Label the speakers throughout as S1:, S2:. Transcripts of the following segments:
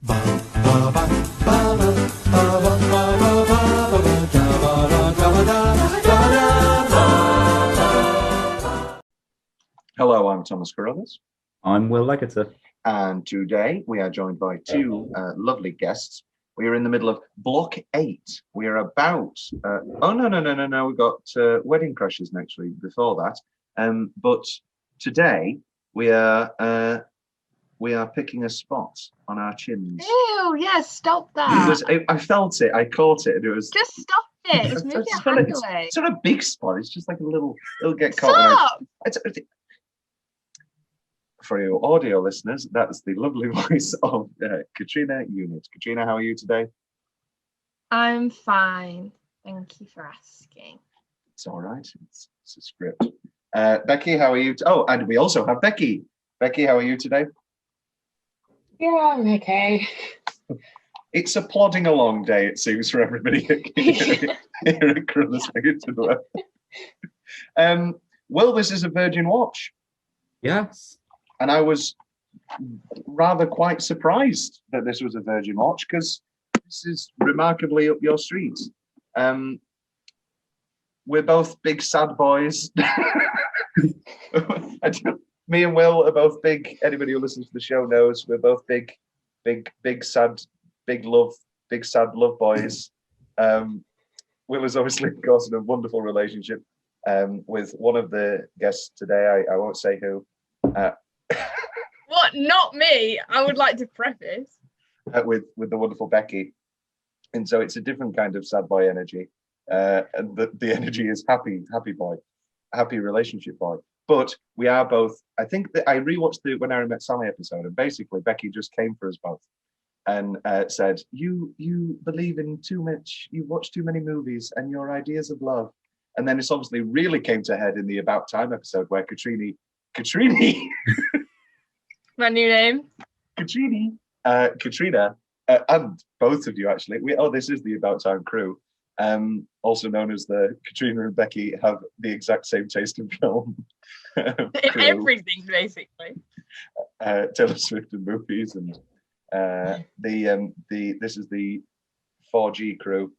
S1: Hello, I'm Thomas Carruthers.
S2: I'm Will Leggetter.
S1: And today we are joined by two lovely guests. We are in the middle of Block 8. We are about... no. We've got Wedding Crashers next week before that. But today we are picking a spot on our chins.
S3: Ew, yes, stop that.
S1: I felt it, I caught it, and it was...
S3: Just stop it. It's moving your hand away.
S1: It's not a big spot, it's just like a little... It'll get caught.
S3: Stop!
S1: For your audio listeners, that's the lovely voice of Katrina Unitt. Katrina, how are you today?
S3: I'm fine. Thank you for asking.
S1: It's all right. It's a script. Becky, how are you? Oh, and we also have Becky. Becky, how are you today?
S4: Yeah, I'm okay.
S1: It's a plodding along day, it seems, for everybody here at Carruthers. Well, this is a Virgin watch.
S2: Yes.
S1: And I was rather quite surprised that this was a Virgin watch, because this is remarkably up your street. We're both big sad boys. Me and Will are both big. Anybody who listens to the show knows we're both big sad love boys. Will is obviously, of course, in a wonderful relationship with one of the guests today. I won't say who.
S3: What? Not me. I would like to preface.
S1: With the wonderful Becky. And so it's a different kind of sad boy energy. And the energy is happy boy, happy relationship boy. But we are both, I think that I rewatched the When Harry Met Sally episode, and basically Becky just came for us both and said, you believe in too much, you watch too many movies and your ideas of love. And then it's obviously really came to head in the About Time episode where Katrina
S3: My new name.
S1: Katrina, and both of you actually. This is the About Time crew, also known as the Katrina and Becky have the exact same taste in film.
S3: Everything basically.
S1: Taylor Swift and movies, and this is the 4G crew,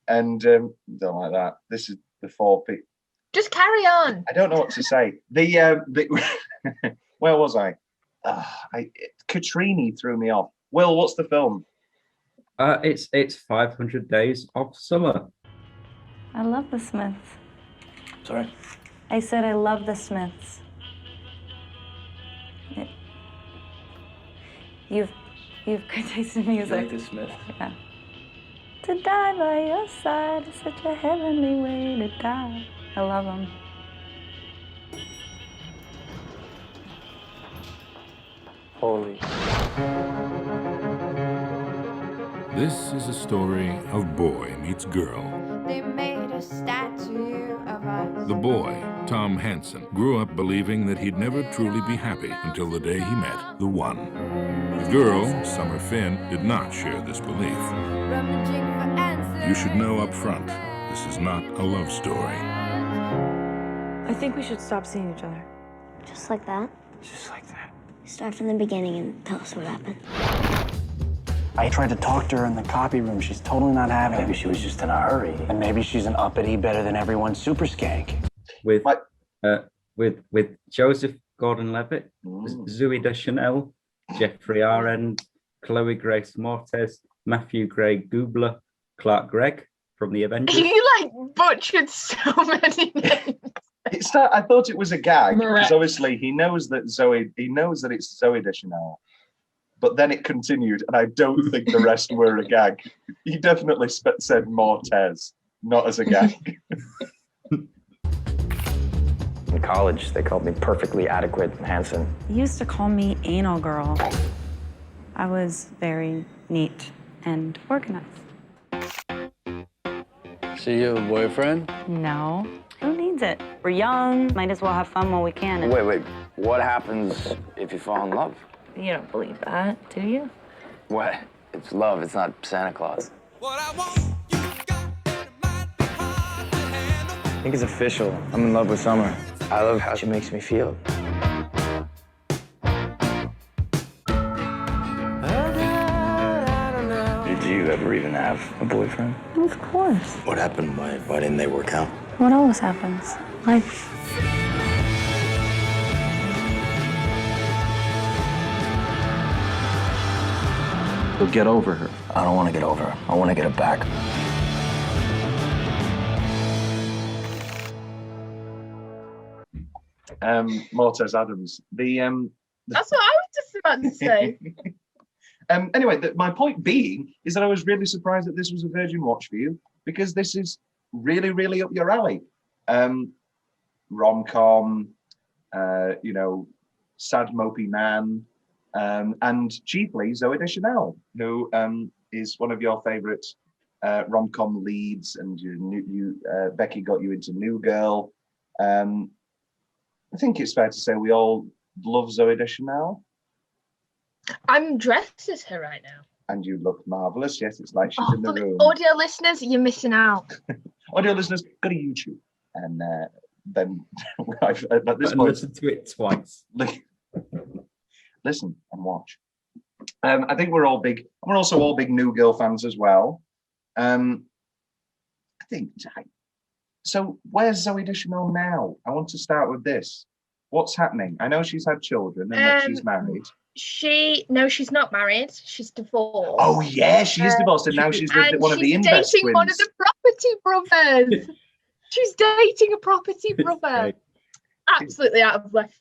S1: and don't like that. This is the 4P.
S3: Just carry on.
S1: I don't know what to say. Where was I? Katrina threw me off. Will, what's the film?
S2: It's 500 Days of Summer.
S5: I love the Smiths.
S6: Sorry?
S5: I said I love the Smiths. You've good taste in music.
S6: You like the Smiths?
S5: Yeah. To die by your side is such a heavenly way to die. I love them.
S6: Holy.
S7: This is a story of boy meets girl.
S8: They made a statue of us.
S7: The boy, Tom Hansen, grew up believing that he'd never truly be happy until the day he met the one. The girl, Summer Finn, did not share this belief. You should know up front, this is not a love story.
S9: I think we should stop seeing each other.
S10: Just like that?
S6: Just like that.
S10: Start from the beginning and tell us what happened.
S6: I tried to talk to her in the copy room. She's totally not having it. Maybe she was just in a hurry. And maybe she's an uppity, better than everyone super skank.
S2: With Joseph Gordon-Levitt, Zooey Deschanel, Jeffrey Arend, Chloe Grace Moretz, Matthew Gray Gubler, Clark Gregg from the Avengers.
S3: You butchered so many names.
S1: I thought it was a gag, because obviously he knows that it's Zooey Deschanel. But then it continued, and I don't think the rest were a gag. He definitely said Moretz, not as a gag.
S6: In college, they called me perfectly adequate Hansen.
S5: They used to call me anal girl. I was very neat and organized.
S11: So you have a boyfriend?
S5: No. Who needs it? We're young, might as well have fun while we can.
S11: Wait. What happens if you fall in love?
S5: You don't believe that, do you?
S11: What? It's love, it's not Santa Claus. I think it's official. I'm in love with Summer. I love how she makes me feel. Did you ever even have a boyfriend?
S5: Of course.
S11: What happened? Why didn't they work out?
S5: What always happens? Life.
S6: But get over her.
S11: I don't want to get over her. I want to get her back.
S1: Mortez Adams.
S3: That's what I was just about to say.
S1: Anyway, my point being is that I was really surprised that this was a virgin watch for you, because this is really, really up your alley. Rom-com, sad mopey man, and chiefly Zooey Deschanel, who is one of your favorite rom-com leads, and Becky got you into New Girl. I think it's fair to say we all love Zooey Deschanel.
S3: I'm dressed as her right now.
S1: And you look marvelous. Yes, it's like she's in the room.
S3: Audio listeners, you're missing out.
S1: Audio listeners, go to YouTube, and then at this point,
S2: listen to it twice.
S1: Listen and watch. I think we're also all big New Girl fans as well. I think. So where's Zooey Deschanel now? I want to start with this. What's happening? I know she's had children and that she's married.
S3: No, she's not married. She's divorced.
S1: Oh yeah, she is divorced, and now she's with one of the Invest
S3: dating
S1: twins.
S3: one of the property brothers. She's dating a property brother. Absolutely out of left.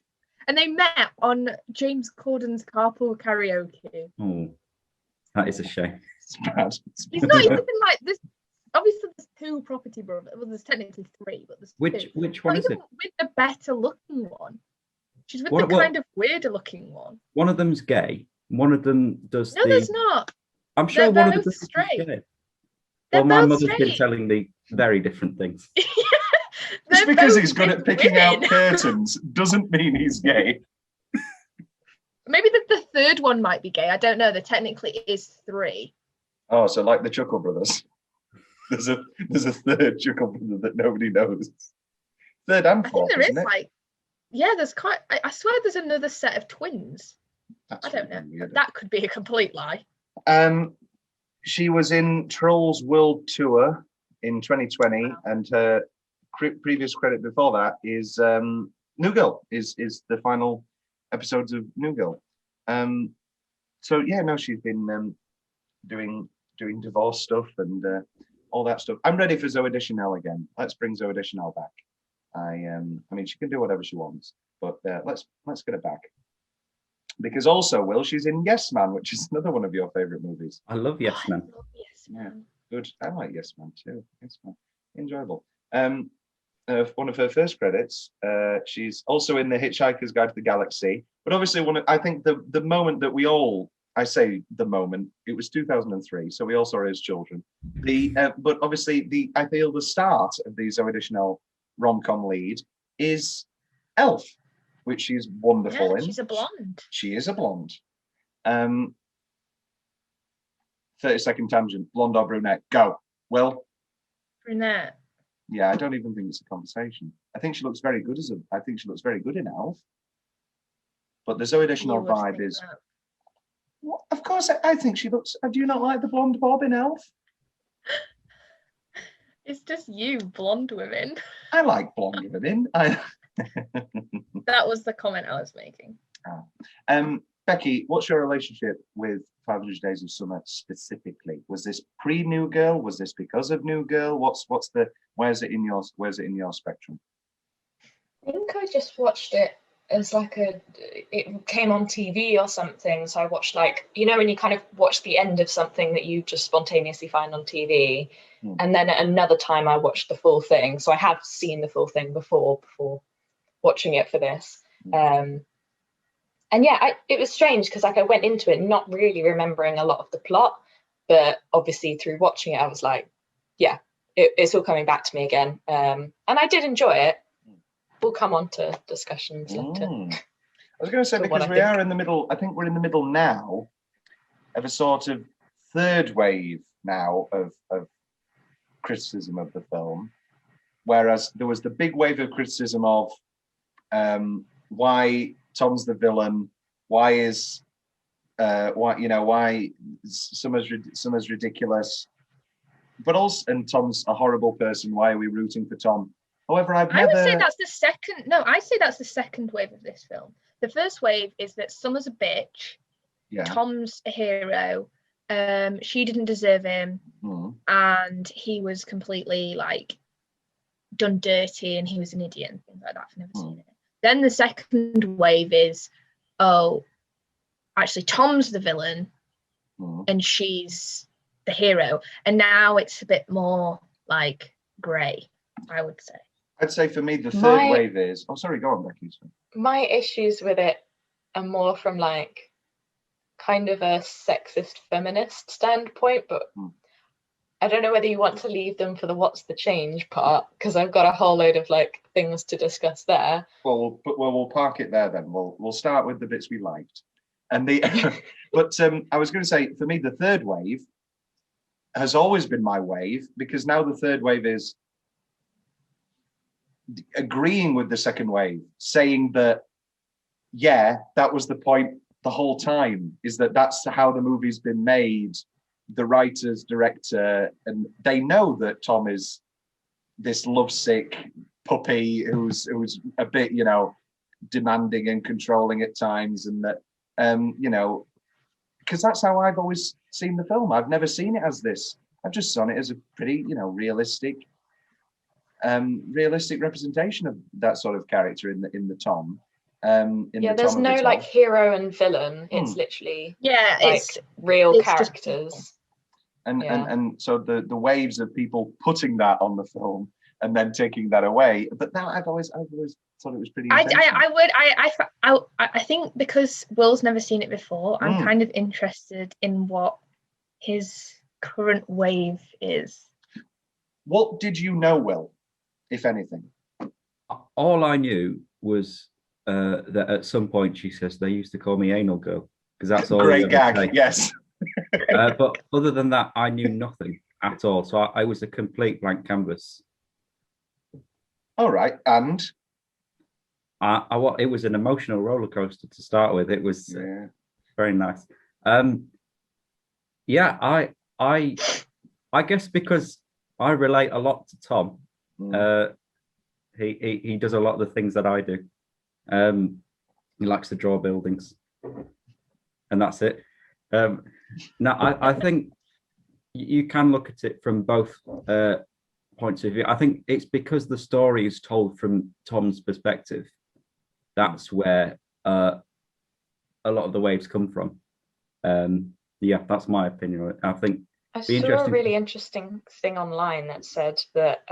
S3: And they met on James Corden's Carpool Karaoke.
S2: Oh, that is a shame.
S1: It's bad.
S3: He's not even like this. Obviously, there's two property brothers. Well, there's technically three, but there's two.
S2: Which one is it?
S3: With the better looking one. She's with the kind of weirder looking one.
S2: One of them's gay. One of them does.
S3: No, there's not.
S2: I'm sure
S3: they're
S2: one of them
S3: both
S2: is
S3: straight.
S2: gay.
S3: They're
S2: Well, my
S3: both
S2: mother's been
S3: straight.
S2: telling me very different things.
S1: Just because he's good at picking out curtains doesn't mean he's gay.
S3: Maybe the third one might be gay. I don't know. There technically is three.
S1: Oh, so like the Chuckle Brothers. There's a third Chuckle brother that nobody knows. Third and
S3: I
S1: fourth,
S3: think there is
S1: isn't it?
S3: like, there's quite. I swear there's another set of twins.
S1: That's
S3: I don't know.
S1: really weird.
S3: That could be a complete lie.
S1: She was in Trolls World Tour in 2020, and her previous credit before that is New Girl. Is the final episodes of New Girl. So yeah, no, she's been doing divorce stuff and all that stuff. I'm ready for Zooey Deschanel again. Let's bring Zooey Deschanel back. I mean, she can do whatever she wants, but let's get her back. Because also, Will, she's in Yes Man, which is another one of your favorite movies.
S2: I love Yes Man.
S3: I love Yes Man.
S1: Yeah, good. I like Yes Man too. Yes Man, enjoyable. One of her first credits, she's also in The Hitchhiker's Guide to the Galaxy. But obviously, I think the moment that we all, I say the moment, it was 2003, so we all saw her as children. But obviously, I feel the start of the Zooey Deschanel rom-com lead is Elf, which she's wonderful in.
S3: She's a blonde.
S1: She is a blonde. 30-second tangent, blonde or brunette, go. Will?
S3: Brunette.
S1: Yeah, I don't even think it's a conversation. I think she looks very good in Elf. But the Zooey Deschanel vibe is. Well, of course, I think she looks. Do you not like the blonde bob in Elf?
S3: It's just you, blonde women.
S1: I like blonde women.
S3: That was the comment I was making.
S1: Becky, what's your relationship with 500 Days of Summer specifically? Was this pre-New Girl? Was this because of New Girl? Where's it in your spectrum?
S4: I think I just watched it as it came on TV or something. So I watched when you kind of watch the end of something that you just spontaneously find on TV. And then at another time I watched the full thing. So I have seen the full thing before watching it for this. And yeah, it was strange because I went into it not really remembering a lot of the plot, but obviously through watching it, I was like, yeah, it's all coming back to me again. And I did enjoy it. We'll come on to discussions later.
S1: I was going to say, because we are in the middle, I think we're in the middle now of a sort of third wave now of criticism of the film. Whereas there was the big wave of criticism of why Tom's the villain, why is why Summer's ridiculous, but also, and Tom's a horrible person. Why are we rooting for Tom? However, I would say
S3: that's the second. No, I say that's the second wave of this film. The first wave is that Summer's a bitch.
S1: Yeah.
S3: Tom's a hero. She didn't deserve him, and he was completely like done dirty, and he was an idiot and things like that. I've never seen it. Then the second wave is, oh, actually Tom's the villain, and she's the hero, and now it's a bit more like grey, I would say.
S1: I'd say for me the third wave is. Oh, sorry, go on, Becky.
S4: My issues with it are more from like kind of a sexist feminist standpoint, but I don't know whether you want to leave them for the what's the change part, because I've got a whole load of like things to discuss there.
S1: Well, we'll park it there then. We'll start with the bits we liked, and but I was going to say for me the third wave has always been my wave, because now the third wave is agreeing with the second wave, saying that that was the point the whole time, is that's how the movie's been made. The writers, director, and they know that Tom is this lovesick puppy who's a bit, demanding and controlling at times, and that because that's how I've always seen the film. I've never seen it as this. I've just seen it as a pretty, realistic representation of that sort of character in the Tom.
S4: There's no like hero and villain. It's literally it's real characters.
S1: And so the waves of people putting that on the film and then taking that away. But now I've always thought it was pretty.
S3: I think because Will's never seen it before, I'm kind of interested in what his current wave is.
S1: What did you know, Will, if anything?
S2: All I knew was that at some point she says they used to call me anal girl, because that's all.
S1: Great gag, say. Yes.
S2: But other than that, I knew nothing at all. So I was a complete blank canvas.
S1: All right, and
S2: it was an emotional roller coaster to start with. It was very nice. I guess because I relate a lot to Tom. He does a lot of the things that I do. He likes to draw buildings, and that's it. Now I think you can look at it from both points of view. I think it's because the story is told from Tom's perspective. That's where a lot of the waves come from. That's my opinion. I think
S4: I saw a really interesting thing online that said that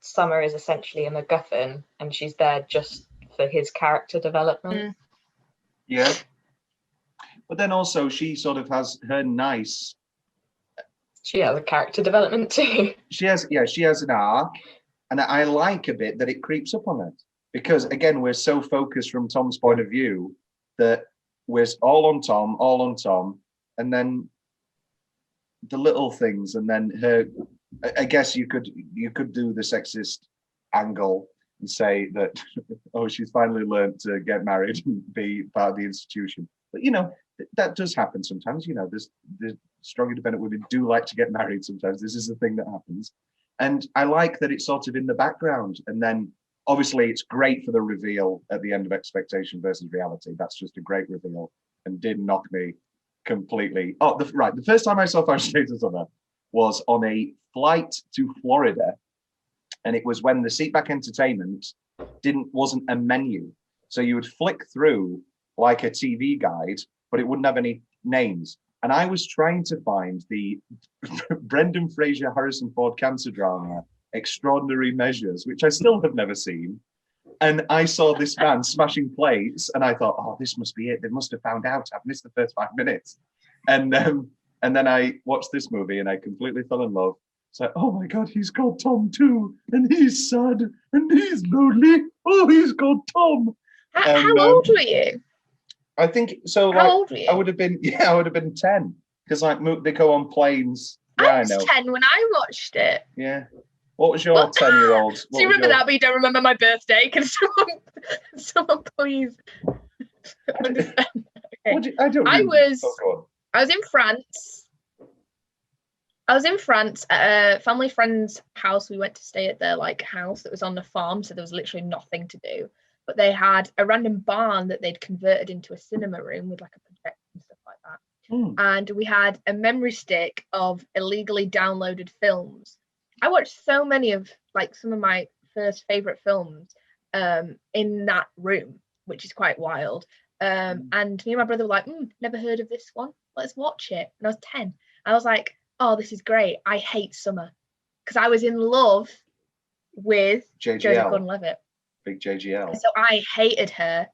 S4: Summer is essentially a MacGuffin, and she's there just for his character development.
S1: Yeah. But then also she sort of has her nice.
S4: She has a character development too.
S1: She has an arc, and I like a bit that it creeps up on it, because again we're so focused from Tom's point of view that we're all on Tom, and then the little things, and then her. I guess you could do the sexist angle and say that she's finally learned to get married and be part of the institution, but that does happen sometimes. There's strong independent women do like to get married sometimes. This is the thing that happens, and I like that it's sort of in the background, and then obviously it's great for the reveal at the end of expectation versus reality. That's just a great reveal and did knock me completely. The first time I saw Five Shades of Summer was on a flight to Florida, and it was when the seatback entertainment wasn't a menu, so you would flick through like a TV guide, but it wouldn't have any names. And I was trying to find the Brendan Fraser Harrison Ford cancer drama Extraordinary Measures, which I still have never seen. And I saw this man smashing plates, and I thought, oh, this must be it. They must have found out. I've missed the first 5 minutes. And then I watched this movie, and I completely fell in love. It's like, oh my God, he's called Tom too, and he's sad, and he's lonely. Oh, he's called Tom.
S3: How old were you?
S1: I think so.
S3: How old were you?
S1: I would have been 10, because they go on planes.
S3: I was 10 when I watched it.
S1: Yeah. What was your 10-year-old?
S3: Do you remember that, but you don't remember my birthday? Can someone please understand?
S1: I don't.
S3: I
S1: Really,
S3: was
S1: oh, go on.
S3: I was in France. I was in France at a family friend's house. We went to stay at their like house that was on the farm, so there was literally nothing to do. But they had a random barn that they'd converted into a cinema room with like a projector and stuff like that. And we had a memory stick of illegally downloaded films. I watched so many of like some of my first favorite films in that room, which is quite wild. And me and my brother were like, never heard of this one. Let's watch it. And I was 10. I was like, oh, this is great. I hate summer. Because I was in love with Joseph Gordon-Levitt.
S1: Big JGL.
S3: So I hated her.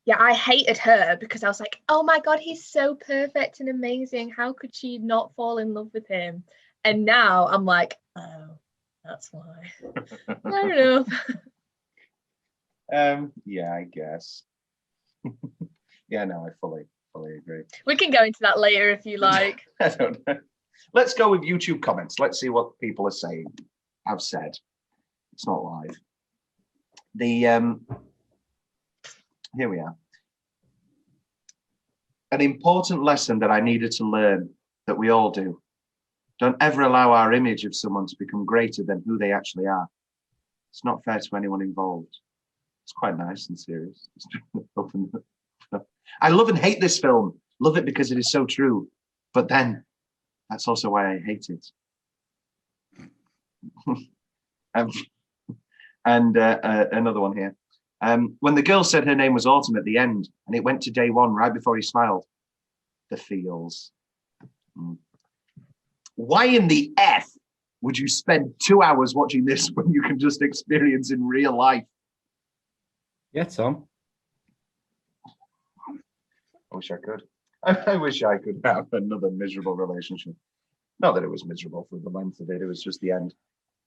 S3: Yeah, I hated her because I was like, oh my God, he's so perfect and amazing. How could she not fall in love with him? And now I'm like, oh, that's why. I don't
S1: know. Yeah, I guess. Yeah, no, I fully agree.
S3: We can go into that later if you like.
S1: I don't know. Let's go with YouTube comments. Let's see what people are saying. Have said. It's not live. Here we are. An important lesson that I needed to learn, that we all do. Don't ever allow our image of someone to become greater than who they actually are. It's not fair to anyone involved. It's quite nice and serious. I love and hate this film. Love it because it is so true. But then, that's also why I hate it. Another one here. When the girl said her name was Autumn at the end, and it went to day one right before he smiled. The feels. Why in the F would you spend 2 hours watching this when you can just experience in real life?
S2: Yeah, Tom.
S1: I wish I could. I wish I could have another miserable relationship. Not that it was miserable for the length of it. It was just the end.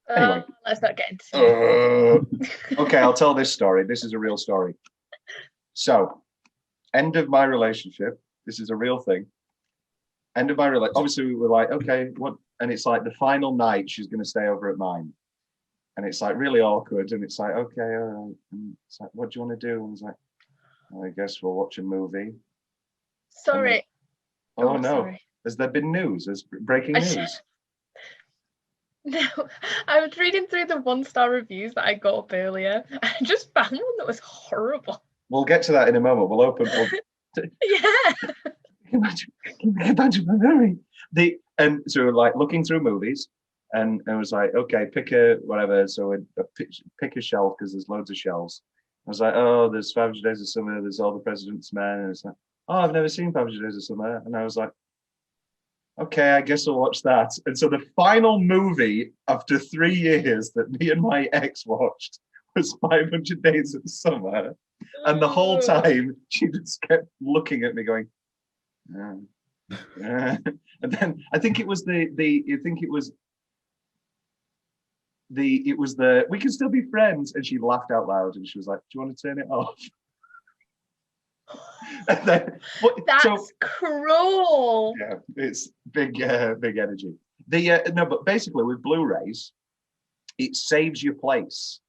S1: Anyway.
S3: Let's not get into it.
S1: Okay, I'll tell this story. This is a real story. So, end of my relationship. This is a real thing. End of my relationship. Obviously, we were like, okay, what? And it's like the final night she's going to stay over at mine. And it's like really awkward. And it's like, okay, all right. And it's like, what do you want to do? And I was like, I guess we'll watch a movie.
S3: Sorry.
S1: Oh no.
S3: Sorry.
S1: Has there been news? There's breaking news.
S3: No, I was reading through the 1-star reviews that I got up earlier. I just found one that was horrible.
S1: We'll get to that in a moment. We'll open.
S3: Yeah.
S1: Imagine my memory. And so we're like looking through movies, and it was like, okay, pick a whatever. So pick a shelf because there's loads of shelves. I was like, oh, there's 500 Days of Summer. There's All the President's Men. And it's like, oh, I've never seen 500 Days of Summer. And I was like, okay, I guess I'll watch that. And so the final movie after 3 years that me and my ex watched was 500 Days of Summer. And the whole time she just kept looking at me going, and then I think it was the we can still be friends. And she laughed out loud and she was like, do you want to turn it off? And then,
S3: that's cruel.
S1: Yeah, it's big energy. No, but basically with Blu-rays, it saves your place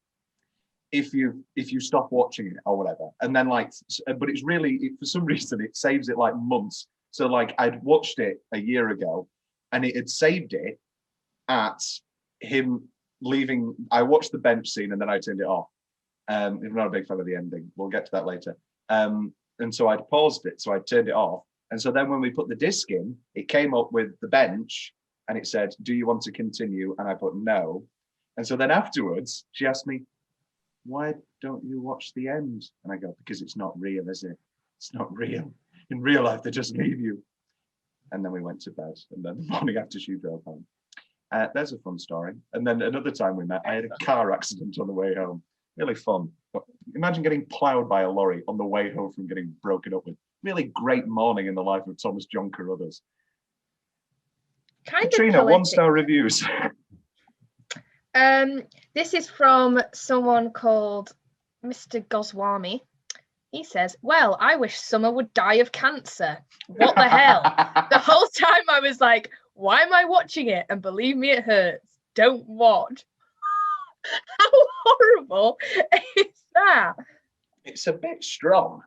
S1: if you stop watching it or whatever. And then but it's really for some reason it saves it like months. So like I'd watched it a year ago, and it had saved it at him leaving. I watched the bench scene and then I turned it off. I'm not a big fan of the ending. We'll get to that later. And so I'd paused it, so I turned it off. And so then when we put the disc in, it came up with the bench and it said, do you want to continue? And I put no. And so then afterwards, she asked me, why don't you watch the end? And I go, because it's not real, is it? It's not real. In real life, they just leave you. And then we went to bed. And then the morning after, she drove home. There's a fun story. And then another time we met, I had a car accident on the way home. Really fun. But imagine getting ploughed by a lorry on the way home from getting broken up with. Really great morning in the life of Thomas John Carruthers. Katrina, 1-star reviews.
S3: This is from someone called Mr. Goswami. He says, well, I wish Summer would die of cancer. What the hell? The whole time I was like, why am I watching it? And believe me, it hurts. Don't watch. How horrible is that?
S1: It's a bit strong.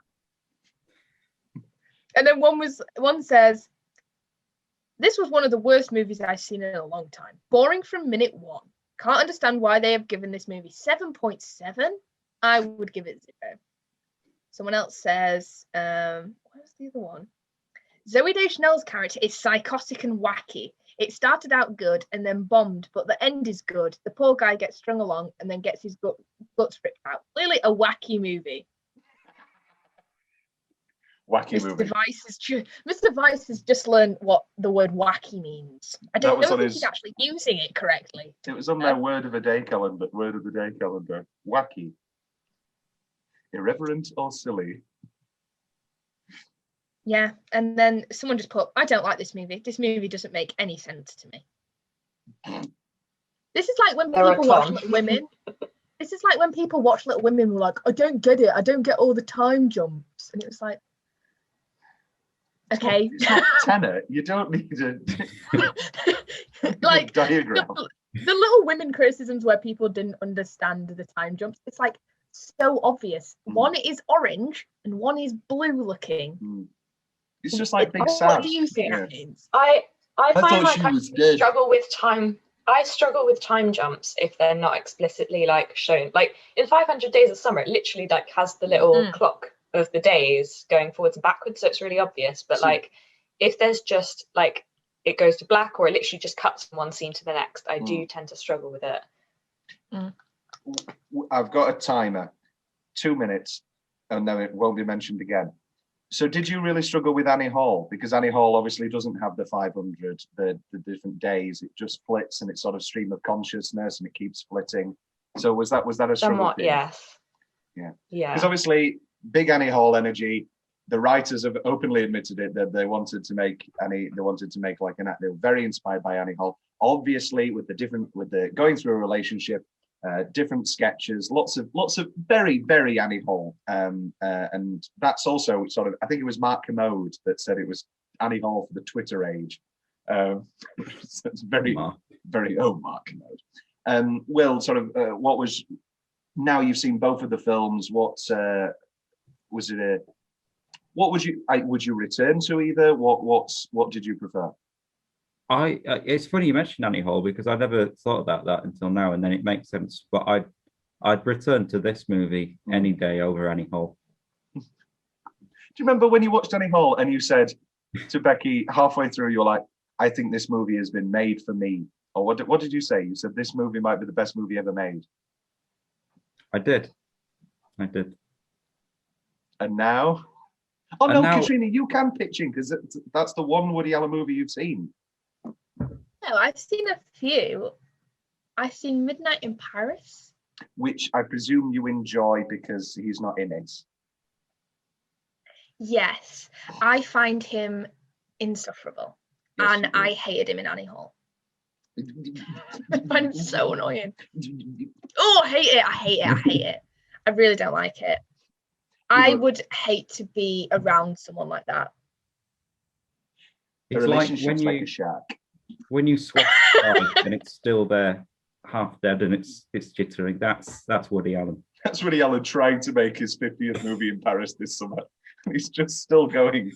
S3: And then one says, "This was one of the worst movies I've seen in a long time. Boring from minute one. Can't understand why they have given this movie 7.7. I would give it 0. Someone else says, what was the other one? Zoe Deschanel's character is psychotic and wacky. It started out good and then bombed, but the end is good. The poor guy gets strung along and then gets his guts ripped out. Clearly a wacky movie."
S1: Wacky movie.
S3: Mr. Vice has just learned what the word wacky means. I don't know if he's actually using it correctly.
S1: It was on their word of the day calendar. Wacky. Irreverent or silly.
S3: Yeah, and then someone just put, "I don't like this movie. This movie doesn't make any sense to me." This is like when people watch Little Women. This is like when people watch Little Women and were like, "I don't get it. I don't get all the time jumps." And it was like, okay.
S1: It's not Tenet. You don't need a
S3: like
S1: diagram.
S3: The Little Women criticisms where people didn't understand the time jumps. It's like so obvious. One is orange and one is blue looking.
S1: It's just like Big Sam.
S3: What do you think that means?
S4: I find like I
S1: dead.
S4: struggle with time. I struggle with time jumps if they're not explicitly like shown. Like in 500 Days of Summer, it literally like has the little clock of the days going forwards and backwards, so it's really obvious. But like if there's just like it goes to black or it literally just cuts from one scene to the next, I do tend to struggle with it.
S1: I've got a timer, 2 minutes, and then it won't be mentioned again. So did you really struggle with Annie Hall? Because Annie Hall obviously doesn't have the 500, the different days. It just splits and it's sort of stream of consciousness and it keeps splitting. So was that a struggle?
S4: Somewhat, yes.
S1: Yeah.
S4: Because
S1: obviously big Annie Hall energy. The writers have openly admitted it that they wanted to make Annie. They wanted to make like they were very inspired by Annie Hall. Obviously, with the going through a relationship, different sketches, lots of very very Annie Hall, and that's also sort of. I think it was Mark Commode that said it was Annie Hall for the Twitter age. So it's very Mark Commode. Will, sort of, what was? Now you've seen both of the films. What was it? What would you return to either? What did you prefer?
S2: It's funny you mentioned Annie Hall because I never thought about that until now, and then it makes sense. But I'd return to this movie any day over Annie Hall.
S1: Do you remember when you watched Annie Hall and you said to Becky halfway through, you're like, "I think this movie has been made for me," or what did you say? You said this movie might be the best movie ever made. I did. And now? Oh no, Katrina, you can pitch in because that's the one Woody Allen movie you've seen.
S3: No, I've seen a few. I've seen Midnight in Paris,
S1: which I presume you enjoy because he's not in it.
S3: Yes, I find him insufferable, and I hated him in Annie Hall. I find him so annoying. Oh, I hate it. I really don't like it. I would hate to be around someone like that.
S1: It's like like a shark.
S2: When you swap and it's still there, half dead, and it's jittering. That's Woody Allen.
S1: That's Woody Allen trying to make his 50th movie in Paris this summer. He's just still going.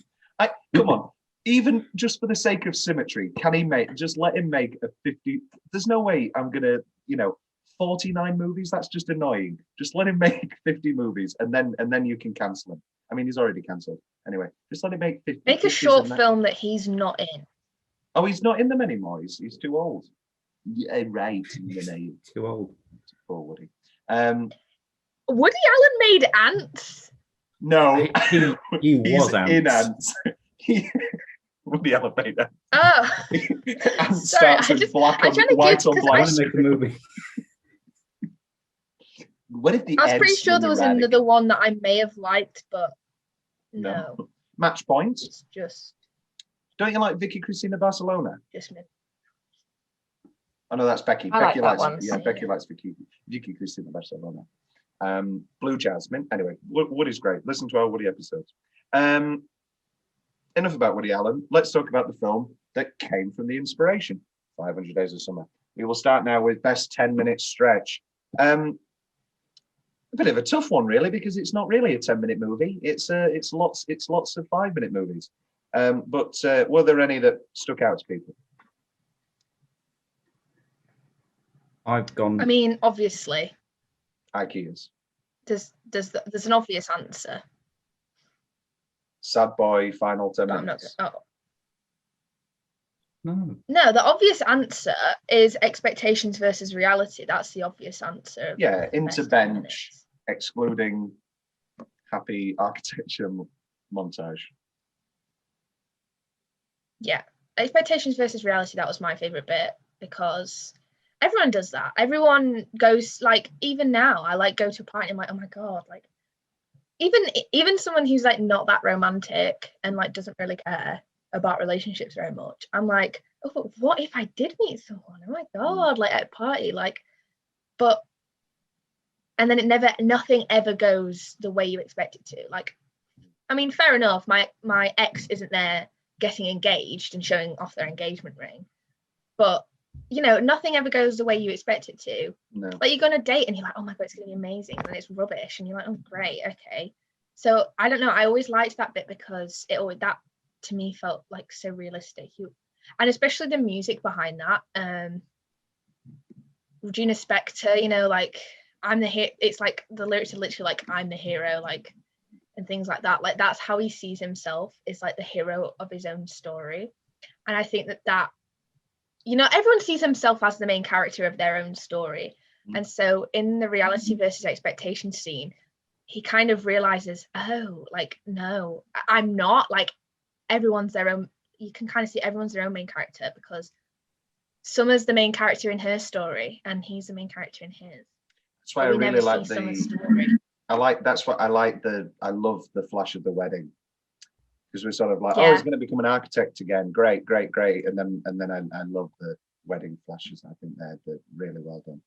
S1: Come on, even just for the sake of symmetry, can he let him make a 50? There's no way I'm gonna, 49 movies. That's just annoying. Just let him make 50 movies, and then you can cancel him. I mean, he's already cancelled. Anyway, just let him make 50.
S3: Make a short film that he's not in.
S1: Oh, he's not in them anymore. He's too old. Yeah, right.
S2: Too old.
S1: Poor Woody.
S3: Woody Allen made Ants.
S1: No,
S2: he was
S1: in Ants. Woody Allen made Ants.
S3: Oh,
S1: Ants starts with white on black.
S2: Make a movie.
S1: What if the
S3: I was pretty sure there was another one that I may have liked, but no.
S1: Match Point.
S3: It's just.
S1: Don't you like Vicky Cristina Barcelona?
S3: Just me.
S1: Oh no, that's Becky.
S4: Becky likes
S1: Becky likes Vicky Cristina Barcelona. Blue Jasmine. Anyway, Woody's great. Listen to our Woody episodes. Enough about Woody Allen. Let's talk about the film that came from the inspiration, 500 Days of Summer. We will start now with best 10-minute stretch. A bit of a tough one, really, because it's not really a 10-minute movie. It's lots of 5-minute movies. But were there any that stuck out to people?
S2: I've gone.
S3: I mean, obviously,
S1: IKEAs.
S3: There's an obvious answer.
S1: Sad Boy, final 10
S3: But I'm not.
S1: minutes.
S3: Oh.
S2: No,
S3: the obvious answer is expectations versus reality. That's the obvious answer.
S1: Yeah, into
S3: best 10
S1: bench,
S3: minutes.
S1: excluding happy architecture montage.
S3: Yeah, expectations versus reality. That was my favorite bit because everyone does that. Everyone goes, like, even now, I like go to a party and I'm like, oh my god, like even someone who's like not that romantic and like doesn't really care about relationships very much. I'm like, oh, but what if I did meet someone? Oh my god, like at a party, like, but and then nothing ever goes the way you expect it to. Like, I mean, fair enough. My ex isn't there getting engaged and showing off their engagement ring, but you know, nothing ever goes the way you expect it to.
S1: No.
S3: Like, you go on a date and you're like, oh my god, it's gonna be amazing, and it's rubbish, and you're like, oh great, okay. So I don't know, I always liked that bit because that to me felt like so realistic. And especially the music behind that. Regina Spektor, you know, like, I'm the hero. It's like the lyrics are literally like, I'm the hero, like, and things like that. Like, that's how he sees himself, is like the hero of his own story. And I think that you know, everyone sees himself as the main character of their own story. And so in the reality versus expectation scene, he kind of realizes, oh, like, no, I'm not. Like, everyone's their own. You can kind of see everyone's their own main character, because Summer's the main character in her story and he's the main character in his.
S1: That's why I really like I love the flash of the wedding, because we're sort of like, oh, he's going to become an architect again. Great. And then I love the wedding flashes. I think they're really well done.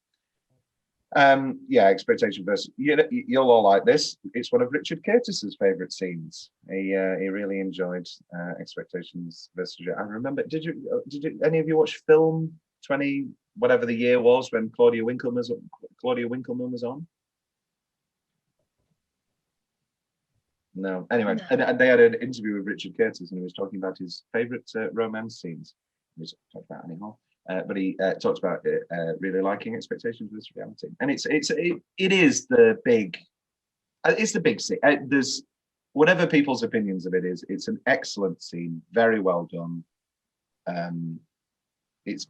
S1: Expectation versus. You'll all like this. It's one of Richard Curtis's favorite scenes. He really enjoyed expectations versus. I remember. Did you any of you watch Film 20 whatever the year was when Claudia Winkleman was on? No. Anyway, no. And they had an interview with Richard Curtis, and he was talking about his favorite romance scenes. He was talking about Annie Hall, but he talked about really liking expectations versus reality, and it is the big scene. There's whatever people's opinions of it is, it's an excellent scene, very well done. It's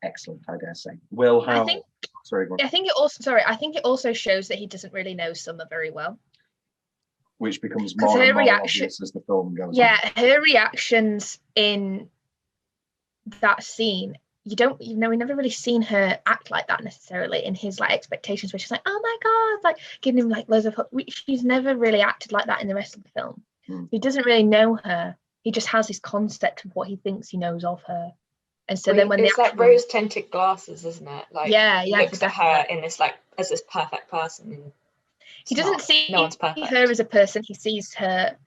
S1: excellent, I dare say. I think it also shows that he doesn't really know Summer very well, which becomes more and more obvious as the film goes on. Yeah, her reactions in that scene, we've never really seen her act like that necessarily in his like expectations, where she's like, oh my god, like giving him like loads of she's never really acted like that in the rest of the film. He doesn't really know her. He just has this concept of what he thinks he knows of her. And so then when
S4: it's like rose-tinted glasses, isn't it? Like, he looks
S3: exactly.
S4: at her in this, like, as this perfect person.
S3: He doesn't see her as a person. He sees her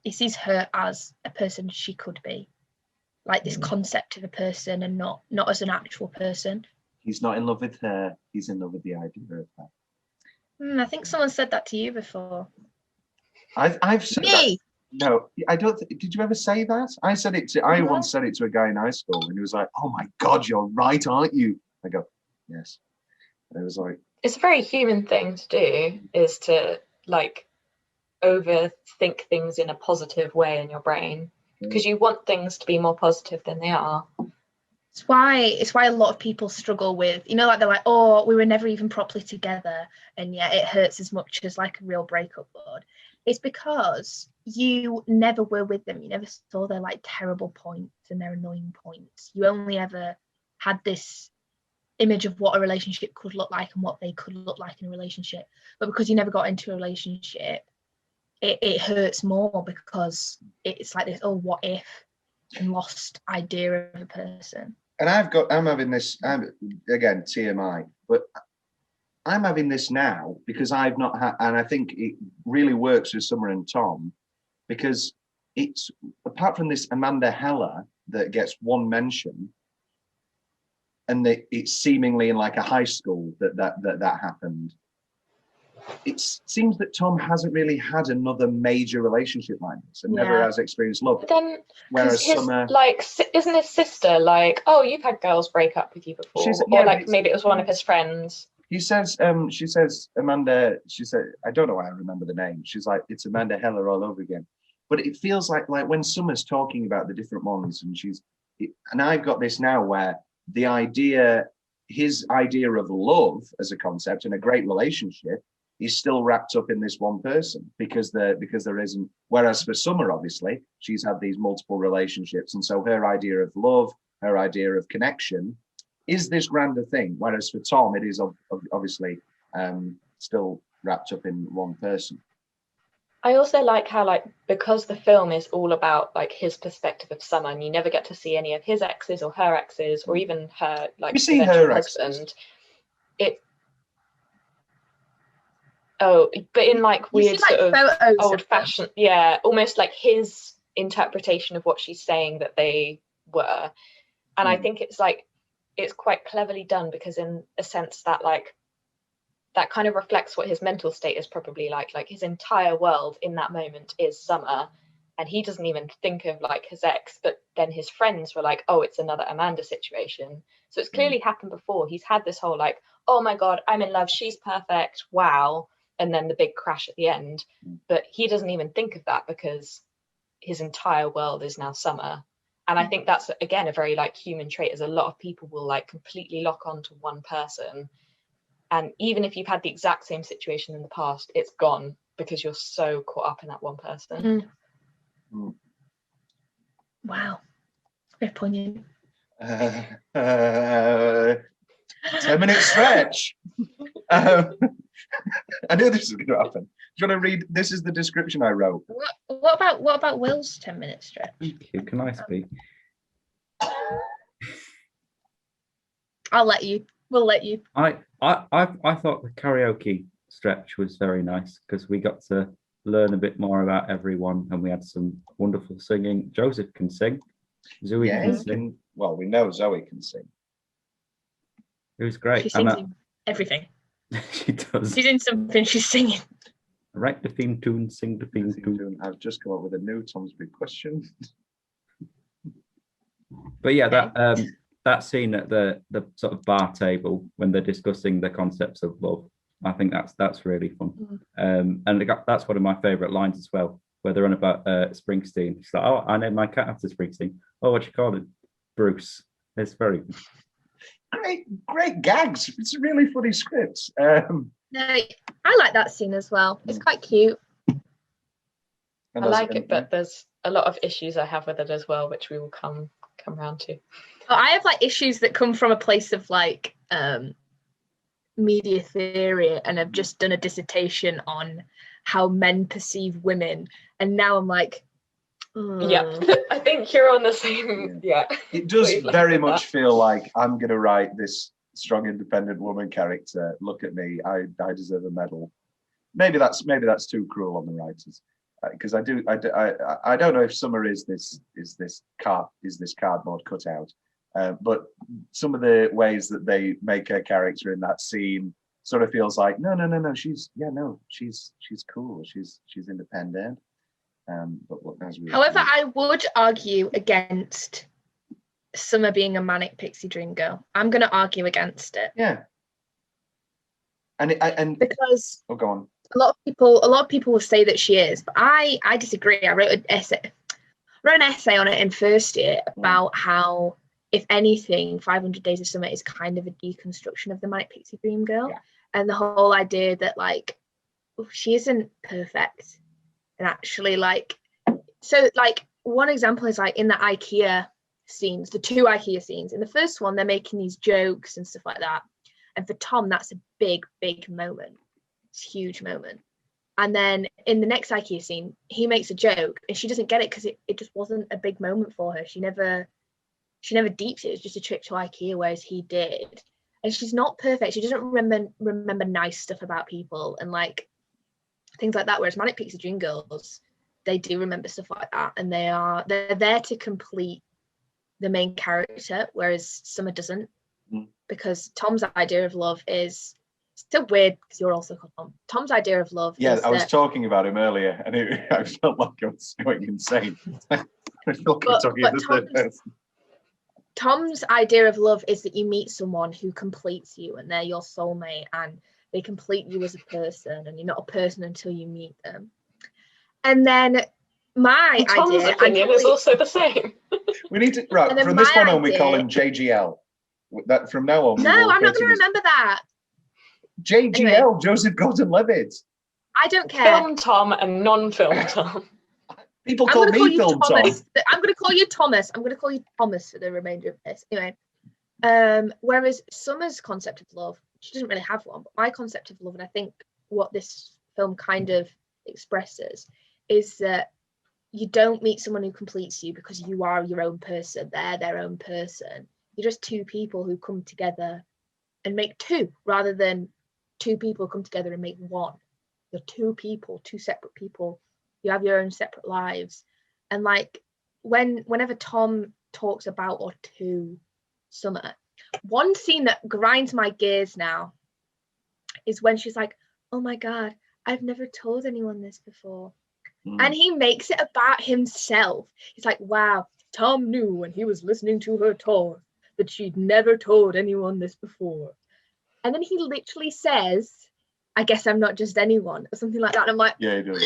S3: as a person she could be, like this concept of a person, and not as an actual person.
S1: He's not in love with her. He's in love with the idea of her.
S3: I think someone said that to you before.
S1: I've said that. No, I don't. Did you ever say that? I once said it to a guy in high school, and he was like, "Oh my god, you're right, aren't you?" I go, "Yes." And it was like,
S4: it's a very human thing to do, is to like overthink things in a positive way in your brain, because you want things to be more positive than they are.
S3: It's why a lot of people struggle with, like, they're like, oh, we were never even properly together, and yet it hurts as much as like a real breakup would. It's because you never were with them. You never saw their like terrible points and their annoying points. You only ever had this image of what a relationship could look like and what they could look like in a relationship. But because you never got into a relationship, it hurts more, because it's like this, oh, what if, and lost idea of a person.
S1: And I'm having this, again, TMI, but I'm having this now because I've not had, and I think it really works with Summer and Tom, because it's, apart from this Amanda Heller that gets one mention, and it's seemingly in like a high school that happened. it seems that Tom hasn't really had another major relationship like this and never has experienced love.
S4: But then,
S1: whereas
S4: his,
S1: Summer,
S4: isn't his sister like, oh, you've had girls break up with you before, or like maybe it was one of his friends.
S1: He says, she says, Amanda, she said, I don't know why I remember the name. She's like, it's Amanda Heller all over again. But it feels like when Summer's talking about the different ones, and I've got this now where his idea of love as a concept and a great relationship is still wrapped up in this one person because there isn't. Whereas for Summer, obviously, she's had these multiple relationships, and so her idea of love, her idea of connection, is this grander thing. Whereas for Tom, it is obviously still wrapped up in one person.
S4: I also like how because the film is all about his perspective of Summer, and you never get to see any of his exes or her exes or even her
S1: you see her
S4: husband. But in weird sort of old-fashioned, almost like his interpretation of what she's saying that they were. And I think it's quite cleverly done, because in a sense that that kind of reflects what his mental state is probably like his entire world in that moment is Summer, and he doesn't even think of his ex, but then his friends were like, oh, it's another Amanda situation. So it's clearly happened before. He's had this whole oh my god, I'm in love, she's perfect, wow, and then the big crash at the end. But he doesn't even think of that because his entire world is now Summer. And I think that's, again, a very human trait, is a lot of people will completely lock on to one person. And even if you've had the exact same situation in the past, it's gone because you're so caught up in that one person.
S3: Wow. Very poignant.
S1: 10-minute stretch. I knew this was going to happen. Do you want to read? This is the description I wrote.
S3: What about Will's 10-minute stretch?
S2: Can I speak?
S3: I'll let you. We'll let you.
S2: I thought the karaoke stretch was very nice because we got to learn a bit more about everyone, and we had some wonderful singing. Joseph can sing. Zoe can sing.
S1: Well, we know Zoe can sing.
S2: It was great.
S3: She sings everything.
S2: She does.
S3: She's in something, she's singing.
S2: Write the theme tune, sing the theme tune.
S1: I've just come up with a new Tom's Big Question.
S2: But yeah, that scene at the sort of bar table when they're discussing the concepts of love, I think that's really fun. And that's one of my favourite lines as well, where they're on about Springsteen. She's like, oh, I named my cat after Springsteen. Oh, what you call it? Bruce. It's very good.
S1: Great gags. It's a really funny script.
S3: No, I like that scene as well. It's quite cute.
S4: I like it, but there's a lot of issues I have with it as well, which we will come round to.
S3: I have issues that come from a place of media theory, and I've just done a dissertation on how men perceive women, and now I'm
S4: yeah, I think you're on the same. Yeah,
S1: it does very much feel like I'm going to write this strong, independent woman character. Look at me, I deserve a medal. Maybe that's too cruel on the writers, because I don't know if Summer is this cardboard cutout, but some of the ways that they make her character in that scene sort of feels like no, she's cool, she's independent.
S3: However, I would argue against Summer being a manic pixie dream girl. I'm going to argue against it.
S1: Yeah. And
S3: because
S1: go on.
S3: A lot of people will say that she is, but I disagree. I wrote an essay on it in first year about how, if anything, 500 Days of Summer is kind of a deconstruction of the manic pixie dream girl, and the whole idea that she isn't perfect. And actually, one example is in the IKEA scenes, the 2 IKEA scenes. In the first one, they're making these jokes and stuff like that. And for Tom, that's a big, big moment. It's a huge moment. And then in the next IKEA scene, he makes a joke and she doesn't get it because it just wasn't a big moment for her. She never deeps it. It was just a trip to IKEA, whereas he did. And she's not perfect. She doesn't remember nice stuff about people and things like that, whereas manic pixie dream girls, they do remember stuff like that, and they're there to complete the main character, whereas Summer doesn't, because Tom's idea of love is so weird because you're also called Tom. Tom's idea of love.
S1: Yeah,
S3: is
S1: I was
S3: that,
S1: talking about him earlier, and I felt like I was going insane. I felt like talking in the third person.
S3: Tom's idea of love is that you meet someone who completes you, and they're your soulmate, and they complete you as a person, and you're not a person until you meet them. And then my
S4: Tom's
S3: idea,
S4: opinion is also the same.
S1: We need to from this point on. We call him JGL. That from now on.
S3: No, I'm not going to remember that.
S1: JGL, anyway. Joseph Gordon-Levitt.
S3: I don't care.
S4: Film Tom and non-film Tom.
S1: People call me Film Tom.
S3: I'm going to call you Thomas. I'm going to call you Thomas for the remainder of this. Anyway, whereas Summer's concept of love, she doesn't really have one, but my concept of love, and I think what this film kind of expresses, is that you don't meet someone who completes you because you are your own person. They're their own person. You're just two people who come together and make two, rather than two people come together and make one. You're two people, two separate people. You have your own separate lives. And like whenever Tom talks about or to Summer, one scene that grinds my gears now is when she's like, oh my God, I've never told anyone this before. And he makes it about himself. He's like, wow, Tom knew when he was listening to her talk that she'd never told anyone this before. And then he literally says, I guess I'm not just anyone, or something like that. And I'm like,
S1: yeah, he does.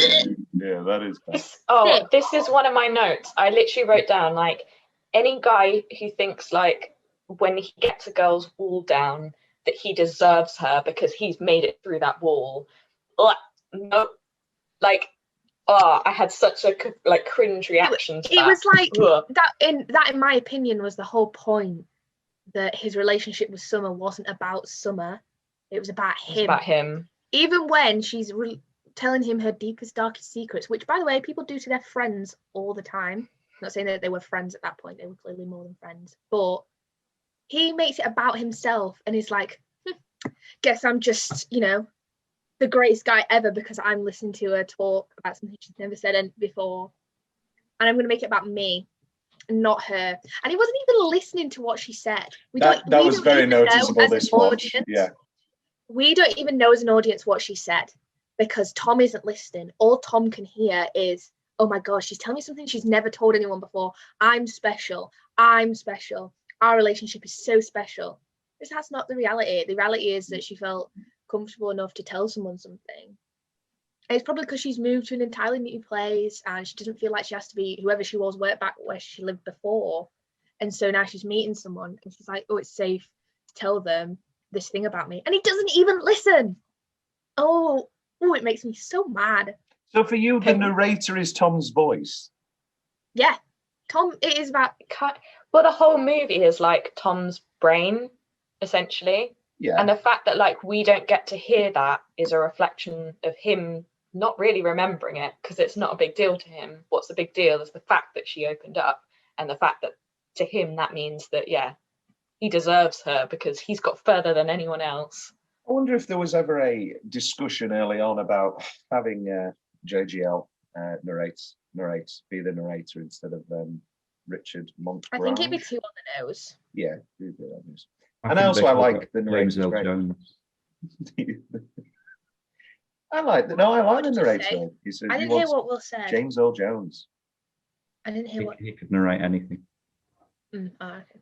S1: Yeah, that is
S4: bad. This is one of my notes. I literally wrote down, like, any guy who thinks, like, when he gets a girl's wall down, that he deserves her because he's made it through that wall. No, like, I had such a cringe reaction to that.
S3: It was like that in my opinion was the whole point, that his relationship with Summer wasn't about Summer, it was about him.
S4: It's about him.
S3: Even when she's telling him her deepest, darkest secrets, which, by the way, people do to their friends all the time. I'm not saying that they were friends at that point, they were clearly more than friends, but he makes it about himself and is like, guess I'm just, the greatest guy ever because I'm listening to her talk about something she's never said before, and I'm going to make it about me, not her. And he wasn't even listening to what she said.
S1: That was very noticeable this watch. Yeah.
S3: We don't even know as an audience what she said because Tom isn't listening. All Tom can hear is, oh my gosh, she's telling me something she's never told anyone before. I'm special. I'm special. Our relationship is so special. That's not the reality. The reality is that she felt comfortable enough to tell someone something. And it's probably because she's moved to an entirely new place and she doesn't feel like she has to be whoever she was back where she lived before. And so now she's meeting someone and she's like, oh, it's safe to tell them this thing about me. And he doesn't even listen. Oh, it makes me so mad.
S1: So for you, the narrator is Tom's voice?
S3: Yeah. Tom, it is about...
S4: Well, the whole movie is like Tom's brain, essentially.
S1: Yeah.
S4: And the fact that like we don't get to hear that is a reflection of him not really remembering it because it's not a big deal to him. What's the big deal is the fact that she opened up, and the fact that to him that means that, yeah, he deserves her because he's got further than anyone else.
S1: I wonder if there was ever a discussion early on about having JGL be the narrator instead of Richard Montbrand.
S3: I think it'd be too on the nose.
S1: Yeah, it'd be on the nose. And also I like the narrator. I like the narrator.
S3: I didn't hear what Will said.
S1: James Earl Jones.
S3: I didn't hear what
S2: he could narrate anything.
S3: Okay.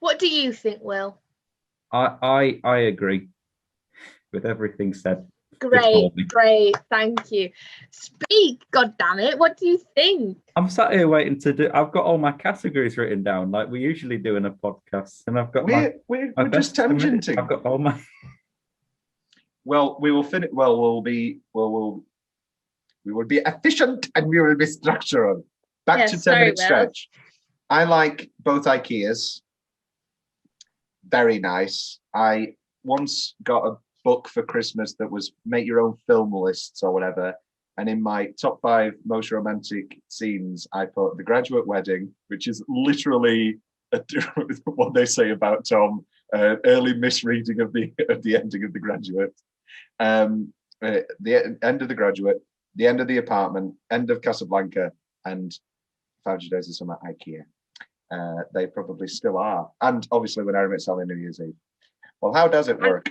S3: What do you think, Will?
S2: I agree with everything said.
S3: Great, thank you. Speak, god damn it. What do you think?
S2: I'm sat here waiting to do. I've got all my categories written down like we usually do in a podcast, and I've got
S1: we're just tangenting.
S2: I've got all my.
S1: Well, we will finish. Well, we will be efficient and we will be structural. Back to 10-minute stretch. I like both IKEAs. Very nice. I once got a book for Christmas that was make your own film lists or whatever, and in my top 5 most romantic scenes I put The Graduate Wedding, which is literally what they say about Tom, early misreading of the ending of The Graduate, the end of The Graduate, the end of The Apartment, end of Casablanca, and 500 Days of Summer IKEA. They probably still are, and obviously When Harry Met Sally New Year's Eve. Well, how does it work?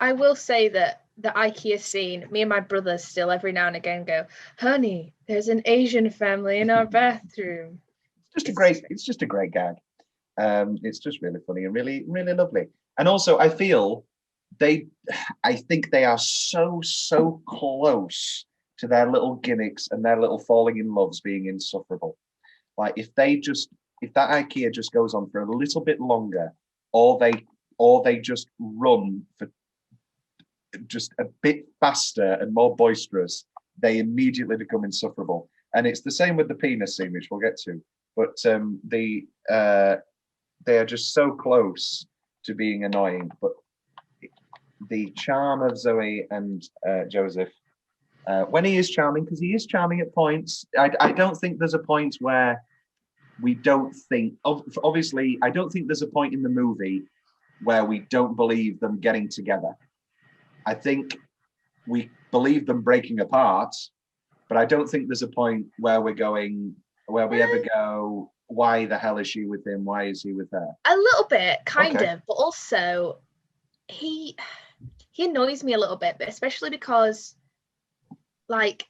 S3: I will say that the IKEA scene, me and my brother still every now and again go, honey, there's an Asian family in our bathroom.
S1: It's just a great gag. It's just really funny and really, really lovely. And also I feel I think they are so close to their little gimmicks and their little falling in loves being insufferable. Like if that IKEA just goes on for a little bit longer, or they just run for just a bit faster and more boisterous, they immediately become insufferable. And it's the same with the penis scene, which we'll get to. But they are just so close to being annoying. But the charm of Zoe and Joseph, when he is charming, because he is charming at points, I don't think there's a point where we don't think, obviously, I don't think there's a point in the movie where we don't believe them getting together. I think we believe them breaking apart, but I don't think there's a point where we ever go, why the hell is she with him? Why is he with her?
S3: A little bit, kind of, but also he annoys me a little bit, but especially because, like,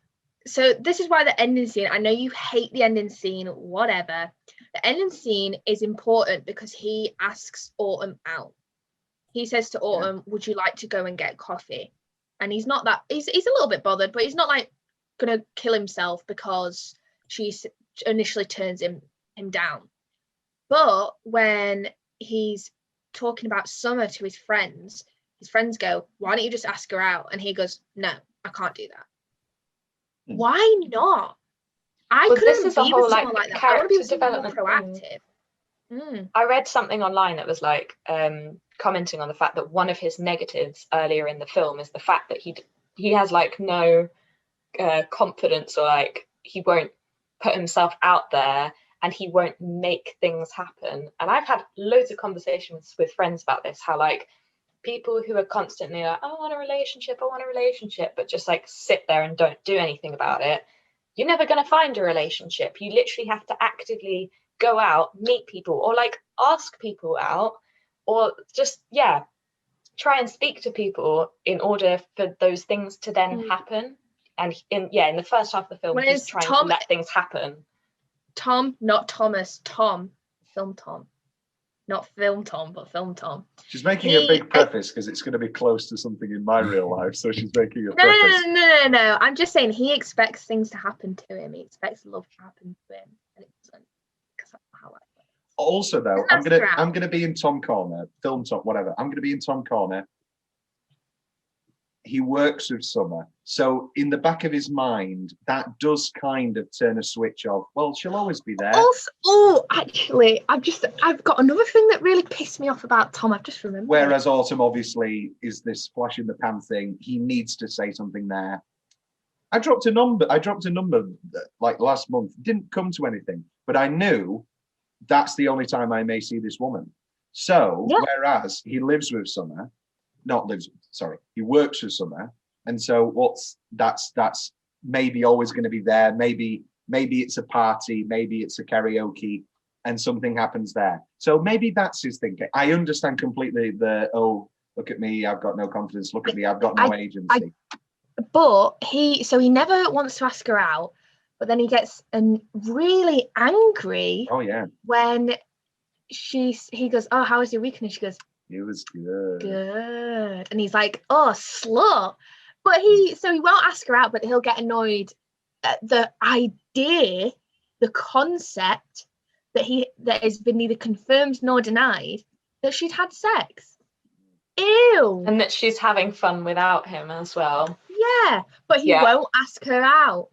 S3: so this is why the ending scene, I know you hate the ending scene, whatever. The ending scene is important because he asks Autumn out. He says to Autumn, would you like to go and get coffee? And he's not that, he's a little bit bothered, but he's not like gonna kill himself because she initially turns him down. But when he's talking about Summer to his friends go, why don't you just ask her out? And he goes, no, I can't do that. Why not? I couldn't be with someone like that. I want to be with someone more proactive.
S4: I read something online that was like commenting on the fact that one of his negatives earlier in the film is the fact that he has like no confidence, or like he won't put himself out there and he won't make things happen. And I've had loads of conversations with friends about this, how like people who are constantly like, I want a relationship, but just like sit there and don't do anything about it, you're never going to find a relationship. You literally have to actively go out, meet people, or like ask people out, or just try and speak to people in order for those things to then happen. And in the first half of the film, he's trying to let things happen.
S3: Tom, not Thomas, Tom, film Tom. Not film Tom, but film Tom.
S1: She's making a big preface because it's going to be close to something in my real life, so she's making a preface.
S3: No. I'm just saying he expects things to happen to him. He expects love to happen to him, and it doesn't. Because that's how I feel.
S1: Also, though, I'm gonna be in Tom corner, film Tom, whatever. I'm gonna be in Tom corner. He works with Summer, so in the back of his mind, that does kind of turn a switch of, well, she'll always be there.
S3: Also, actually, I've got another thing that really pissed me off about Tom. I've just remembered.
S1: Whereas Autumn obviously is this flash in the pan thing. He needs to say something there. I dropped a number like last month. Didn't come to anything, but I knew that's the only time I may see this woman. So whereas he lives with Summer. He works with Summer, and so that's maybe always going to be there. Maybe it's a party, maybe it's a karaoke, and something happens there. So maybe that's his thinking. I understand completely look at me, I've got no confidence. Look at me, I've got no agency.
S3: But he never wants to ask her out, but then he gets really angry.
S1: Oh yeah.
S3: When he goes, oh, how was your weekend? And she goes,
S1: it was good.
S3: Good. And he's like, oh, slut. But he won't ask her out, but he'll get annoyed at the idea, the concept that has been neither confirmed nor denied that she'd had sex. Ew.
S4: And that she's having fun without him as well.
S3: Yeah, but he won't ask her out.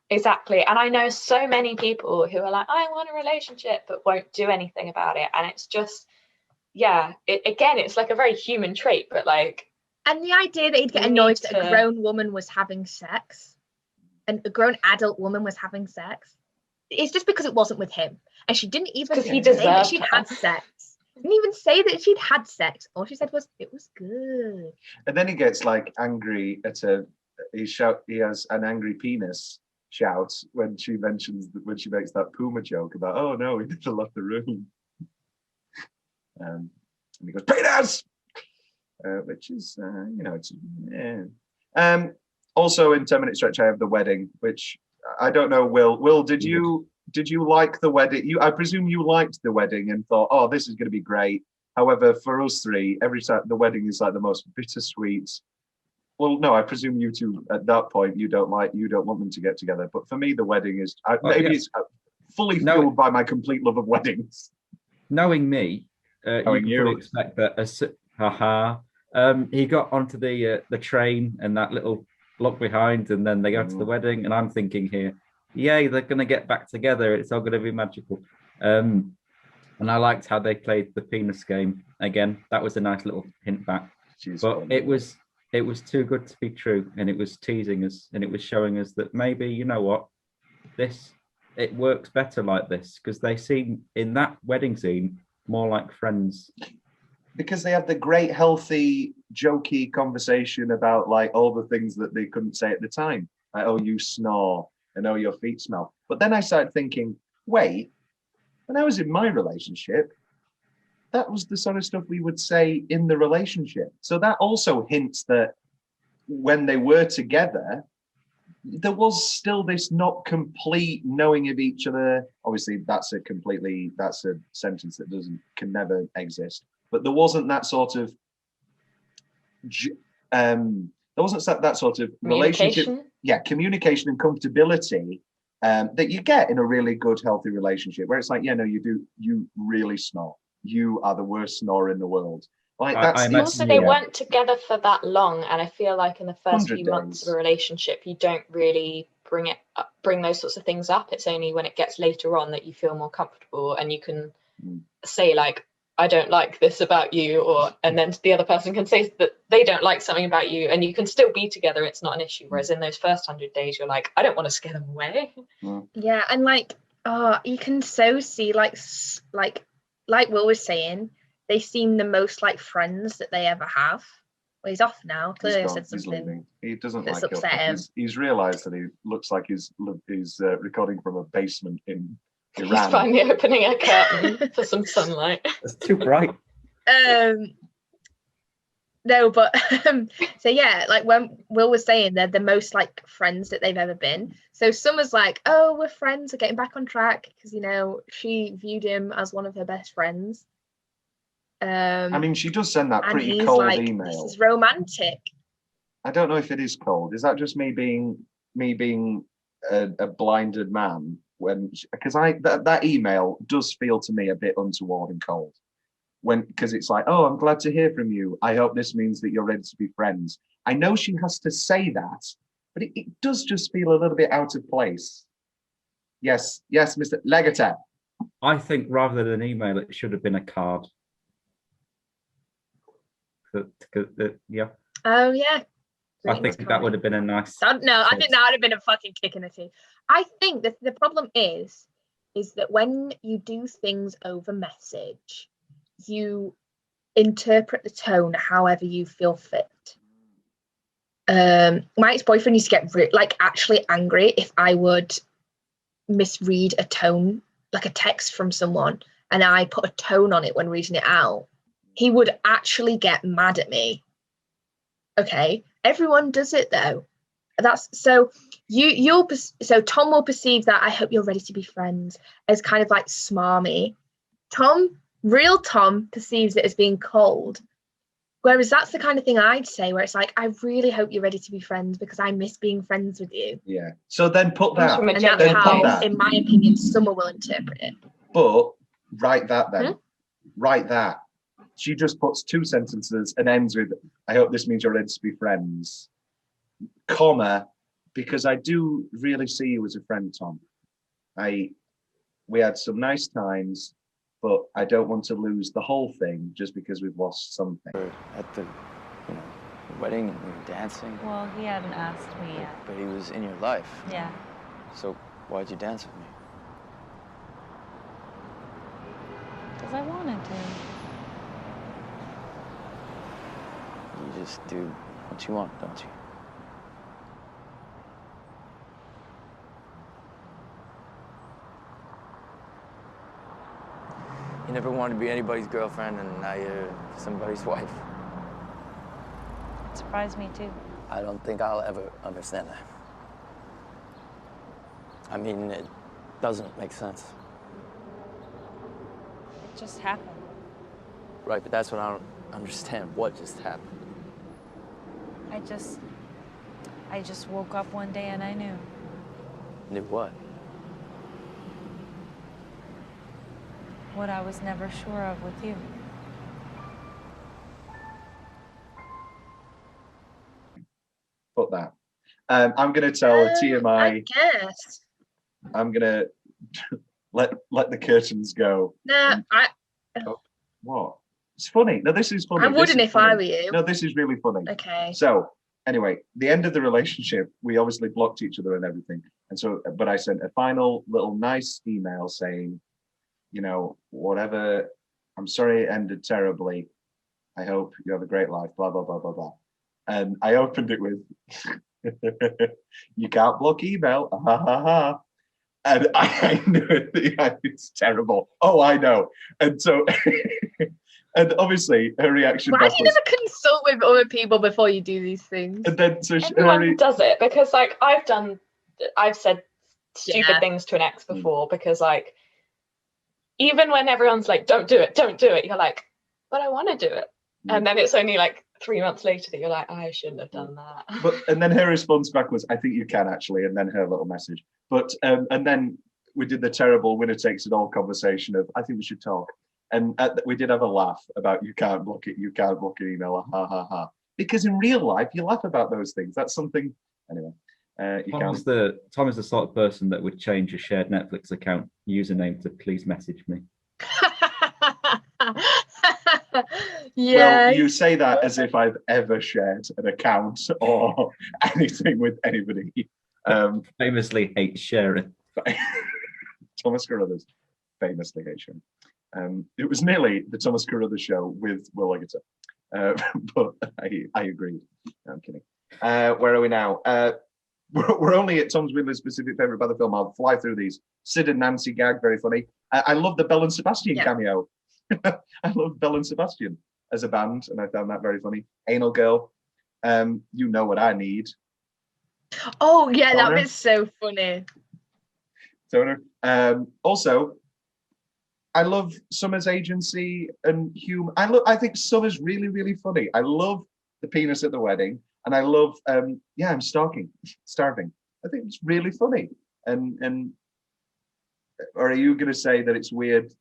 S4: Exactly. And I know so many people who are like, I want a relationship, but won't do anything about it. And it's just, it's like a very human trait, but like.
S3: And the idea that he'd get annoyed that a grown woman was having sex, and a grown adult woman was having sex, it's just because it wasn't with him. And she didn't even say that she'd had sex. Didn't even say that she'd had sex. All she said was, it was good.
S1: And then he gets like angry he has an angry penis shout when she makes that Puma joke about, oh no, he never left the room. And he goes, penis! which is, it's, also in 10-minute stretch, I have the wedding, which I don't know, Will. Will, did you like the wedding? I presume you liked the wedding and thought, oh, this is going to be great. However, for us three, every time the wedding is like the most bittersweet. Well, no, I presume you two at that point you don't want them to get together. But for me, the wedding is it's fully fueled by my complete love of weddings.
S2: Knowing me,
S1: Knowing
S2: you can fully expect that. He got onto the train and that little lock behind, and then they go to the wedding, and I'm thinking here, yay, they're going to get back together. It's all going to be magical. And I liked how they played the penis game again. That was a nice little hint back. But it was too good to be true, and it was teasing us, and it was showing us that maybe, you know what, it works better like this, because they seem in that wedding scene more like friends.
S1: Because they have the great, healthy, jokey conversation about like all the things that they couldn't say at the time. Like, oh, you snore, and oh, your feet smell. But then I started thinking, wait, when I was in my relationship, that was the sort of stuff we would say in the relationship. So that also hints that when they were together, there was still this not complete knowing of each other. Obviously, that's a sentence that can never exist. But there wasn't that sort of relationship. Yeah, communication and comfortability that you get in a really good, healthy relationship, where it's like, you really snore. You are the worst snorer in the world. Like
S4: they weren't together for that long, and I feel like in the first few months of a relationship, you don't really bring those sorts of things up. It's only when it gets later on that you feel more comfortable, and you can say like, I don't like this about you, and then the other person can say that they don't like something about you, and you can still be together. It's not an issue. Whereas in those first 100 days, you're like, I don't want to scare them away.
S3: Yeah, and like, you can so see like Will was saying, they seem the most like friends that they ever have. Well, he's off now. Clearly, I said something.
S1: He doesn't
S3: that's
S1: like
S3: upset him.
S1: He's realised that he looks like he's recording from a basement in Iran.
S4: He's finally opening a curtain for some sunlight.
S2: It's too bright.
S3: No, but so yeah, like when Will was saying they're the most like friends that they've ever been. So Summer's like, oh, we're friends, we're getting back on track, because she viewed him as one of her best friends.
S1: I mean, she does send that
S3: and
S1: pretty
S3: he's
S1: cold
S3: like,
S1: email.
S3: This is romantic.
S1: I don't know if it is cold. Is that just me being a blinded man? Because that email does feel to me a bit untoward and cold. Because it's like, oh, I'm glad to hear from you. I hope this means that you're ready to be friends. I know she has to say that, but it does just feel a little bit out of place. Yes, Mr. Leggetter.
S2: I think rather than an email, it should have been a card. Yeah.
S3: Oh yeah.
S2: I think that would have been a nice.
S3: I think that would have been a fucking kick in the teeth. I think that the problem is that when you do things over message, you interpret the tone however you feel fit. My ex-boyfriend used to get actually angry if I would misread a tone, like a text from someone, and I put a tone on it when reading it out. He would actually get mad at me. Okay, everyone does it though. That's so so Tom will perceive that I hope you're ready to be friends as kind of like smarmy. Real Tom perceives it as being cold. Whereas that's the kind of thing I'd say, where it's like, I really hope you're ready to be friends because I miss being friends with you.
S1: Yeah. So then put that.
S3: And that's how, in my opinion, Summer will interpret it.
S1: But write that then. Write that. She just puts two sentences and ends with, I hope this means you're ready to be friends, comma, because I do really see you as a friend, Tom. We had some nice times, but I don't want to lose the whole thing just because we've lost something.
S11: At the wedding and we were dancing.
S5: Well, he hadn't asked me yet.
S11: But he was in your life.
S5: Yeah.
S11: So why'd you dance with me?
S5: Because I wanted to.
S11: You just do what you want, don't you? You never wanted to be anybody's girlfriend, and now you're somebody's wife.
S9: surprised me too.
S6: I don't think I'll ever understand that. I mean, it doesn't make sense.
S9: It just happened.
S6: Right, but that's what I don't understand. What just happened?
S9: I just woke up one day and I knew.
S6: Knew what?
S9: What I was never sure of with you.
S1: Put that. I'm going to tell a TMI.
S3: I guess.
S1: I'm going to let the curtains go.
S3: No,
S1: What? It's funny. No, this is funny.
S3: I wouldn't if
S1: funny.
S3: I were you.
S1: No, this is really funny.
S3: Okay.
S1: So anyway, the end of the relationship, we obviously blocked each other and everything. And so, but I sent a final little nice email saying, you know, whatever, I'm sorry it ended terribly. I hope you have a great life, blah, blah, blah, blah, blah. And I opened it with, you can't block email, ha, ha, ha. And I knew it, it's terrible. Oh, I know. And so, and obviously her reaction
S3: Why
S1: back
S3: do you
S1: was,
S3: never consult with other people before you do these things?
S1: and then so
S4: Everyone does it because, like, I've said stupid things to an ex before because, like, even when everyone's like, don't do it, you're like, but I want to do it. And then it's only like 3 months later that you're like, I shouldn't have done that.
S1: But and then her response back was, I think you can actually, and then her little message. But and then we did the terrible winner takes it all conversation of, I think we should talk. And we did have a laugh about you can't block it, email, ha ha ha. Because in real life, you laugh about those things. That's something. Anyway,
S2: Tom is the sort of person that would change a shared Netflix account username to please message me.
S3: Yeah.
S1: Well, you say that as if I've ever shared an account or anything with anybody.
S2: Famously hate sharing.
S1: Thomas Carruthers famously hates sharing. It was nearly the Thomas Carruthers show with Will Leggetter, but I agreed. No, I'm kidding. Where are we now? We're only at Tom's Wheeler's specific favourite by the film. I'll fly through these. Sid and Nancy gag, very funny. I love the Belle and Sebastian cameo. I love Belle and Sebastian as a band, and I found that very funny. Anal Girl, you know what I need.
S3: Oh yeah,
S1: Toner.
S3: that was so funny.
S1: Toner. Also, I love Summer's agency and Hume. I think Summer's really, really funny. I love the penis at the wedding, and I love I'm starving. I think it's really funny. And or are you going to say that it's weird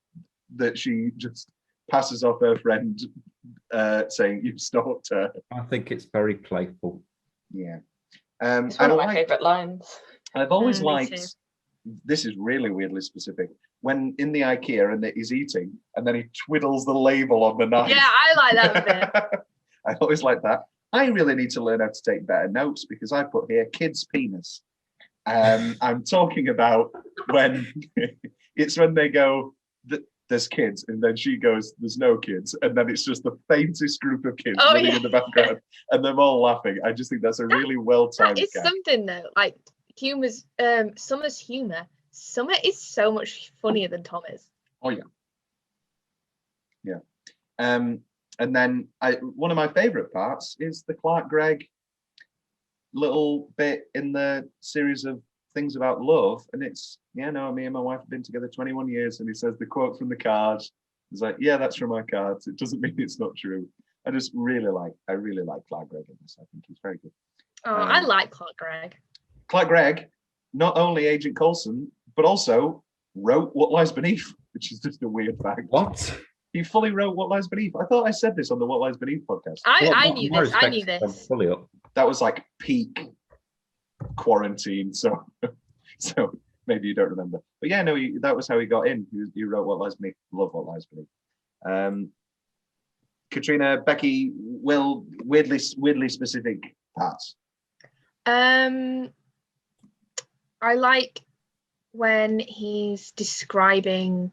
S1: that she just passes off her friend saying you've stalked her?
S2: I think it's very playful.
S1: Yeah.
S4: It's one of my favourite lines.
S1: I've always liked, this is really weirdly specific, when in the IKEA and he's eating and then he twiddles the label on the knife.
S3: Yeah, I like that bit.
S1: I always like that. I really need to learn how to take better notes because I put here kid's penis. I'm talking about when it's when they go, there's kids, and then she goes, there's no kids, and then it's just the faintest group of kids running in the background, and they're all laughing. I just think that's a really well-timed
S3: It's something though, like humor's Summer's humor. Summer is so much funnier than Tom is.
S1: Oh yeah. And then one of my favorite parts is the Clark Gregg little bit in the series of things about love, and it's me and my wife have been together 21 years, and he says the quote from the card. He's like, yeah, that's from my cards. It doesn't mean it's not true. I really like Clark Gregg in this. I think he's very good.
S3: Oh, I like Clark Gregg.
S1: Clark Gregg, not only Agent Coulson, but also wrote What Lies Beneath, which is just a weird fact.
S2: What?
S1: He fully wrote What Lies Beneath. I thought I said this on the What Lies Beneath podcast.
S3: I knew this. I knew this.
S2: Fully up.
S1: That was like peak quarantine, so maybe you don't remember. But yeah, no, that was how he got in. He wrote What Lies Beneath. Love What Lies Beneath. Katrina, Becky, Will, weirdly specific parts.
S3: I like when he's describing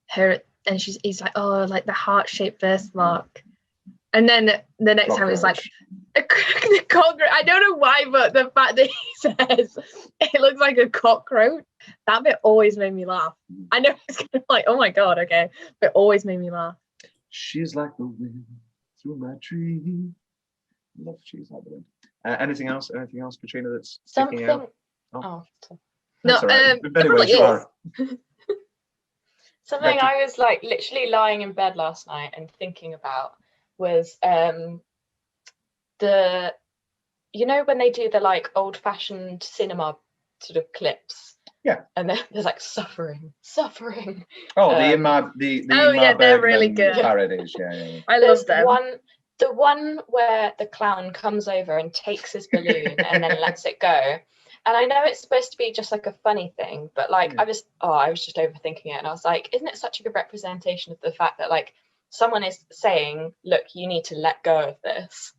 S3: her and he's like, oh, like the heart-shaped birthmark. And then the next time it's like the cockroach. I don't know why, but the fact that he says it looks like a cockroach, that bit always made me laugh. I know it's kind of like, oh my god, okay, but it always made me laugh.
S1: She's like the wind through my tree. Love cheese like the wind. Anything else, Katrina, that's sticking
S4: Something.
S1: out?
S3: No,
S1: That's all right. Anyway, you are.
S4: Something
S1: Becky.
S4: I was like literally lying in bed last night and thinking about was the, you know, when they do the like old-fashioned cinema sort of clips.
S1: Yeah.
S4: And there's like suffering.
S1: Oh, the Ingmar
S3: they're
S1: Bergman
S3: really good.
S1: parodies. Yeah.
S3: I love them.
S4: The one where the clown comes over and takes his balloon and then lets it go. And I know it's supposed to be just like a funny thing, but like I was just overthinking it, and I was like, isn't it such a good representation of the fact that like someone is saying, look, you need to let go of this,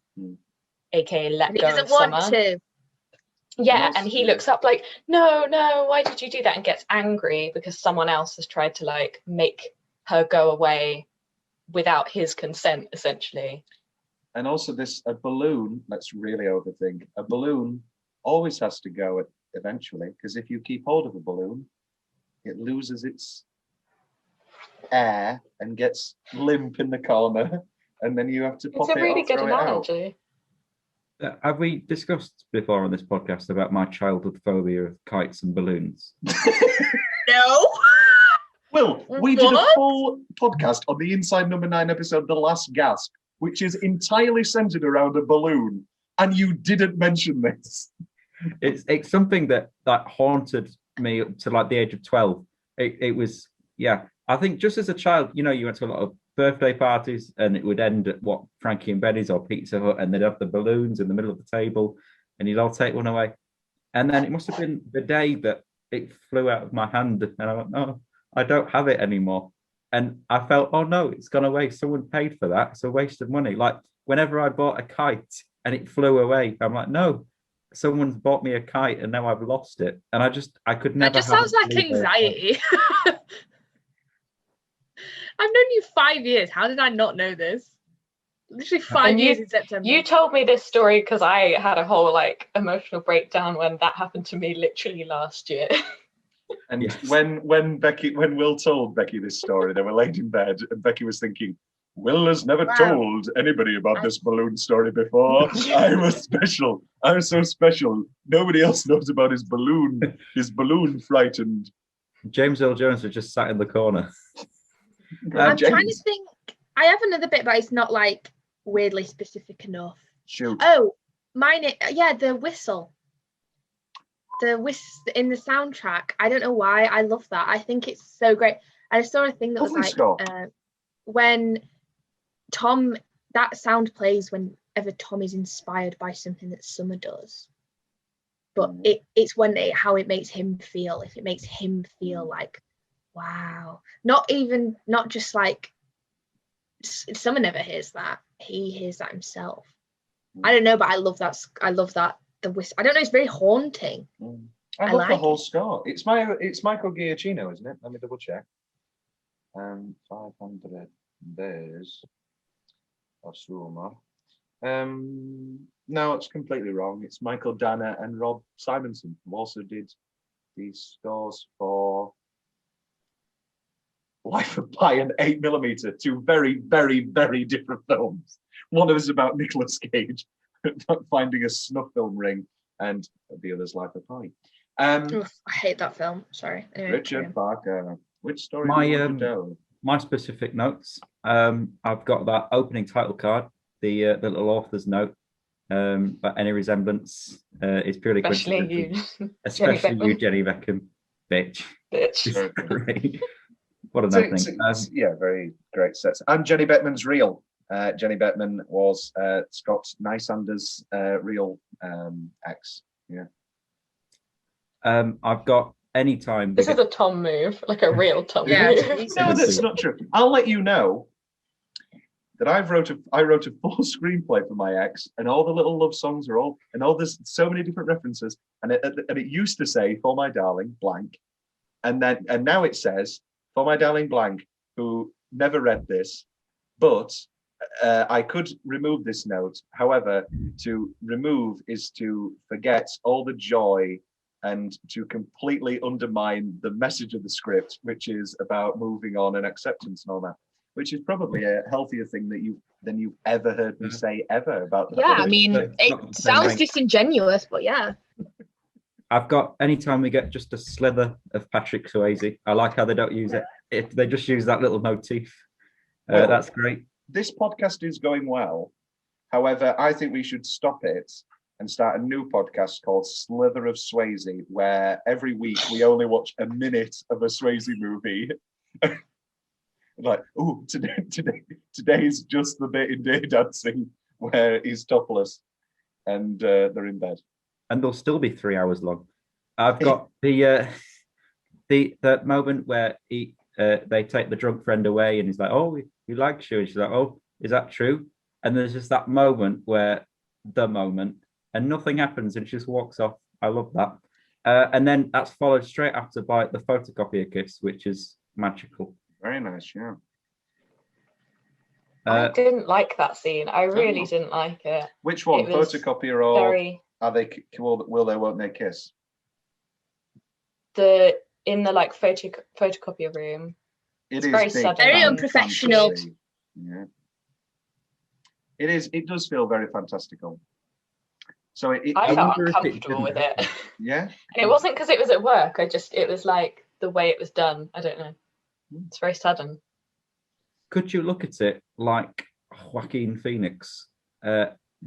S4: aka let go of summer.
S3: Want to.
S4: Yeah, and he looks up like, no, why did you do that? And gets angry because someone else has tried to like make her go away without his consent, essentially.
S1: And also a balloon, let's really overthink, a balloon always has to go eventually, because if you keep hold of a balloon, it loses its air and gets limp in the corner, and then you have to pop it. It's a really good analogy.
S2: Have we discussed before on this podcast about my childhood phobia of kites and balloons?
S3: No.
S1: Will, we did a full podcast on the Inside Number 9 episode, The Last Gasp, which is entirely centered around a balloon, and you didn't mention this.
S2: It's something that haunted me up to like the age of 12. It was, yeah. I think just as a child, you know, you went to a lot of birthday parties and it would end at Frankie and Benny's or Pizza Hut, and they'd have the balloons in the middle of the table and you'd all take one away. And then it must have been the day that it flew out of my hand and I went, oh, I don't have it anymore. And I felt, oh no, it's gone away. Someone paid for that. It's a waste of money. Like whenever I bought a kite and it flew away, I'm like, no, someone's bought me a kite and now I've lost it. And I could never.
S3: That just sounds like anxiety. I've known you 5 years. How did I not know this? Literally 5 years in September.
S4: You told me this story because I had a whole like emotional breakdown when that happened to me literally last year.
S1: And yes. when Will told Becky this story, they were laid in bed and Becky was thinking, Will has never told anybody about this balloon story before. I'm special. I'm so special. Nobody else knows about his balloon frightened.
S2: James Earl Jones was just sat in the corner.
S3: I'm trying to think. I have another bit, but it's not like weirdly specific enough.
S1: Shoot.
S3: Oh, mine. Yeah, the whistle. The whistle in the soundtrack. I don't know why. I love that. I think it's so great. I saw a thing that was like when Tom, that sound plays whenever Tom is inspired by something that Summer does. But it's how it makes him feel. If it makes him feel like, wow, not just like Summer never hears that. He hears that himself. I don't know, but I love that. The whistle. I don't know. It's very haunting.
S1: I love the whole score. It's Michael Giacchino, isn't it? Let me double check. 500 days of summer. No, it's completely wrong. It's Michael Danner and Rob Simonson, who also did these scores for Life of Pi and 8mm, two very, very, very different films. One of us about Nicolas Cage finding a snuff film ring, and the other's Life of Pi.
S3: I hate that film. Sorry. Anyway,
S1: Richard Parker. Which story do you want to tell?
S2: My specific notes. I've got that opening title card, the little author's note. But any resemblance is purely coincidental. Especially you, Jenny Beckham, bitch. Great. What an opening.
S1: Yeah, very great sets. And Jenny Beckman's real. Jenny Beckman was Scott Nysander's real ex. Yeah. I've
S2: got anytime.
S4: This is a Tom move, like a real Tom move.
S1: No, that's not true. I'll let you know that I wrote a full screenplay for my ex, and all the little love songs are there's so many different references, and it used to say "For my darling blank," and now it says "For my darling blank," who never read this, but I could remove this note. However, to remove is to forget all the joy and to completely undermine the message of the script, which is about moving on and acceptance and all that. which is probably a healthier thing than you've ever heard me say ever about that.
S3: Yeah, I mean,
S2: But it's not
S3: it
S2: the same
S3: sounds
S2: range.
S3: disingenuous, but yeah.
S2: I've got, anytime we get just a slither of Patrick Swayze, I like how they don't use it. They just use that little motif.
S1: Well,
S2: That's great.
S1: This podcast is going well. However, I think we should stop it and start a new podcast called Slither of Swayze, where every week we only watch a minute of a Swayze movie. Like, oh, today's just the bit in Day Dancing where he's topless and they're in bed.
S2: And they'll still be 3 hours long. I've got the moment where they take the drunk friend away and he's like, oh, he likes you. And she's like, oh, is that true? And there's just that moment and nothing happens and she just walks off. I love that. And then that's followed straight after by the photocopier kiss, which is magical.
S1: Very nice, yeah.
S4: I didn't like that scene. I really didn't like it.
S1: Which one? Photocopier or
S4: very...
S1: are they will they won't they kiss?
S4: In the like photocopier room.
S1: It's
S4: very
S1: big,
S4: sudden.
S3: Very unprofessional.
S1: Yeah. It does feel very fantastical. So
S4: I felt uncomfortable with it.
S1: Yeah.
S4: And it wasn't because it was at work. It was like the way it was done. I don't know. It's very sudden.
S2: Could you look at it like Joaquin Phoenix?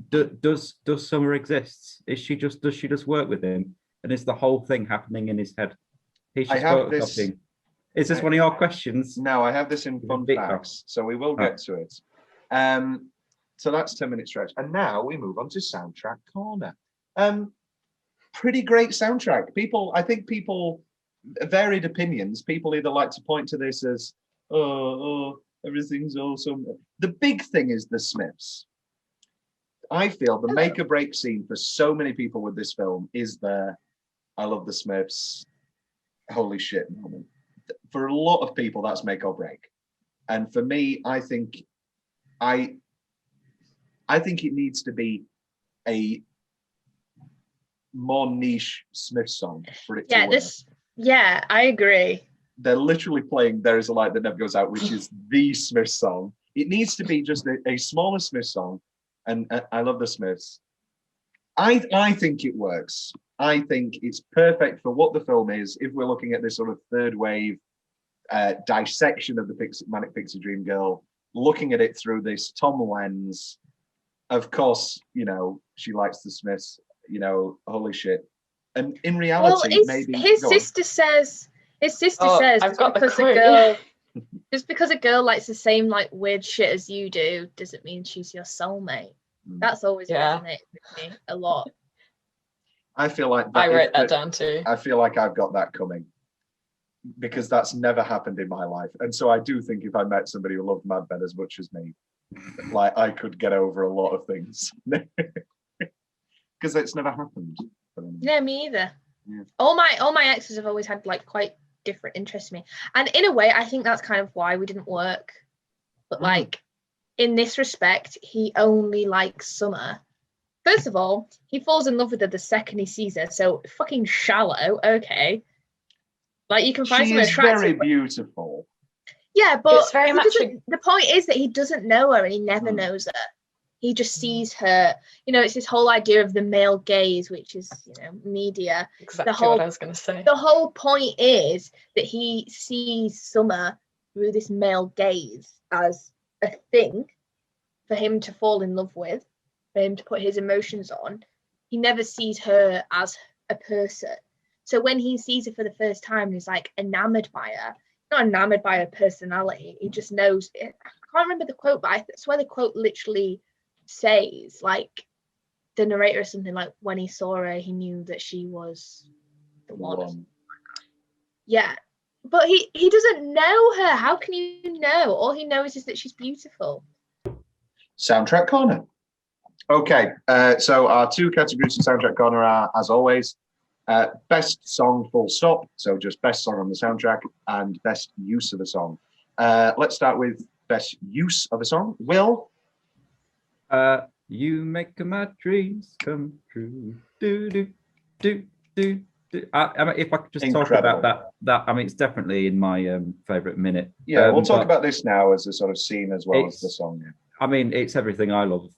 S2: Does Summer exist? Does she just work with him? And is the whole thing happening in his head? He's just photocopying. Is this one of your questions?
S1: No, I have this in fun facts, so we will get to it. So that's 10-minute stretch. And now we move on to Soundtrack Corner. Pretty great soundtrack. I think people, varied opinions. People either like to point to this as, oh, everything's awesome. The big thing is the Smiths. I feel the make or break scene for so many people with this film is the I love the Smiths, holy shit moment. For a lot of people, that's make or break. And for me, I think it needs to be a more niche Smith song for it to work.
S3: Yeah, I agree.
S1: They're literally playing There Is a Light That Never Goes Out, which is the Smith song. It needs to be just a smaller Smith song. And I love the Smiths. I think it works. I think it's perfect for what the film is. If we're looking at this sort of third wave dissection of the Manic Pixie Dream Girl, looking at it through this Tom lens, of course, she likes the Smiths, holy shit. And in reality, maybe
S3: his sister says
S4: I've got
S3: because a girl just because a girl likes the same like weird shit as you do doesn't mean she's your soulmate. That's always resonated with me a lot.
S1: I feel like
S4: I wrote that down too.
S1: I feel like I've got that coming because that's never happened in my life. And so I do think if I met somebody who loved Mad Men as much as me, like I could get over a lot of things because it's never happened.
S3: No, me either.
S1: Yeah.
S3: All my exes have always had like quite different interests in me, and in a way, I think that's kind of why we didn't work. But like in this respect, he only likes Summer. First of all, he falls in love with her the second he sees her. So fucking shallow. Okay, like you can find someone attractive.
S1: She is very beautiful.
S3: Yeah, but
S4: it's very much
S3: the point is that he doesn't know her and he never knows her. He just sees her. It's this whole idea of the male gaze, which is, media.
S4: Exactly what I was going to say.
S3: The whole point is that he sees Summer through this male gaze as a thing for him to fall in love with, for him to put his emotions on. He never sees her as a person. So when he sees her for the first time, he's like enamored by her. Not enamored by her personality. He just knows it. I can't remember the quote, but I swear the quote literally says like the narrator or something like when he saw her he knew that she was the one. Yeah, but he doesn't know her. How can you know? All he knows is that she's beautiful.
S1: Soundtrack Corner. Okay, so our two categories of Soundtrack Corner are, as always, best song full stop, so just best song on the soundtrack, and best use of a song. Let's start with best use of a song. Will?
S2: You make my dreams come true. Do do do do I mean, if I could just
S1: Incredible.
S2: talk about that, I mean, it's definitely in my favourite minute.
S1: Yeah, we'll talk
S2: but
S1: about this now as a sort of scene as well as the song. Yeah.
S2: I mean, it's everything I love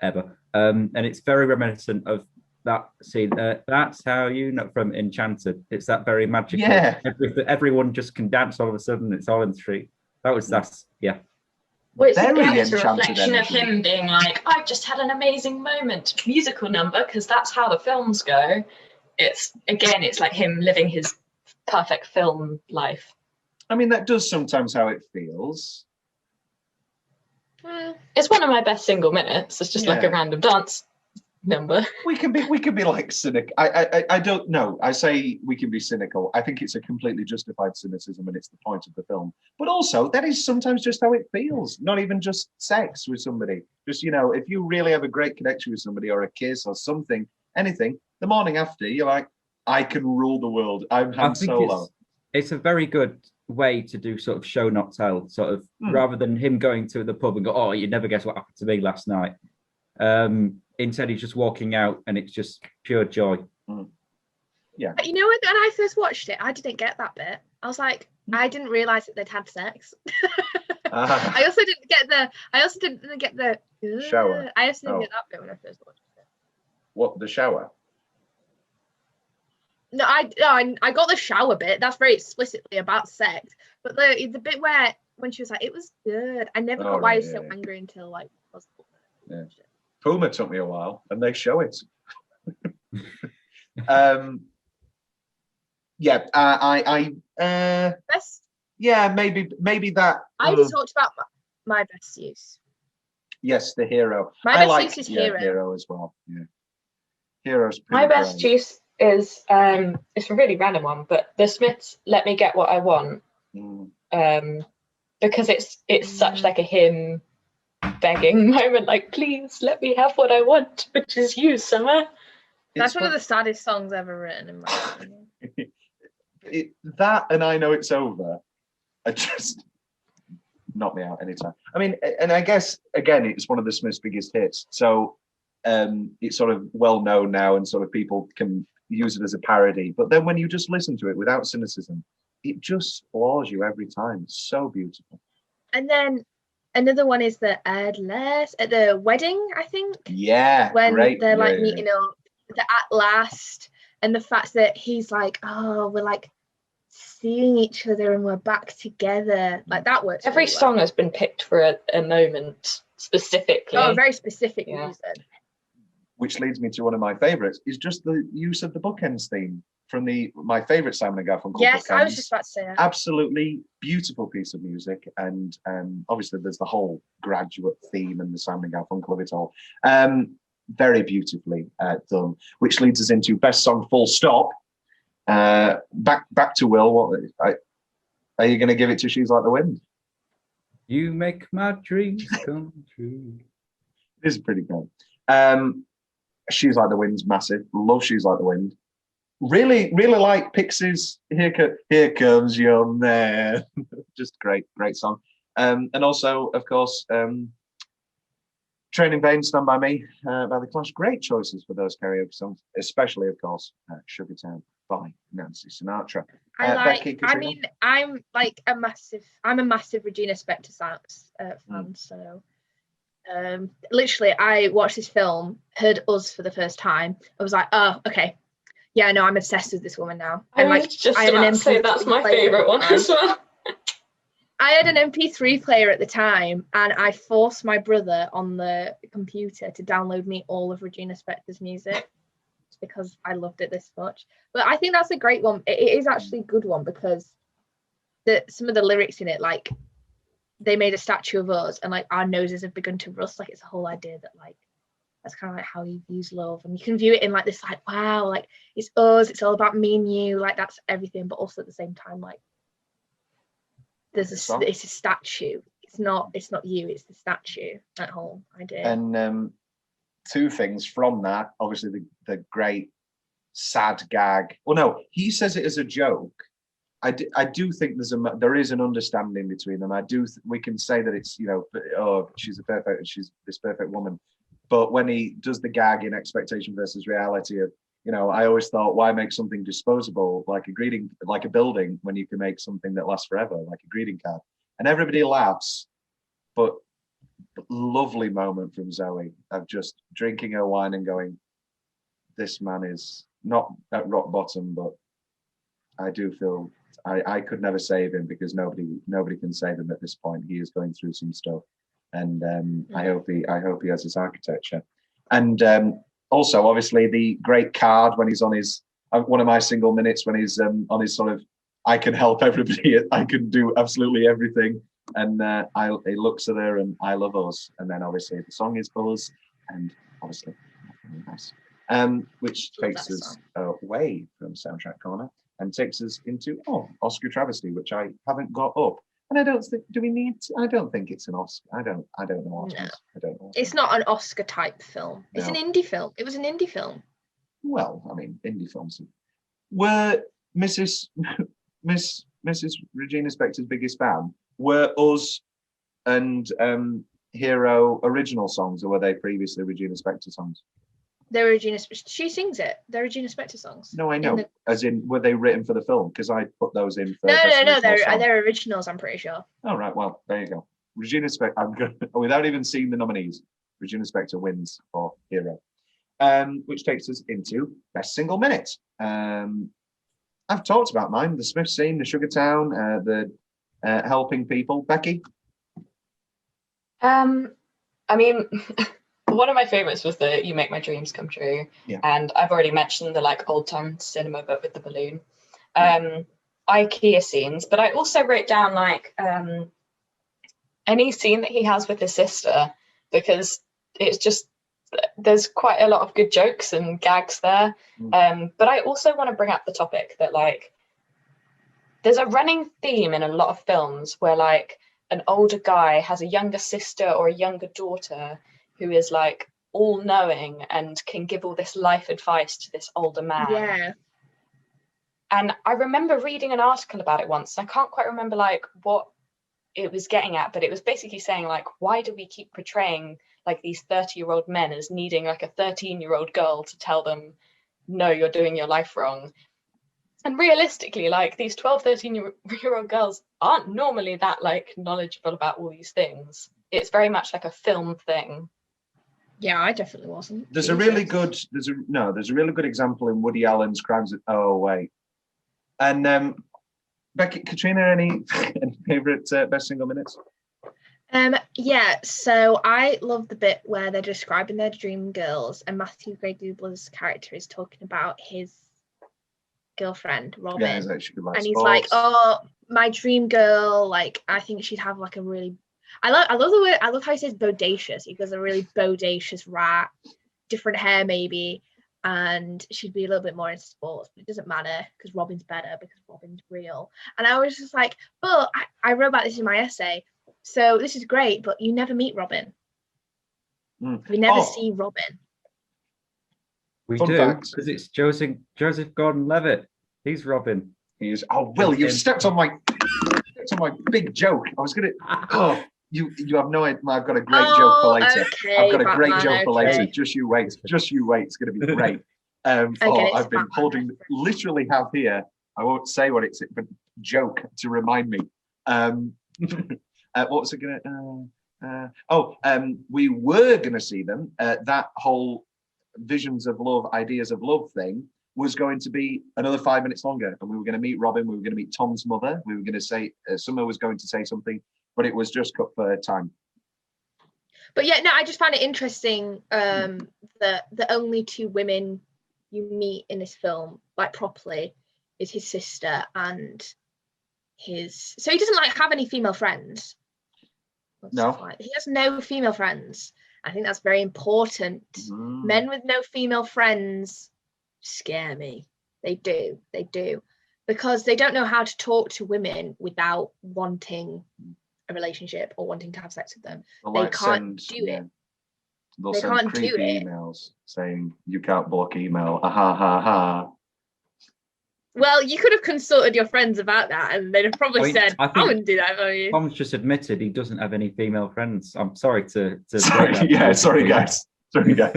S2: ever, and it's very reminiscent of that scene. That's how you know from Enchanted. It's that very magical.
S1: Yeah.
S2: Everyone just can dance all of a sudden. It's all in the street. That's yeah.
S4: Well, it's
S1: Very
S4: again, it's a
S1: Enchanted
S4: reflection of
S1: energy.
S4: him being like, I've just had an amazing moment, musical number, because that's how the films go. It's like him living his perfect film life.
S1: I mean, that does sometimes how it feels.
S4: It's one of my best single minutes. It's just like a random dance number.
S1: We can be like cynic. I don't know. I say we can be cynical. I think it's a completely justified cynicism, and it's the point of the film. But also, that is sometimes just how it feels. Not even just sex with somebody. Just, you know, if you really have a great connection with somebody, or a kiss, or something, anything, the morning after, you're like, I can rule the world. I'm Han Solo.
S2: It's a very good way to do sort of show not tell, sort of rather than him going to the pub and go, oh, you never guess what happened to me last night. Instead, he's just walking out, and it's just pure joy.
S1: Yeah.
S3: You know, when I first watched it, I didn't get that bit. I was like, I didn't realize that they'd had sex. I also didn't get the
S1: shower.
S3: I also didn't get that bit when I first watched it.
S1: What, the shower?
S3: No, I got the shower bit. That's very explicitly about sex. But the bit where when she was like, it was good. I never got why I was so angry until like.
S1: Yeah. Puma took me a while, and they show it.
S3: Best.
S1: Yeah, maybe that.
S3: I already talked about my best use.
S1: Yes, the hero.
S3: My best use is hero.
S1: Hero as well. Yeah, hero's.
S4: My best use is it's a really random one, but the Smiths' "Let Me Get What I Want," because it's such like a him begging moment, like, please let me have what I want, which is you, Summer.
S3: That's one of the saddest songs ever written, in my opinion.
S1: That and I Know It's Over are just knock me out anytime. I mean, and I guess again, it's one of the Smiths' biggest hits, so it's sort of well known now, and sort of people can use it as a parody. But then when you just listen to it without cynicism, it just floors you every time. It's so beautiful.
S3: And then another one is the at the wedding, I think.
S1: Yeah,
S3: when
S1: great.
S3: they're like meeting up, the at last, and the fact that he's like, oh, we're like seeing each other and we're back together. Like that works.
S4: Every song has been picked for a moment specifically.
S3: Oh, a very specific reason.
S1: Which leads me to one of my favorites, is just the use of the bookends theme from my favorite Simon and Garfunkel.
S3: Yes,
S1: bookends.
S3: I was just about to say that.
S1: Absolutely beautiful piece of music, and obviously there's the whole graduate theme and the Simon and Garfunkel of it all. Very beautifully done, which leads us into best song full stop. Back to Will. What are you going to give it to? She's Like the Wind.
S2: You make my dreams come true.
S1: It is pretty good. She's Like the Wind's massive. Love She's Like the Wind. Really like Pixies. Here Comes Your Man. Just great song. And also, of course, Train in Vain, Stand By Me by The Clash. Great choices for those karaoke songs, especially, of course, Sugar Town by Nancy Sinatra. Becky,
S3: I'm a massive Regina Spektor fan, so literally I watched this film, heard Us for the first time. I was like, oh, okay. Yeah, no, I'm obsessed with this woman now. And like,
S4: I had an MP3 that's my favorite one as well.
S3: I had an MP3 player at the time, and I forced my brother on the computer to download me all of Regina Spektor's music because I loved it this much. But I think that's a great one. It is actually a good one because some of the lyrics in it, like they made a statue of us, and like our noses have begun to rust. Like it's a whole idea that like that's kind of like how you views love, and you can view it in like this, like wow, like it's us. It's all about me and you. Like that's everything, but also at the same time, like. It's a statue. It's not you, it's the statue, that whole idea.
S1: And two things from that, obviously the great sad gag. Well, no, he says it as a joke. I do think there is an understanding between them. We can say that it's, you know, oh, she's this perfect woman. But when he does the gag in Expectation versus Reality of, You know, I always thought, why make something disposable like a building, when you can make something that lasts forever, like a greeting card? And everybody laughs, but lovely moment from Zoe of just drinking her wine and going, this man is not at rock bottom, but I do feel I could never save him, because nobody can save him at this point. He is going through some stuff, and I hope he has his architecture. And also, obviously, the great card when he's on his one of my single minutes, when he's on his sort of, I can help everybody, I can do absolutely everything, and he looks at her and I love us, and then obviously the song is Us, and obviously nice, which takes us away from Soundtrack Corner and takes us into Oscar Travesty, which I haven't got up. And I don't think, I don't think it's an Oscar. I don't know.
S3: No.
S1: I don't know.
S3: It's not an Oscar type film. It's an indie film. It was an indie film.
S1: Well, I mean, indie films were Mrs. Regina Spektor's biggest fan. Were Us and Hero original songs, or were they previously Regina Spektor songs?
S3: They're Regina. She sings it. They're Regina Spektor songs.
S1: No, I know. As in, were they written for the film? Because I put those in for.
S3: No. They're originals. I'm pretty sure.
S1: All right. Well, there you go. Regina Spektor. I'm good. Without even seeing the nominees, Regina Spektor wins for Hero, which takes us into Best Single Minute. I've talked about mine: the Smith scene, the Sugartown, the helping people. Becky.
S4: I mean. One of my favorites was the You Make My Dreams Come True.
S1: Yeah.
S4: And I've already mentioned the like old time cinema, but with the balloon. IKEA scenes, but I also wrote down like any scene that he has with his sister, because it's just, there's quite a lot of good jokes and gags there. But I also want to bring up the topic that like, there's a running theme in a lot of films where like an older guy has a younger sister or a younger daughter who is like all knowing and can give all this life advice to this older man.
S3: Yeah.
S4: And I remember reading an article about it once. I can't quite remember like what it was getting at, but it was basically saying like, why do we keep portraying like these 30-year-old men as needing like a 13-year-old girl to tell them, no, you're doing your life wrong? And realistically, like these 12, 13-year-old girls aren't normally that like knowledgeable about all these things. It's very much like a film thing.
S3: Yeah, I definitely wasn't.
S1: There's a really good example in Woody Allen's Crimes of, and Becky, Katrina, any favorite Best Single Minutes?
S3: Yeah, so I love the bit where they're describing their dream girls, and Matthew Gray Gubler's character is talking about his girlfriend Robin, and he's like, "Oh, my dream girl, like I think she'd have like a really." I love the word. I love how he says bodacious. He goes a really bodacious rat, different hair maybe, and she'd be a little bit more into sports. But it doesn't matter because Robin's better because Robin's real. And I was just like, but I wrote about this in my essay. So this is great, but you never meet Robin. We never see Robin.
S2: We do, because it's Joseph Gordon-Levitt. He's Robin.
S1: He is. Oh, Will, you stepped on my big joke. I was gonna. Oh. You have no idea. I've got a great joke for later.
S3: Okay,
S1: I've got a great joke for later. Just you wait. It's going to be great. I've been holding, literally have here. I won't say what it's, but joke to remind me. What was it going to? We were going to see them. That whole visions of love, ideas of love thing was going to be another 5 minutes longer, and we were going to meet Robin. We were going to meet Tom's mother. We were going to say Summer was going to say something. But it was just cut for time.
S3: But yeah, no, I just found it interesting that the only two women you meet in this film, like properly, is his sister and his. So he doesn't like have any female friends.
S1: No.
S3: He has no female friends. I think that's very important. Men with no female friends scare me. They do. Because they don't know how to talk to women without wanting a relationship or wanting to have sex with them. They can't do it.
S1: They'll send creepy emails saying you can't block email. Ha.
S3: Well, you could have consulted your friends about that, and they'd have probably said, "I wouldn't do that for you."
S2: Tom's just admitted he doesn't have any female friends. I'm sorry to
S1: sorry, guys. Sorry, guys.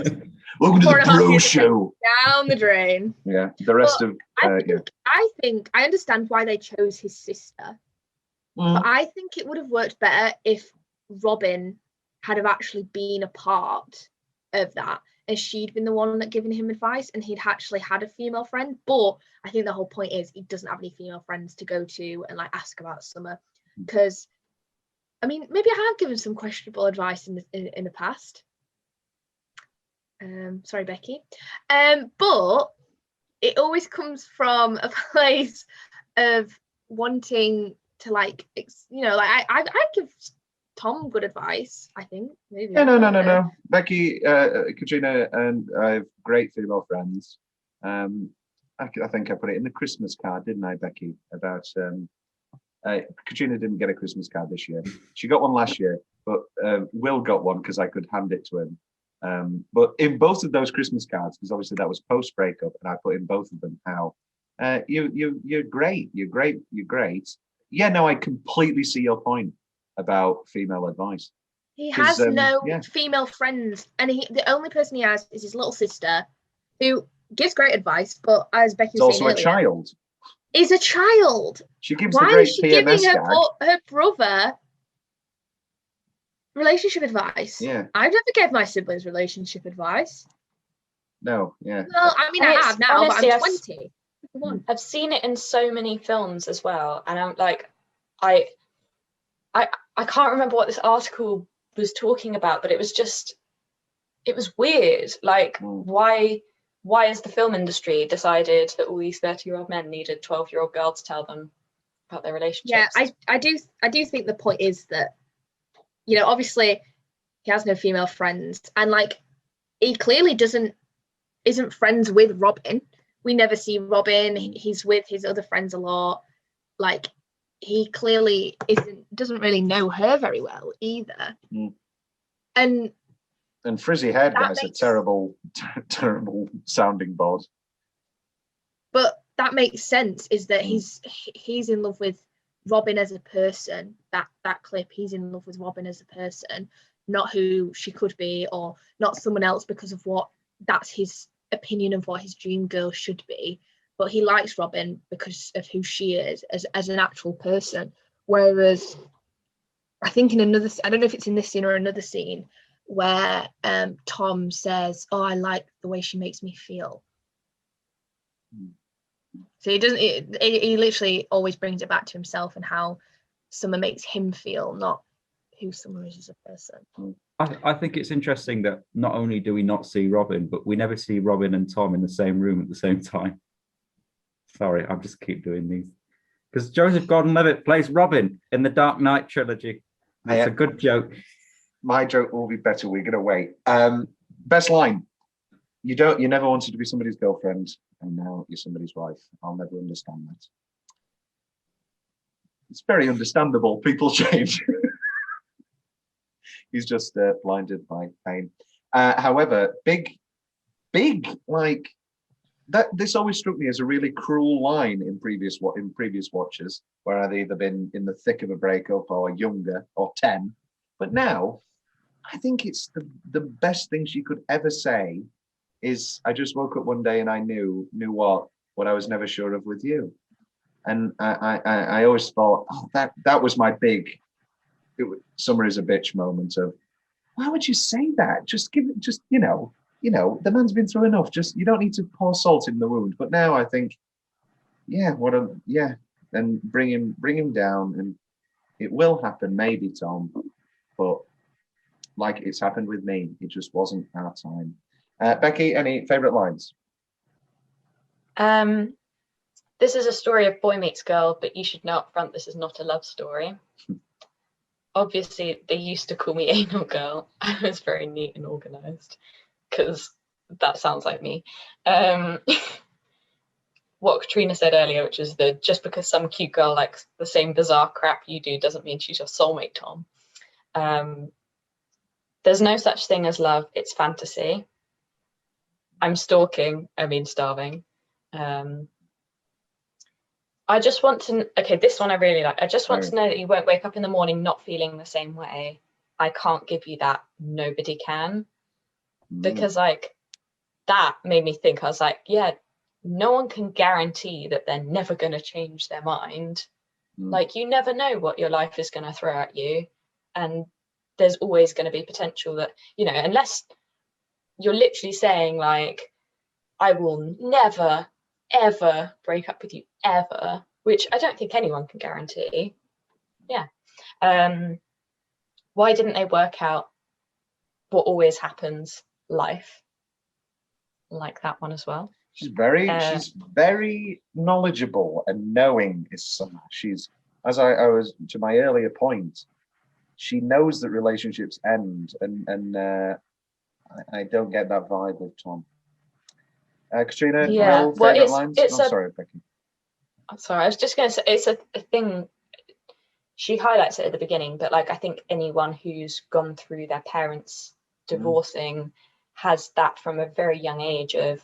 S1: Welcome to the
S3: 4.5
S1: Bro
S3: years
S1: Show.
S3: Down the drain.
S1: Yeah, the rest
S3: But
S1: of
S3: I think I understand why they chose his sister, but I think it would have worked better if Robin had have actually been a part of that, and she'd been the one that given him advice, and he'd actually had a female friend. But I think the whole point is he doesn't have any female friends to go to and like ask about Summer, because I mean, maybe I have given some questionable advice in the past. Sorry, Becky. But it always comes from a place of wanting to, like, you know, like I give Tom good advice, I think. Maybe.
S1: Yeah, no. Becky, Katrina, and I have great female friends. I think I put it in the Christmas card, didn't I, Becky? About Katrina didn't get a Christmas card this year. She got one last year, but Will got one because I could hand it to him. But in both of those Christmas cards, because obviously that was post breakup, and I put in both of them how you're great, you're great. Yeah, no, I completely see your point about female advice.
S3: He has no female friends, and the only person he has is his little sister, who gives great advice, but as Becky was
S1: also
S3: saying
S1: a child.
S3: Is a child.
S1: She gives
S3: Why
S1: the great
S3: is she
S1: PMS
S3: giving
S1: gag.
S3: her brother relationship advice?
S1: Yeah.
S3: I've never gave my siblings relationship advice.
S1: No, yeah.
S3: Well, I mean, I have now,
S4: honestly,
S3: but I'm 20.
S4: I've seen it in so many films as well, and I'm like, I can't remember what this article was talking about, but it was weird. Like, why has the film industry decided that all these 30-year-old men need a 12-year-old girl to tell them about their relationships?
S3: Yeah, I do think the point is that, you know, obviously he has no female friends, and like he clearly isn't friends with Robin. We never see Robin. He's with his other friends a lot. Like, he clearly doesn't really know her very well either. And
S1: Frizzy Head guy's a terrible sounding board.
S3: But that makes sense, is that he's in love with Robin as a person. That clip, he's in love with Robin as a person, not who she could be, or not someone else because of that's his opinion of what his dream girl should be. But he likes Robin because of who she is as an actual person. Whereas I think in another, I don't know if it's in this scene or another scene, where Tom says, "Oh, I like the way she makes me feel." So he doesn't. He literally always brings it back to himself and how Summer makes him feel, not who Summer is as a person.
S2: I think it's interesting that not only do we not see Robin, but we never see Robin and Tom in the same room at the same time. Sorry, I'll just keep doing these. Because Joseph Gordon-Levitt plays Robin in the Dark Knight trilogy. It's a good joke.
S1: My joke will be better. We're gonna wait. Best line. You never wanted to be somebody's girlfriend, and now you're somebody's wife. I'll never understand that. It's very understandable. People change. He's just blinded by pain. However, big like that. This always struck me as a really cruel line in previous watches, where I'd either been in the thick of a breakup or younger or 10. But now, I think it's the best thing she could ever say is, "I just woke up one day and I knew what I was never sure of with you." And I always thought, oh, that was my big Summer is a bitch moment of, why would you say that? Just give it, just, you know, the man's been through enough. Just, you don't need to pour salt in the wound. But now I think, and bring him down, and it will happen, maybe, Tom, but like it's happened with me, it just wasn't our time. Becky, any favorite lines?
S4: This is a story of boy meets girl, but you should know up front this is not a love story. Obviously, they used to call me anal girl. I was very neat and organized, because that sounds like me. What Katrina said earlier, which is that just because some cute girl likes the same bizarre crap you do doesn't mean she's your soulmate, Tom. There's no such thing as love, it's fantasy. I'm stalking, I mean starving. I just want to, okay, this one I really like. I just want to know that you won't wake up in the morning not feeling the same way. I can't give you that. Nobody can. because like that made me think. I was like, yeah, no one can guarantee that they're never going to change their mind. Like, you never know what your life is going to throw at you, and there's always going to be potential that, you know, unless you're literally saying like, I will never ever break up with you ever, which I don't think anyone can guarantee. Yeah. Why didn't they work out what always happens? Life. Like that one as well.
S1: She's very knowledgeable and knowing is summer. She's, as I was to my earlier point, she knows that relationships end, and I don't get that vibe with Tom. Katrina,
S4: yeah.
S1: Will,
S4: Well,
S1: favorite lines? Sorry, Becky.
S4: I'm sorry, I was just going to say, it's a thing. She highlights it at the beginning, but like I think anyone who's gone through their parents divorcing has that from a very young age of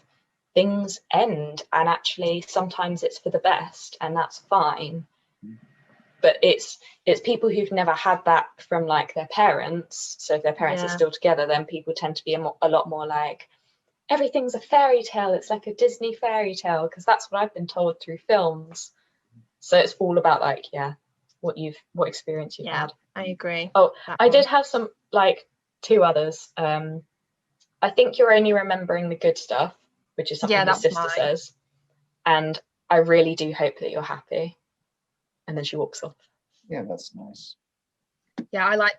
S4: things end, and actually sometimes it's for the best, and that's fine. But it's people who've never had that from like their parents. So if their parents are still together, then people tend to be a lot more like, everything's a fairy tale. It's like a Disney fairy tale, because that's what I've been told through films. So it's all about like, what experience you've had.
S3: I agree.
S4: Oh, I did have some like two others. I think you're only remembering the good stuff, which is something his sister says. And I really do hope that you're happy. And then she walks off.
S1: Yeah, that's nice.
S3: Yeah, I like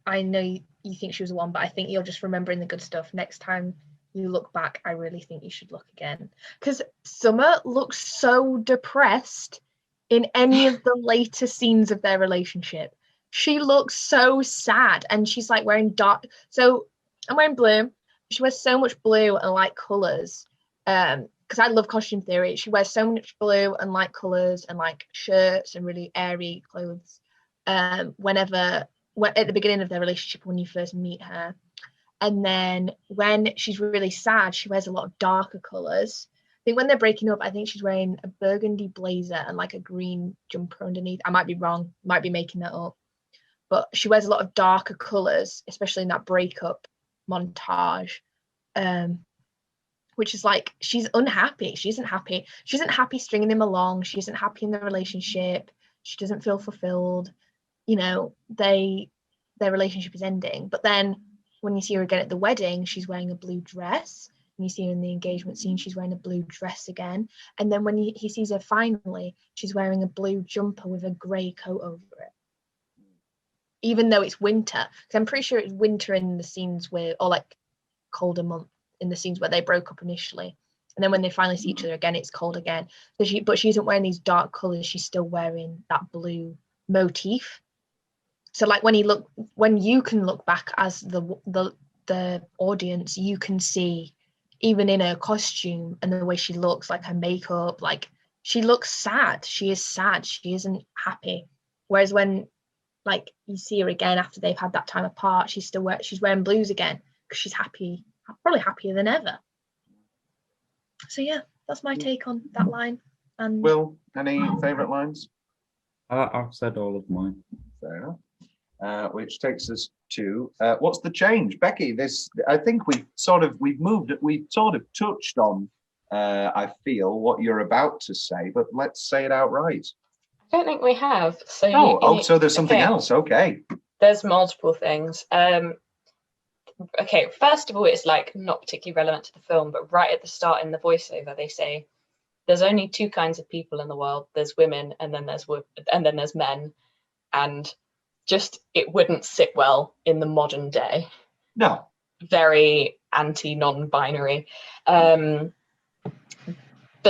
S3: I know you think she was the one, but I think you're just remembering the good stuff. Next time you look back, I really think you should look again. Because Summer looks so depressed in any of the later scenes of their relationship. She looks so sad, and she's like wearing dark. So I'm wearing blue. She wears so much blue and light colours. Because I love costume theory. She wears so much blue and light colours and like shirts and really airy clothes. At the beginning of their relationship, when you first meet her. And then when she's really sad, she wears a lot of darker colours. I think when they're breaking up, I think she's wearing a burgundy blazer and like a green jumper underneath. I might be wrong, might be making that up. But she wears a lot of darker colours, especially in that breakup montage. Which is like, she's unhappy. She isn't happy. She isn't happy stringing him along. She isn't happy in the relationship. She doesn't feel fulfilled. You know, their relationship is ending. But then when you see her again at the wedding, she's wearing a blue dress. And you see her in the engagement scene, she's wearing a blue dress again. And then when he sees her finally, she's wearing a blue jumper with a grey coat over it. Even though it's winter. Because I'm pretty sure it's winter in the scenes or like colder month in the scenes where they broke up initially. And then when they finally see each other again, it's cold again. But she isn't wearing these dark colours. She's still wearing that blue motif. So like when you can look back as the audience, you can see even in her costume and the way she looks, like her makeup, like she looks sad. She is sad. She isn't happy. Whereas when like you see her again after they've had that time apart, she's wearing blues again because she's happy, probably happier than ever. So yeah, that's my take on that line. And
S1: Will, any favourite lines?
S2: I've said all of mine.
S1: Fair enough. Which takes us to what's the change, Becky? I think we've sort of touched on. I feel what you're about to say, but let's say it outright.
S4: I don't think we have. So
S1: so there's something else. Okay.
S4: There's multiple things. Okay, first of all, it's like not particularly relevant to the film, but right at the start in the voiceover, they say there's only two kinds of people in the world. There's women, and then there's men, and just it wouldn't sit well in the modern day.
S1: No.
S4: Very anti-non-binary. But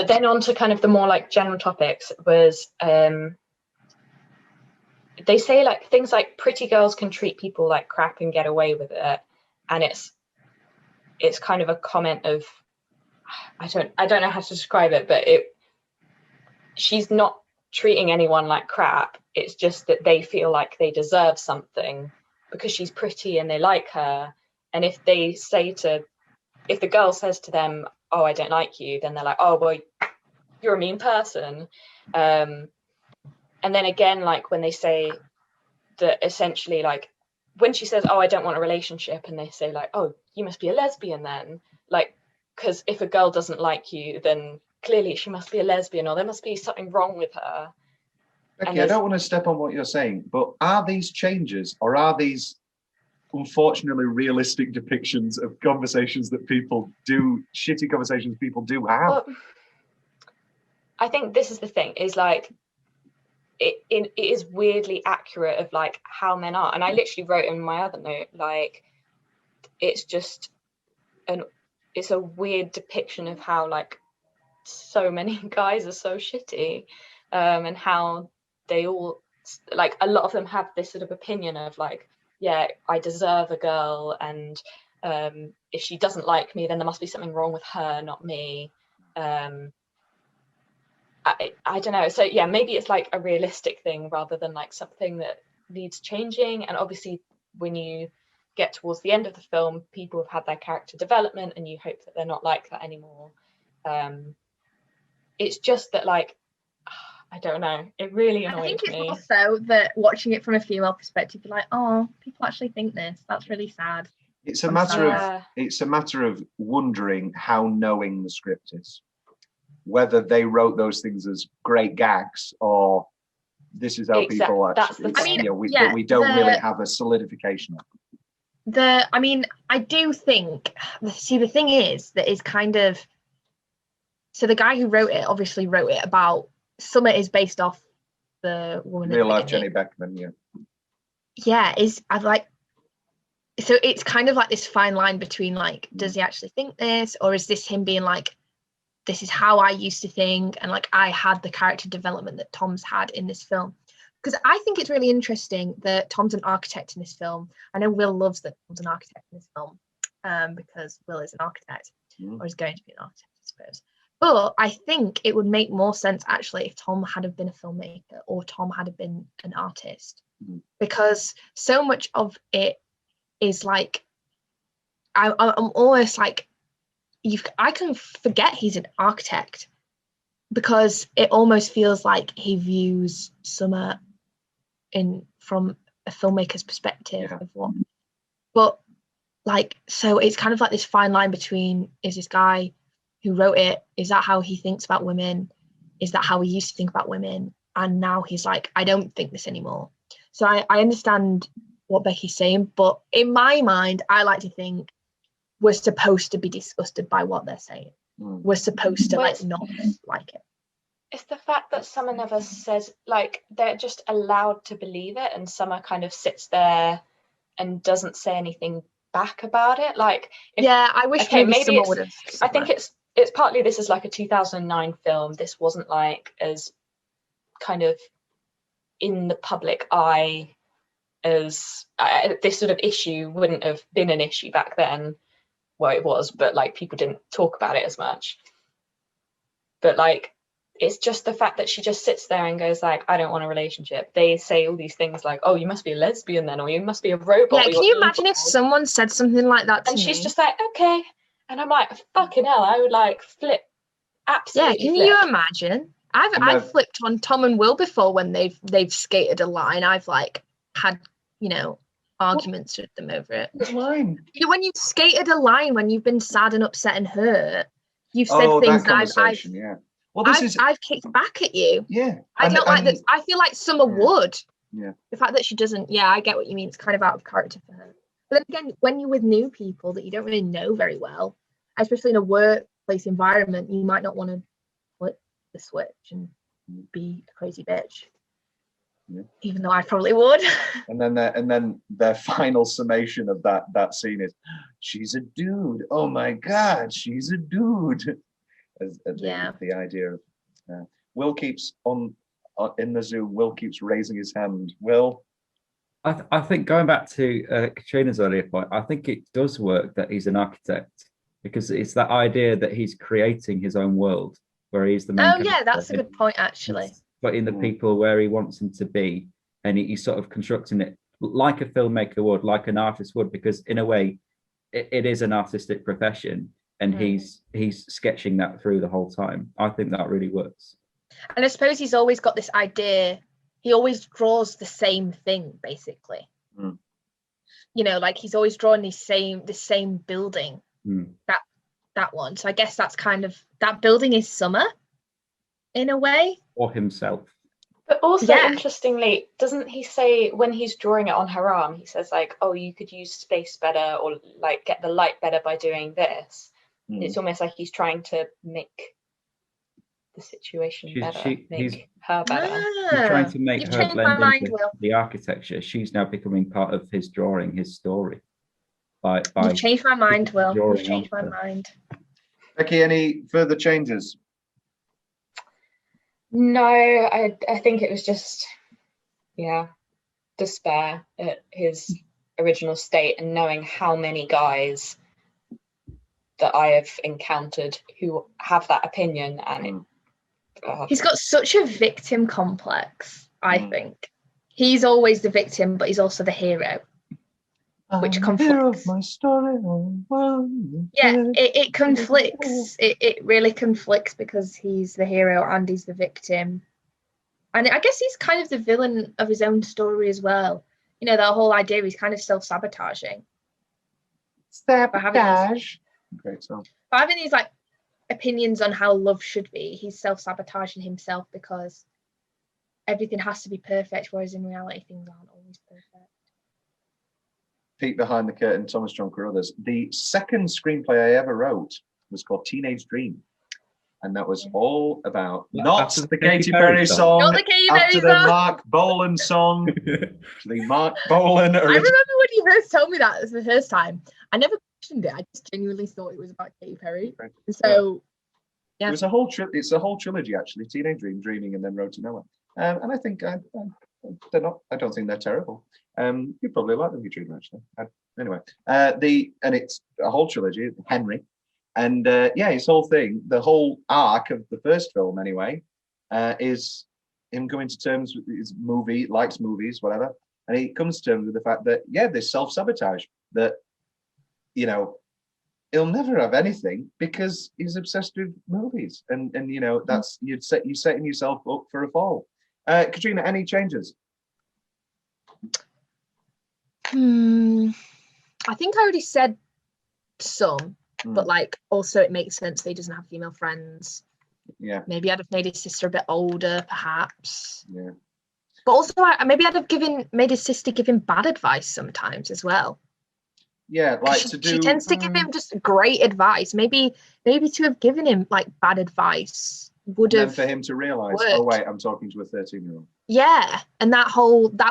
S4: then on to kind of the more like general topics was they say like things like pretty girls can treat people like crap and get away with it. And it's kind of a comment of I don't know how to describe it, but she's not treating anyone like crap. It's just that they feel like they deserve something because she's pretty and they like her. And if the girl says to them, oh, I don't like you, then they're like, oh, well, you're a mean person. And then again, like when they say that essentially like when she says, oh, I don't want a relationship, and they say like, oh, you must be a lesbian then, like, because if a girl doesn't like you, then clearly she must be a lesbian, or there must be something wrong with her.
S1: Becky, I don't want to step on what you're saying, but are these changes, or are these unfortunately realistic depictions of conversations that people do, shitty conversations people do have?
S4: Well, I think this is the thing, is like, it is weirdly accurate of like how men are. And I literally wrote in my other note, like, it's just it's a weird depiction of how like so many guys are so shitty, and how they all, like, a lot of them have this sort of opinion of like, yeah, I deserve a girl, and if she doesn't like me, then there must be something wrong with her, not me. I don't know. So yeah, maybe it's like a realistic thing rather than like something that needs changing. And obviously when you get towards the end of the film, people have had their character development and you hope that they're not like that anymore. It's just that, like, I don't know, it really annoys me.
S3: I think it's also that watching it from a female perspective, you're like, oh, people actually think this. That's really sad.
S1: It's a matter of wondering how knowing the script is. Whether they wrote those things as great gags, or this is how people actually. But we don't really have a solidification of it.
S3: I mean, I do think. See, the thing is that is kind of. So the guy who wrote it obviously wrote it about. Some it is based off the woman.
S1: Real life Jenny Beckman, yeah.
S3: Yeah, so it's kind of like this fine line between like, does he actually think this, or is this him being like, this is how I used to think, and like I had the character development that Tom's had in this film. Because I think it's really interesting that Tom's an architect in this film. I know Will loves that Tom's an architect in this film, because Will is an architect, or is going to be an architect, I suppose. But I think it would make more sense actually if Tom had been a filmmaker, or Tom had been an artist, because so much of it is like, I'm almost like, I can forget he's an architect, because it almost feels like he views Summer from a filmmaker's perspective of what. But like, so it's kind of like this fine line between, is this guy who wrote it, is that how he thinks about women? Is that how he used to think about women? And now he's like, I don't think this anymore. So I understand what Becky's saying, but in my mind, I like to think we're supposed to be disgusted by what they're saying. We're supposed to like not like it.
S4: It's the fact that Summer never says, like, they're just allowed to believe it, and Summer kind of sits there and doesn't say anything back about it. Like,
S3: I wish maybe Summer would have.
S4: I think it's partly this is like a 2009 film. This wasn't like as kind of in the public eye as this sort of issue wouldn't have been an issue back then. Well, it was, but like people didn't talk about it as much. But like, it's just the fact that she just sits there and goes like, I don't want a relationship. They say all these things like, oh, you must be a lesbian then, or you must be a robot.
S3: Yeah, can you imagine if someone said something like that to me?
S4: And she's just like, okay. And I'm like, fucking hell, I would like flip. Absolutely.
S3: Yeah, can you imagine? I've flipped on Tom and Will before when they've skated a line. I've like had, arguments with them over it.
S1: What line?
S3: When you've skated a line, when you've been sad and upset and hurt, you've said things that I've kicked back at you.
S1: Yeah.
S3: I don't like that. I feel like Summer would.
S1: Yeah.
S3: The fact that she doesn't, I get what you mean. It's kind of out of character for her. But then again, when you're with new people that you don't really know very well, especially in a workplace environment, you might not want to flip the switch and be a crazy bitch. Yeah. Even though I probably would.
S1: And then their final summation of that scene is, she's a dude. Oh my God, she's a dude. The idea of Will keeps on in the Zoom. Will keeps raising his hand. Will.
S2: I think going back to Katrina's earlier point, I think it does work that he's an architect, because it's that idea that he's creating his own world where he's the main character.
S3: Yeah, that's a good point actually.
S2: He's putting the people where he wants them to be, and he's sort of constructing it like a filmmaker would, like an artist would, because in a way it is an artistic profession, and he's sketching that through the whole time. I think that really works.
S3: And I suppose he's always got this idea. He always draws the same thing, basically. you know, like he's always drawing the same building. That one. So I guess that's kind of, that building is Summer in a way.
S2: Or himself.
S4: But also, interestingly, doesn't he say when he's drawing it on her arm, he says like, oh, you could use space better, or like get the light better by doing this. It's almost like he's trying to make the situation better, make her better.
S2: He's trying to make her blend into the architecture. She's now becoming part of his drawing, his story.
S3: You've changed my mind, Will. You've changed my mind.
S1: Becky, any further changes?
S4: No, I think it was just, despair at his original state, and knowing how many guys that I have encountered who have that opinion, and
S3: he's got such a victim complex. I think he's always the victim, but he's also the hero, which conflicts.
S1: My story.
S3: It conflicts. It really conflicts because he's the hero and he's the victim, and I guess he's kind of the villain of his own story as well. You know, that whole idea he's kind of self-sabotaging.
S1: Sabotage. Great song.
S3: By having these like opinions on how love should be, he's self-sabotaging himself because everything has to be perfect, whereas in reality things aren't always perfect.
S1: Peek behind the curtain, Thomas John Carruthers. The second screenplay I ever wrote was called Teenage Dream, and that was all about not the Katy Perry song,
S3: not the Katy Perry
S1: after
S3: song.
S1: the Mark Bolan song, the Mark Bolan.
S3: I remember when you first told me that the first time. I never questioned it. I just genuinely thought it was about Katy Perry. So, yeah.
S1: It was a whole it's a whole trilogy actually: Teenage Dream, Dreaming, and then Road to Nowhere. And I think they're not. I don't think they're terrible. You probably like them, Katrina, actually. Anyway, and it's a whole trilogy. Henry, and his whole thing, the whole arc of the first film, anyway, is him coming to terms with his likes movies, whatever, and he comes to terms with the fact that there's self-sabotage, that you know he'll never have anything because he's obsessed with movies, and you know that's you're setting yourself up for a fall. Katrina, any changes?
S3: I think I already said some, but like also it makes sense that he doesn't have female friends.
S1: Yeah.
S3: Maybe I'd have made his sister a bit older, perhaps.
S1: Yeah.
S3: But also, maybe I'd have made his sister give him bad advice sometimes as well.
S1: Yeah, like
S3: she tends to give him just great advice. Maybe to have given him like bad advice would have.
S1: For him to realise,
S3: worked.
S1: oh wait, I'm talking to a 13-year-old.
S3: Yeah, and that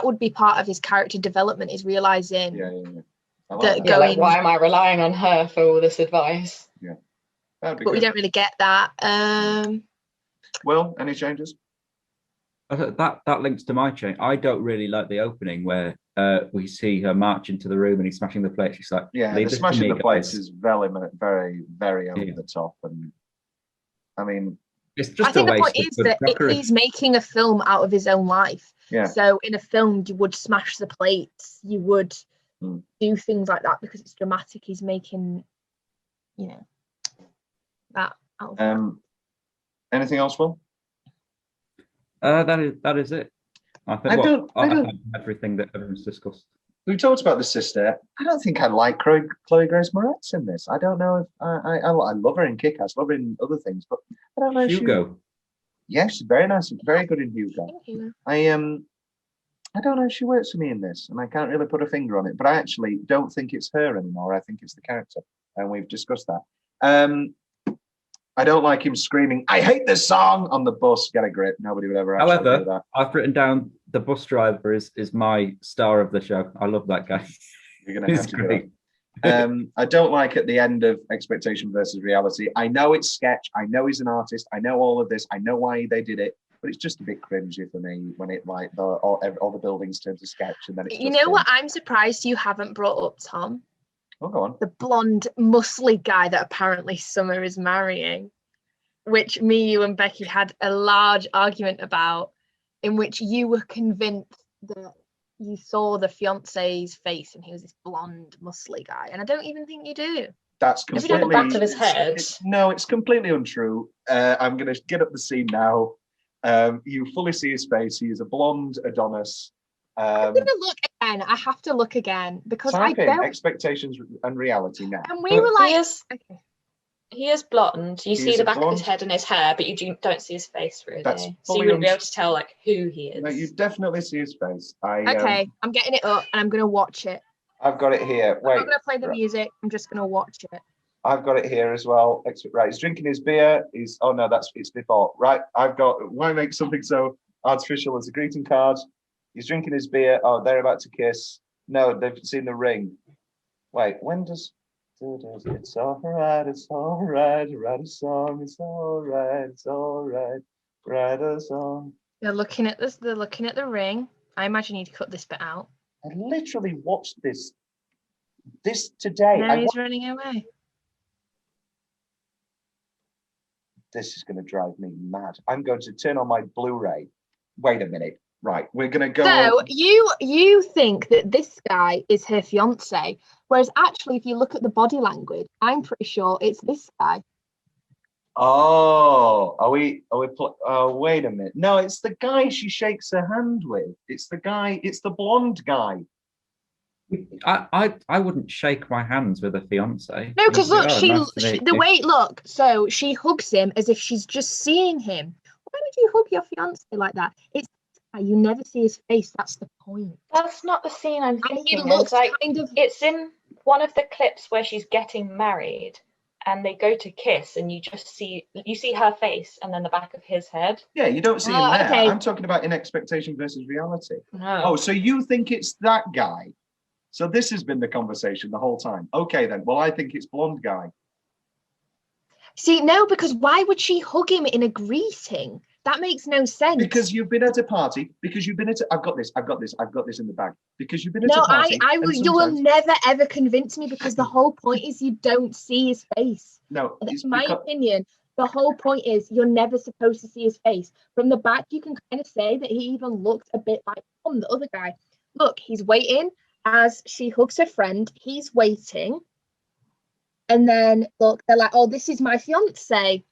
S3: would be part of his character development, is realising
S4: like, why am I relying on her for all this advice?
S1: Yeah,
S3: but we don't really get that.
S1: Well, any changes?
S2: That links to my change. I don't really like the opening where we see her march into the room and he's smashing the plates. She's like,
S1: the smashing the plates is very, very, very over the top, and I mean.
S2: It's just
S3: I think the point is that he's making a film out of his own life.
S1: Yeah.
S3: So in a film, you would smash the plates, you would do things like that because it's dramatic. He's making, that out of
S1: anything else, Will?
S2: That is it. I think everything that everyone's discussed.
S1: We talked about the sister. I don't think I like Chloe Grace Moretz in this. I don't know if I love her in Kick-Ass, love her in other things, but I don't know.
S2: Hugo.
S1: She's very nice, very good in Hugo. I don't know if she works for me in this, and I can't really put a finger on it. But I actually don't think it's her anymore. I think it's the character, and we've discussed that. I don't like him screaming, "I hate this song" on the bus. Get a grip. Nobody would ever actually do that.
S2: I've written down the bus driver is my star of the show. I love that guy.
S1: You're gonna have to do that. I don't like at the end of Expectation versus Reality. I know it's sketch. I know he's an artist. I know all of this. I know why they did it. But it's just a bit cringy for me when it like all the buildings turn to sketch, and then it's.
S3: You know what? I'm surprised you haven't brought up, Tom.
S1: Oh, go on.
S3: The blonde, muscly guy that apparently Summer is marrying, which me, you, and Becky had a large argument about, in which you were convinced that you saw the fiance's face and he was this blonde, muscly guy, and I don't even think you do.
S1: That's completely.
S4: Have you got the back of his head?
S1: No, it's completely untrue. I'm going to get up the scene now. You fully see his face. He is a blonde Adonis.
S3: I'm gonna look again. I have to look again because I
S1: Type in
S3: don't.
S1: expectations and reality now.
S3: And we were like,
S4: He is blonde. You see
S1: is
S4: the
S1: a
S4: back of his
S1: blonde.
S4: head and his hair, but don't see his face really.
S1: That's
S4: So you
S1: fully
S4: wouldn't be able to tell like who he is.
S1: No, you definitely see his face.
S3: okay, I'm getting it up and I'm gonna watch it.
S1: I've got it here.
S3: I'm
S1: Wait,
S3: not gonna play the music. I'm just gonna watch it.
S1: I've got it here as well. Right, he's drinking his beer. Oh no, it's before. Right, I've got. Why make something so artificial as a greeting card? He's drinking his beer. Oh, they're about to kiss. No, they've seen the ring. Wait, when does? It's all right. It's all right. Write a song. It's all right. It's all right. Write a song.
S3: They're looking at this. They're looking at the ring. I imagine you'd cut this bit out.
S1: I literally watched this today.
S3: Now he's running away.
S1: This is going to drive me mad. I'm going to turn on my Blu-ray. Wait a minute. Right, we're going to go.
S3: So you think that this guy is her fiance, whereas actually, if you look at the body language, I'm pretty sure it's this guy.
S1: Oh, oh, wait a minute. No, it's the guy she shakes her hand with. It's the guy. It's the blonde guy.
S2: I wouldn't shake my hands with a fiance.
S3: No, because look,
S2: nice
S3: so she hugs him as if she's just seeing him. Why would you hug your fiance like that? It's you never see his face. That's the point.
S4: That's not the scene I'm thinking.
S3: He looks
S4: like
S3: kind of.
S4: It's in one of the clips where she's getting married, and they go to kiss, and you see her face, and then the back of his head.
S1: Yeah, you don't see him there.
S3: Okay.
S1: I'm talking about in expectation versus reality.
S4: No.
S1: Oh, so you think it's that guy? So this has been the conversation the whole time. Okay, then. Well, I think it's blonde guy.
S3: See, no, because why would she hug him in a greeting? That makes no sense.
S1: Because you've been at a party. Because you've been at. I've got this in the bag. Because you've been at a party.
S3: You will never ever convince me because the whole point is you don't see his face.
S1: No,
S3: that's my opinion. The whole point is you're never supposed to see his face. From the back, you can kind of say that he even looked a bit like Tom, the other guy. Look, he's waiting as she hugs her friend. He's waiting. And then, look, they're like, oh, this is my fiance.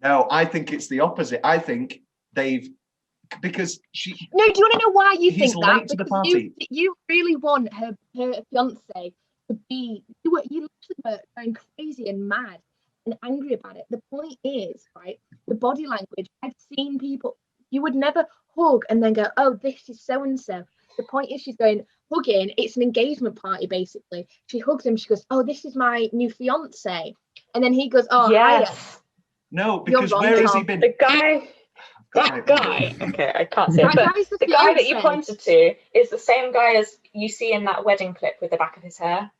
S1: No, I think it's the opposite. I think because she...
S3: No, do you want to know why you think that?
S1: Late to the party.
S3: You really want her fiance to be... You literally were going crazy and mad and angry about it. The point is, right, the body language, I've seen people... You would never hug and then go, oh, this is so-and-so. The point is she's going, hugging, it's an engagement party, basically. She hugs him, she goes, oh, this is my new fiance. And then he goes, oh,
S4: yes.
S3: hiya.
S1: No, because where has he been?
S4: The guy, that guy, okay, I can't say it, but the guy that you pointed to is the same guy as you see in that wedding clip with the back of his hair.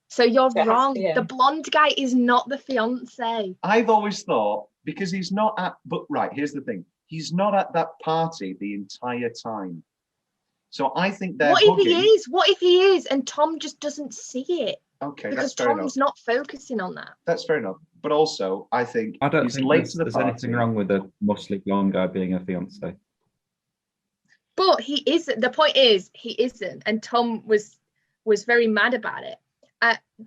S3: So you're wrong. The blonde guy is not the fiance.
S1: I've always thought, because he's not at, but right, here's the thing. He's not at that party the entire time. So I think they're
S3: What if he is? What if he is and Tom just doesn't see it?
S1: Okay,
S3: because
S1: that's fair
S3: Tom's
S1: enough.
S3: not focusing on that.
S1: That's fair enough. But also, I think
S2: I don't
S1: he's
S2: think
S1: late to the
S2: there's
S1: party.
S2: anything wrong with a muscly blonde guy being a fiance.
S3: But he isn't. The point is, he isn't. And Tom was very mad about it.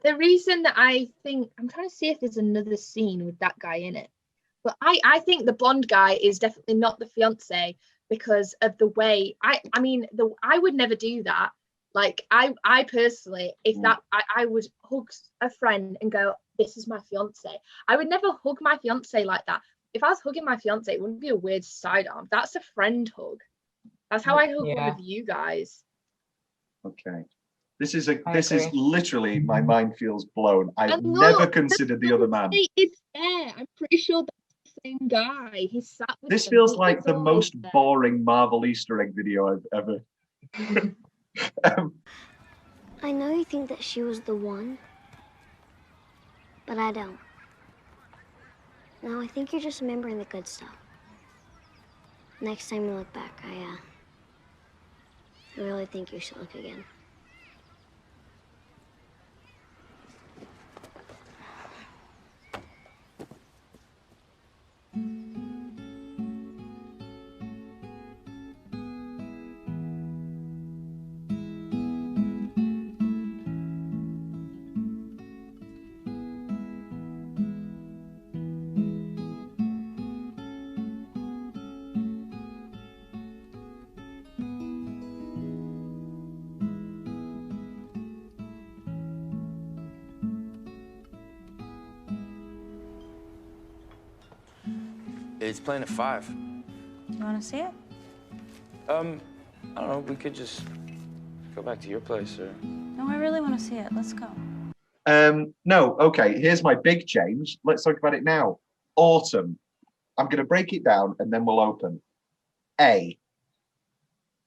S3: The reason that I think, I'm trying to see if there's another scene with that guy in it. But I think the blonde guy is definitely not the fiance because of the way, I would never do that. Like, I personally, if that, I would hug a friend and go, this is my fiance. I would never hug my fiance like that. If I was hugging my fiance, it wouldn't be a weird sidearm. That's a friend hug. That's how I hug one of you guys.
S1: Okay. This is literally, my mind feels blown. I've
S3: And
S1: never
S3: look,
S1: considered the other man.
S3: It's there. I'm pretty sure that's the same guy. He sat with
S1: This
S3: them.
S1: feels
S3: He
S1: like
S3: was
S1: the
S3: always
S1: most
S3: there.
S1: boring Marvel Easter egg video I've ever.
S10: I know you think that she was the one, but I don't. No, I think you're just remembering the good stuff. Next time you look back, I really think you should look again.
S11: It's playing at 5.
S9: You want to see it?
S11: I don't know. We could just go back to your place, or...
S9: No, I really want to see it. Let's go.
S1: No, okay, here's my big change. Let's talk about it now. Autumn. I'm going to break it down and then we'll open. A,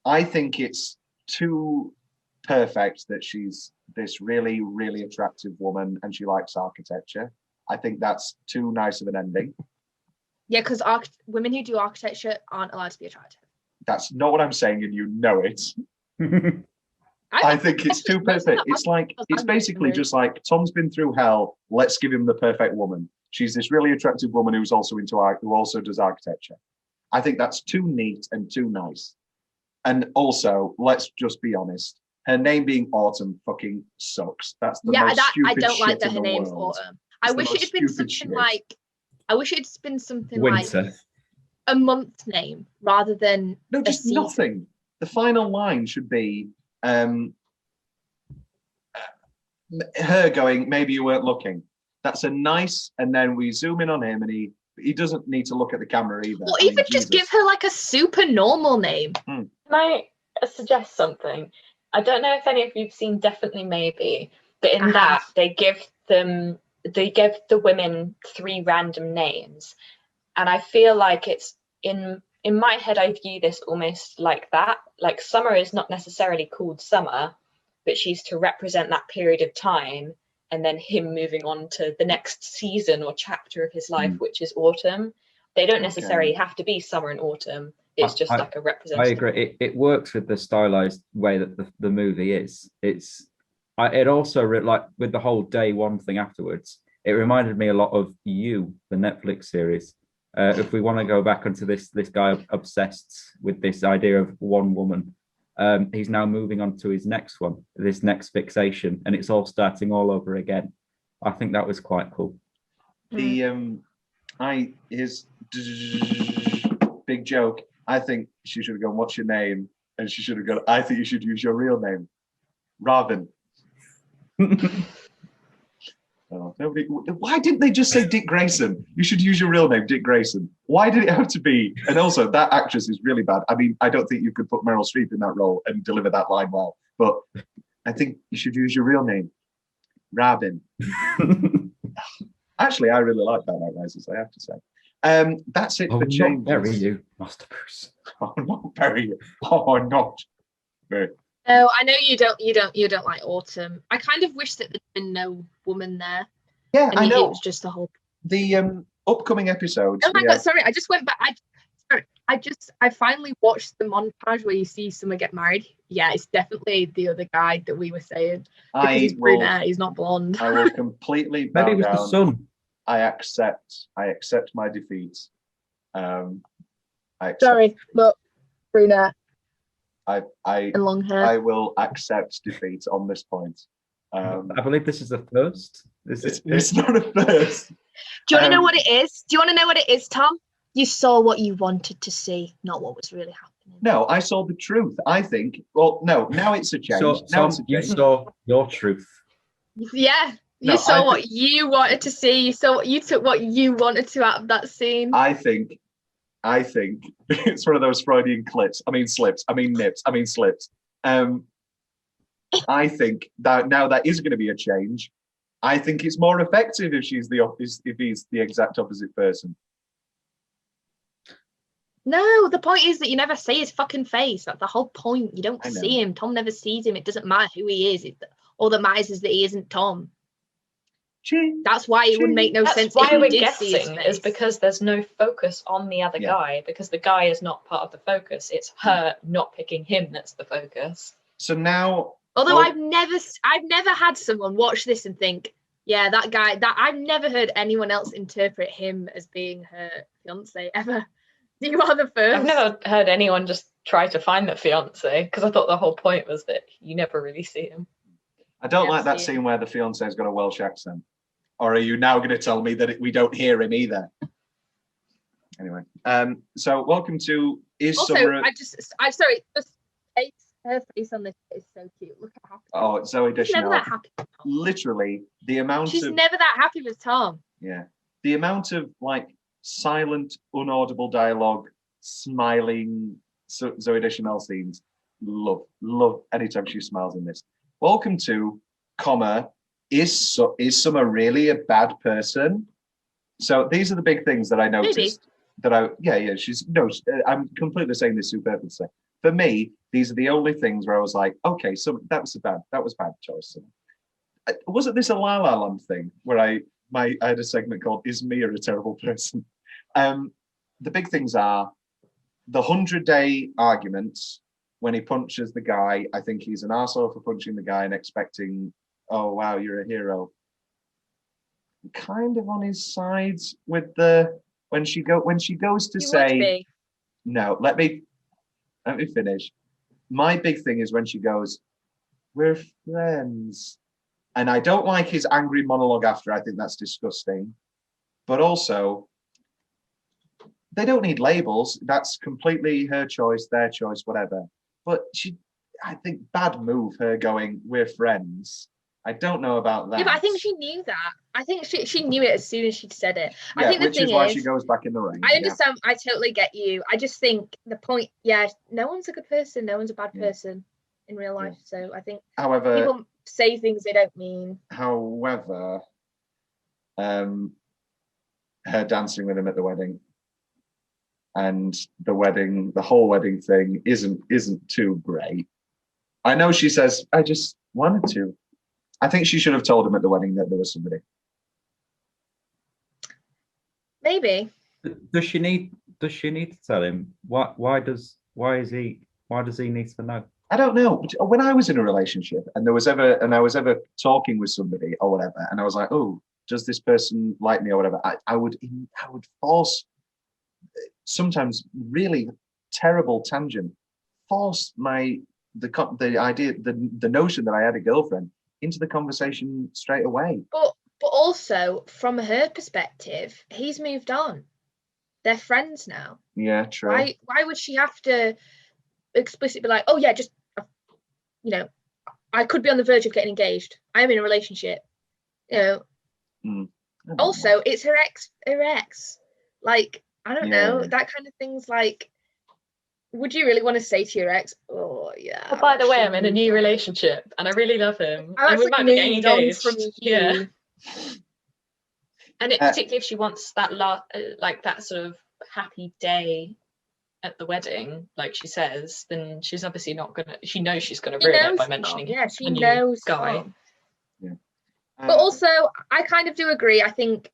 S1: I think it's too perfect that she's this really, really attractive woman and she likes architecture. I think that's too nice of an ending.
S3: Yeah, because women who do architecture aren't allowed to be attractive.
S1: That's not what I'm saying, and you know it. I think it's too perfect. It's like, it's basically just like, Tom's been through hell, let's give him the perfect woman. She's this really attractive woman who's also into art, who also does architecture. I think that's too neat and too nice. And also, let's just be honest, her name being Autumn fucking sucks. That's the most stupid
S3: I don't like
S1: shit
S3: that
S1: in
S3: her
S1: the
S3: name's
S1: world.
S3: Autumn. I wish it had been something like,
S2: Winter.
S3: A month name rather than
S1: no, just nothing. The final line should be her going, maybe you weren't looking. That's a nice, and then we zoom in on him and he doesn't need to look at the camera either.
S3: Or even just give her like a super normal name.
S4: Can I suggest something? I don't know if any of you've seen Definitely Maybe, but in that they give the women 3 random names. And I feel like it's in my head, I view this almost like that. Like Summer is not necessarily called Summer, but she's to represent that period of time, and then him moving on to the next season or chapter of his life, which is autumn. They don't necessarily have to be summer and autumn. It's just like a representation.
S2: I agree. It works with the stylized way that the movie is. It also, like with the whole day one thing afterwards, it reminded me a lot of You, the Netflix series. If we want to go back onto this guy obsessed with this idea of one woman, he's now moving on to his next one, this next fixation, and it's all starting all over again. I think that was quite cool.
S1: His big joke, I think she should have gone, what's your name? And she should have gone, I think you should use your real name. Robin. Oh, why didn't they just say Dick Grayson? You should use your real name, Dick Grayson. Why did it have to be? And also, that actress is really bad. I mean, I don't think you could put Meryl Streep in that role and deliver that line well. But I think you should use your real name, Robin. Actually, I really like that Rises, I have to say. That's it for changes.
S2: Bury you, Master Bruce.
S1: Oh, not bury you. Oh, not.
S3: Oh, I know you don't like Autumn. I kind of wish that there'd been no woman there.
S1: Yeah, I know.
S3: It was just the whole.
S1: The upcoming episodes.
S3: Oh my god! Sorry, I just went back. I finally watched the montage where you see someone get married. Yeah, it's definitely the other guy that we were saying. Because he's brunette, he's not blonde.
S1: I will completely bow
S2: Maybe it was
S1: down.
S2: the sun.
S1: I accept my defeat.
S3: Sorry, look, brunette.
S1: And
S3: long hair.
S1: I will accept defeat on this point.
S2: I believe this is the first.
S1: It's not a first.
S3: Do you want to know what it is? Do you want to know what it is, Tom? You saw what you wanted to see, not what was really happening.
S1: No, I saw the truth. I think. Well, no. Now it's a change.
S2: You saw your truth.
S3: Yeah. You saw what you wanted to see. You took what you wanted to out of that scene.
S1: I think it's one of those Freudian slips. I mean slips. I think that now that is going to be a change. I think it's more effective if he's the exact opposite person.
S3: No, the point is that you never see his fucking face. That's the whole point. You don't see him. Tom never sees him. It doesn't matter who he is. All that matters is that he isn't Tom. That's why it would make no sense.
S4: That's why
S3: if
S4: we're
S3: did see his
S4: guessing,
S3: face.
S4: is because there's no focus on the other guy, because the guy is not part of the focus. It's her not picking him that's the focus.
S1: So now,
S3: although I've never had someone watch this and think, yeah, that guy. That I've never heard anyone else interpret him as being her fiance ever. You are the first.
S4: I've never heard anyone just try to find the fiance, because I thought the whole point was that you never really see him.
S1: I don't like that scene where the fiance's got a Welsh accent. Or are you now going to tell me that we don't hear him either? Anyway, so welcome to
S3: Summer. I'm sorry, just her face on this is so cute. Look how happy.
S1: Oh, Zoe Deschanel.
S3: She's never that happy.
S1: Literally, the amount
S3: She's never that happy with Tom.
S1: Yeah, the amount of like silent, unaudible dialogue, smiling Zoe Deschanel scenes. Love anytime she smiles in this. Welcome to, is Summer really a bad person? So these are the big things that I noticed.
S3: Maybe.
S1: I'm completely saying this superfluously. For me, these are the only things where I was like, okay, so that was bad choice. Wasn't this a La La Land thing where I had a segment called "Is Mia a Terrible Person?" The big things are the 100-day arguments when he punches the guy. I think he's an arsehole for punching the guy and expecting, oh wow, you're a hero. Kind of on his sides with the when she goes to say no. Let me finish. My big thing is when she goes, "We're friends." And I don't like his angry monologue after. I think that's disgusting. But also, they don't need labels. That's completely her choice, their choice, whatever. But I think, bad move, her going, "We're friends." I don't know about that.
S3: Yeah, but I think she knew that. I think she knew it as soon as she'd said it.
S1: Yeah,
S3: I think the
S1: which
S3: thing
S1: is why she goes back in the ring.
S3: I understand. I totally get you. I just think the point, no one's a good person. No one's a bad person in real life. So I think people say things they don't mean.
S1: However, her dancing with him at the wedding and the whole wedding thing isn't too great. I know she says, "I just wanted to." I think she should have told him at the wedding that there was somebody.
S3: Maybe.
S2: Does she need to tell him? Why does he need to know?
S1: I don't know. When I was in a relationship and I was ever talking with somebody or whatever, and I was like, "Oh, does this person like me or whatever?" I would force, sometimes really terrible tangent, force the idea, the notion that I had a girlfriend into the conversation straight away.
S3: But also from her perspective, he's moved on. They're friends now.
S1: Yeah, true.
S3: Why would she have to explicitly be like, "Oh yeah, just I could be on the verge of getting engaged. I'm in a relationship." Also, it's her ex. Like, I don't know, that kind of thing's like, would you really want to say to your ex, "Oh yeah,
S4: but by the way, I'm in a new relationship and I really love him and we might be getting engaged."
S3: From you.
S4: Yeah. And particularly if she wants that that sort of happy day at the wedding, like she says, then she's obviously not gonna. She knows she's gonna ruin it by mentioning.
S3: Yeah, she knows
S4: guy.
S1: Yeah.
S3: But also, I kind of do agree. I think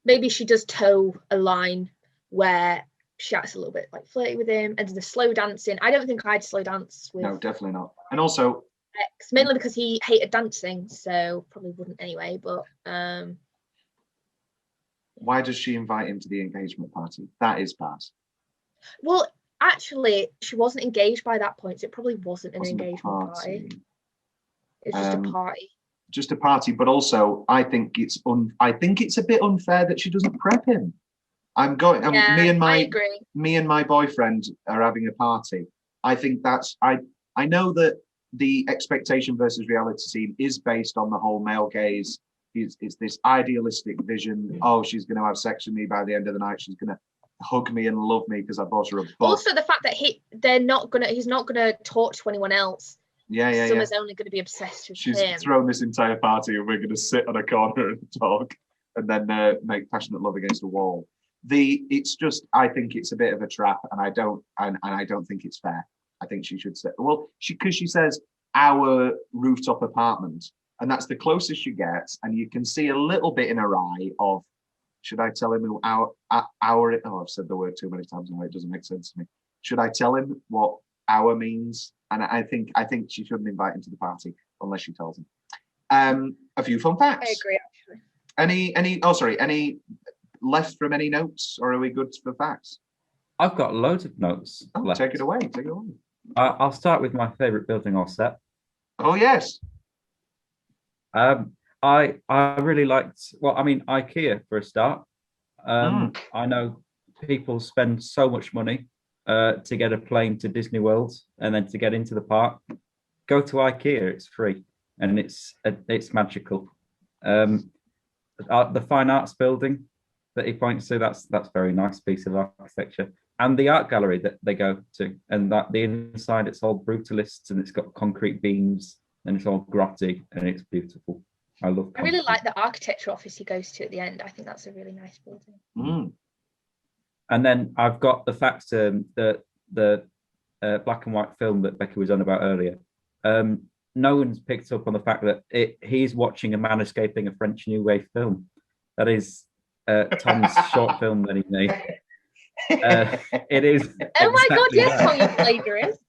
S3: maybe she does toe a line where she acts a little bit like flirty with him, and the slow dancing. I don't think I'd slow dance with.
S1: No, definitely not. And also,
S3: ex, mainly because he hated dancing, so probably wouldn't anyway. But
S1: why does she invite him to the engagement party? That is bad.
S3: Well, actually, she wasn't engaged by that point, so it probably wasn't an engagement party. It's just a party.
S1: Just a party, but also I think it's a bit unfair that she doesn't prep him. Me and my boyfriend are having a party. I think I know that the expectation versus reality scene is based on the whole male gaze. It's this idealistic vision. Oh, she's going to have sex with me by the end of the night. She's going to hug me and love me because I bought her a book.
S3: Also, the fact that he's not gonna talk to anyone else. Summer's only going to be obsessed with him.
S1: She's thrown this entire party, and we're going to sit on a corner and talk, and then make passionate love against a wall. It's just, I think it's a bit of a trap, and I don't think it's fair. I think she should say, because she says our rooftop apartment, and that's the closest she gets, and you can see a little bit in her eye of, should I tell him who I've said the word too many times now, it doesn't make sense to me. Should I tell him what our means? And I think she shouldn't invite him to the party unless she tells him. A few fun facts.
S3: I agree, actually.
S1: Any left from any notes, or are we good for facts?
S2: I've got loads of notes.
S1: Left. Take it away.
S2: I'll start with my favourite building or set.
S1: Oh yes.
S2: I really liked. Well, I mean, IKEA for a start. I know people spend so much money to get a plane to Disney World and then to get into the park. Go to IKEA; it's free and it's magical. The Fine Arts Building, that he points to. That's very nice piece of architecture. And the art gallery that they go to, and that the inside, it's all brutalists and it's got concrete beams and it's all grotty and it's beautiful. I love.
S3: I really like the architecture office he goes to at the end. I think that's a really nice building.
S1: Mm.
S2: And then I've got the fact that the black and white film that Becky was on about earlier. No one's picked up on the fact that he's watching a man escaping a French New Wave film. That is Tom's short film that he made. It is.
S3: Oh my God!
S2: exactly
S3: Yes,
S2: that.
S3: Tom, you plagiarist.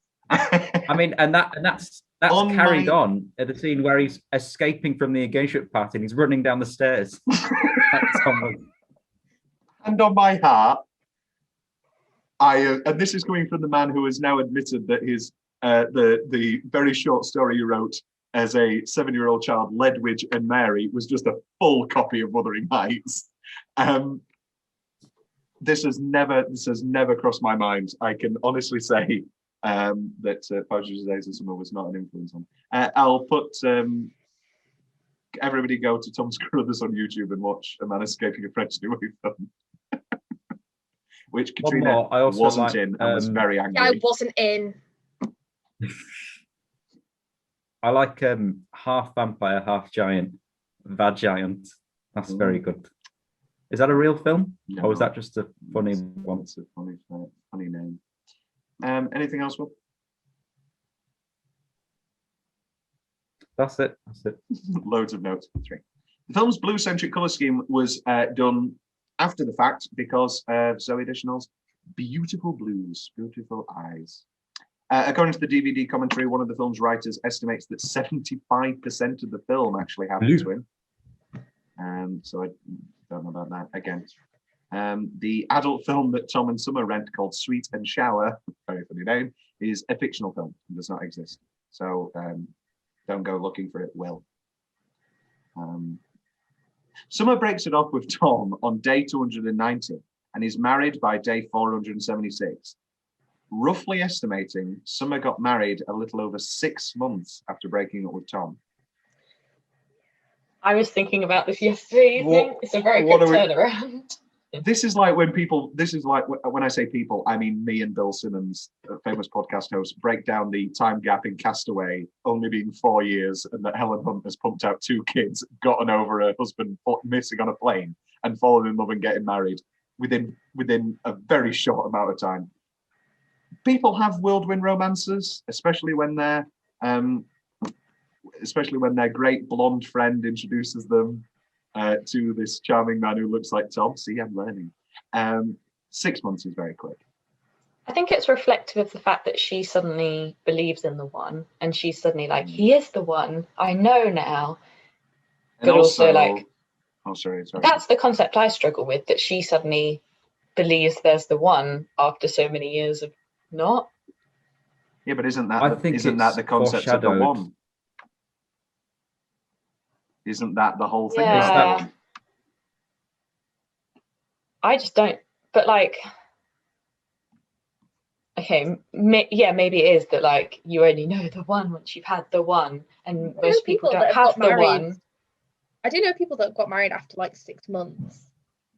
S2: I mean, and that's carried on at the scene where he's escaping from the engagement party and he's running down the stairs.
S1: And on my heart, and this is coming from the man who has now admitted that his the very short story he wrote as a 7-year-old child, Ledwidge and Mary, was just a full copy of Wuthering Heights. This has never crossed my mind. I can honestly say that Partridge Days of Summer was not an influence on. I'll put everybody go to Tom's Carruthers on YouTube and watch A Man Escaping a French New Wave film. Which Katrina wasn't in and was very angry.
S3: Yeah, I wasn't in.
S2: I like half vampire, half giant, Vagiant. That's very good. Is that a real film?
S1: No.
S2: Or was that just a funny one?
S1: It's a funny name. Anything else, Will?
S2: That's it.
S1: Loads of notes. 3. The film's blue-centric colour scheme was done after the fact because of Zoe Deschanel's beautiful blues, beautiful eyes. According to the DVD commentary, one of the film's writers estimates that 75% of the film actually happened to him. So I don't know about that again. The adult film that Tom and Summer rent called Sweet and Shower, very funny name, is a fictional film and does not exist. So don't go looking for it, Will. Summer breaks it off with Tom on day 290 and is married by day 476. Roughly estimating, Summer got married a little over 6 months after breaking up with Tom.
S4: I was thinking about this yesterday evening. It's a very quick turnaround.
S1: This is like when I say people, I mean me and Bill Simmons, a famous podcast host, break down the time gap in Castaway only being 4 years, and that Helen Hunt has pumped out 2 kids, gotten over her husband missing on a plane, and fallen in love and getting married within a very short amount of time. People have whirlwind romances, especially when their great blonde friend introduces them to this charming man who looks like Tom. See, I'm learning. 6 months is very quick.
S4: I think it's reflective of the fact that she suddenly believes in the one, and she's suddenly like, he is the one, I know now.
S1: And
S4: but also like,
S1: sorry.
S4: That's the concept I struggle with, that she suddenly believes there's the one after so many years of not.
S1: Yeah, but isn't that the concept of the one? Isn't that the whole thing?
S4: Yeah. I just don't. But like, okay, maybe it is that like you only know the one once you've had the one, and most people don't have the one.
S3: I do know people that got married after like 6 months.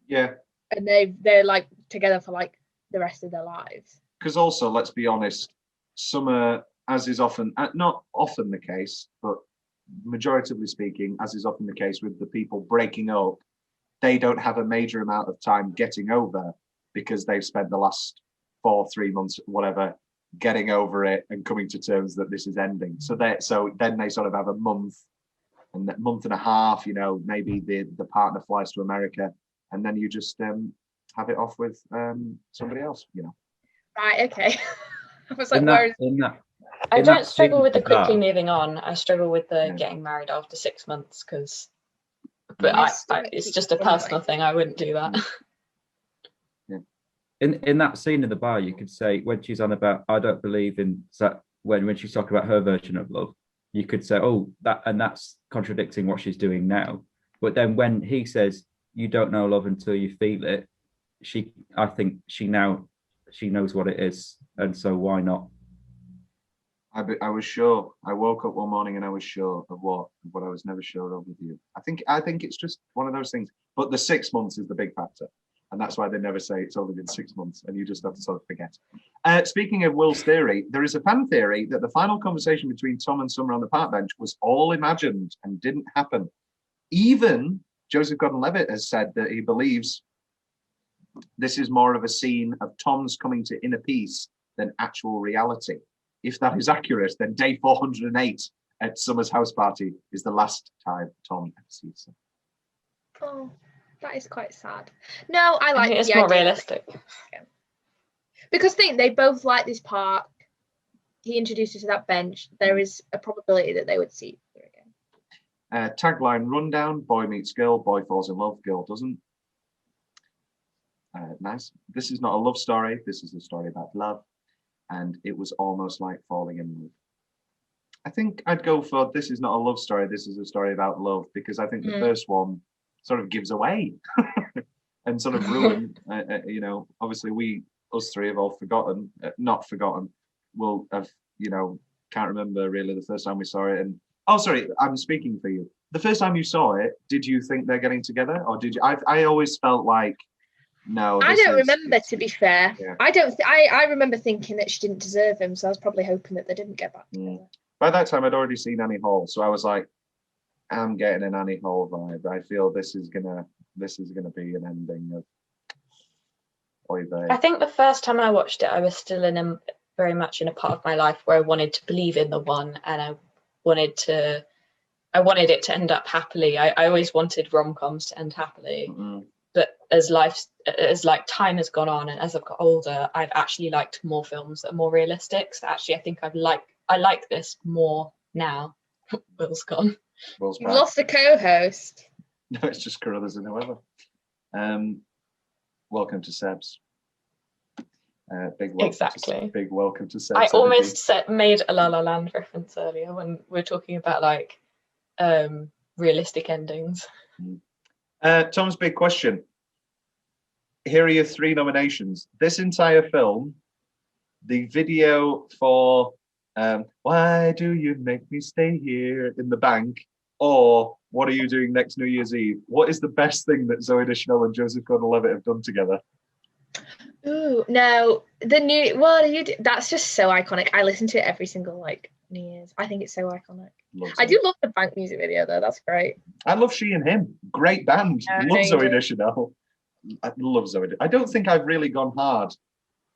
S1: Yeah.
S3: And they're like together for like the rest of their lives.
S1: Because also, let's be honest, Summer, as is often, not often the case, but majoritively speaking, as is often the case with the people breaking up, they don't have a major amount of time getting over because they've spent the last 3 months, whatever, getting over it and coming to terms that this is ending. So then they sort of have a month and a half, you know, maybe the partner flies to America and then you just have it off with somebody else, you know.
S3: Right, okay. I was like,
S4: I don't struggle with the quickly moving on. I struggle with the getting married after 6 months because, but it's just a personal thing. I wouldn't do that.
S2: Yeah. In that scene in the bar, you could say when she's on about I don't believe in that when she's talking about her version of love, you could say that's contradicting what she's doing now. But then when he says you don't know love until you feel it, I think she knows what it is, and so why not?
S1: I was sure. I woke up one morning and I was sure of what I was never sure of with you. I think it's just one of those things. But the 6 months is the big factor. And that's why they never say it's only been 6 months, and you just have to sort of forget. Speaking of Will's theory, there is a fan theory that the final conversation between Tom and Summer on the park bench was all imagined and didn't happen. Even Joseph Gordon-Levitt has said that he believes this is more of a scene of Tom's coming to inner peace than actual reality. If that is accurate, then day 408 at Summer's house party is the last time Tom ever sees her.
S3: Oh, that is quite sad. No, I like
S4: it's
S3: the
S4: more
S3: idea.
S4: realistic.
S3: Because they both like this park. He introduced us to that bench. There is a probability that they would see each other again.
S1: Tagline rundown: boy meets girl, boy falls in love, girl doesn't. Nice. This is not a love story. This is a story about love. And it was almost like falling in love. I think I'd go for this is not a love story. This is a story about love, because I think the first one sort of gives away and sort of ruined. Obviously us three have all forgotten, not forgotten. We'll have, can't remember really the first time we saw it. And sorry, I'm speaking for you. The first time you saw it, did you think they're getting together, or did you? I always felt like. No,
S3: I don't remember, to be fair.
S1: Yeah.
S3: I remember thinking that she didn't deserve him, so I was probably hoping that they didn't get back together.
S1: By that time, I'd already seen Annie Hall, so I was like, I'm getting an Annie Hall vibe. I feel this is gonna be an ending of Oy vey.
S4: I think the first time I watched it, I was still very much in a part of my life where I wanted to believe in the one, and I wanted it to end up happily. I always wanted rom-coms to end happily. But as time has gone on, and as I've got older, I've actually liked more films that are more realistic. So actually, I think I like this more now. Will's gone.
S1: Will's
S3: You've lost a co-host.
S1: No, it's just Carruthers and Whoever. Welcome to Seb's. Big welcome to Seb's.
S4: I almost made a La La Land reference earlier when we were talking about realistic endings.
S1: Tom's big question. Here are your 3 nominations. This entire film, the video for Why Do You Make Me Stay Here in the Bank, or What Are You Doing Next New Year's Eve? What is the best thing that Zooey Deschanel and Joseph Gordon-Levitt have done together?
S3: Ooh, no, the new What Are You That's just so iconic. I listen to it every single New Year's. I think it's so iconic. I do love the bank music video though. That's great.
S1: I love She and Him. Great band. Love Zooey Deschanel. I love Zooey. I don't think I've really gone hard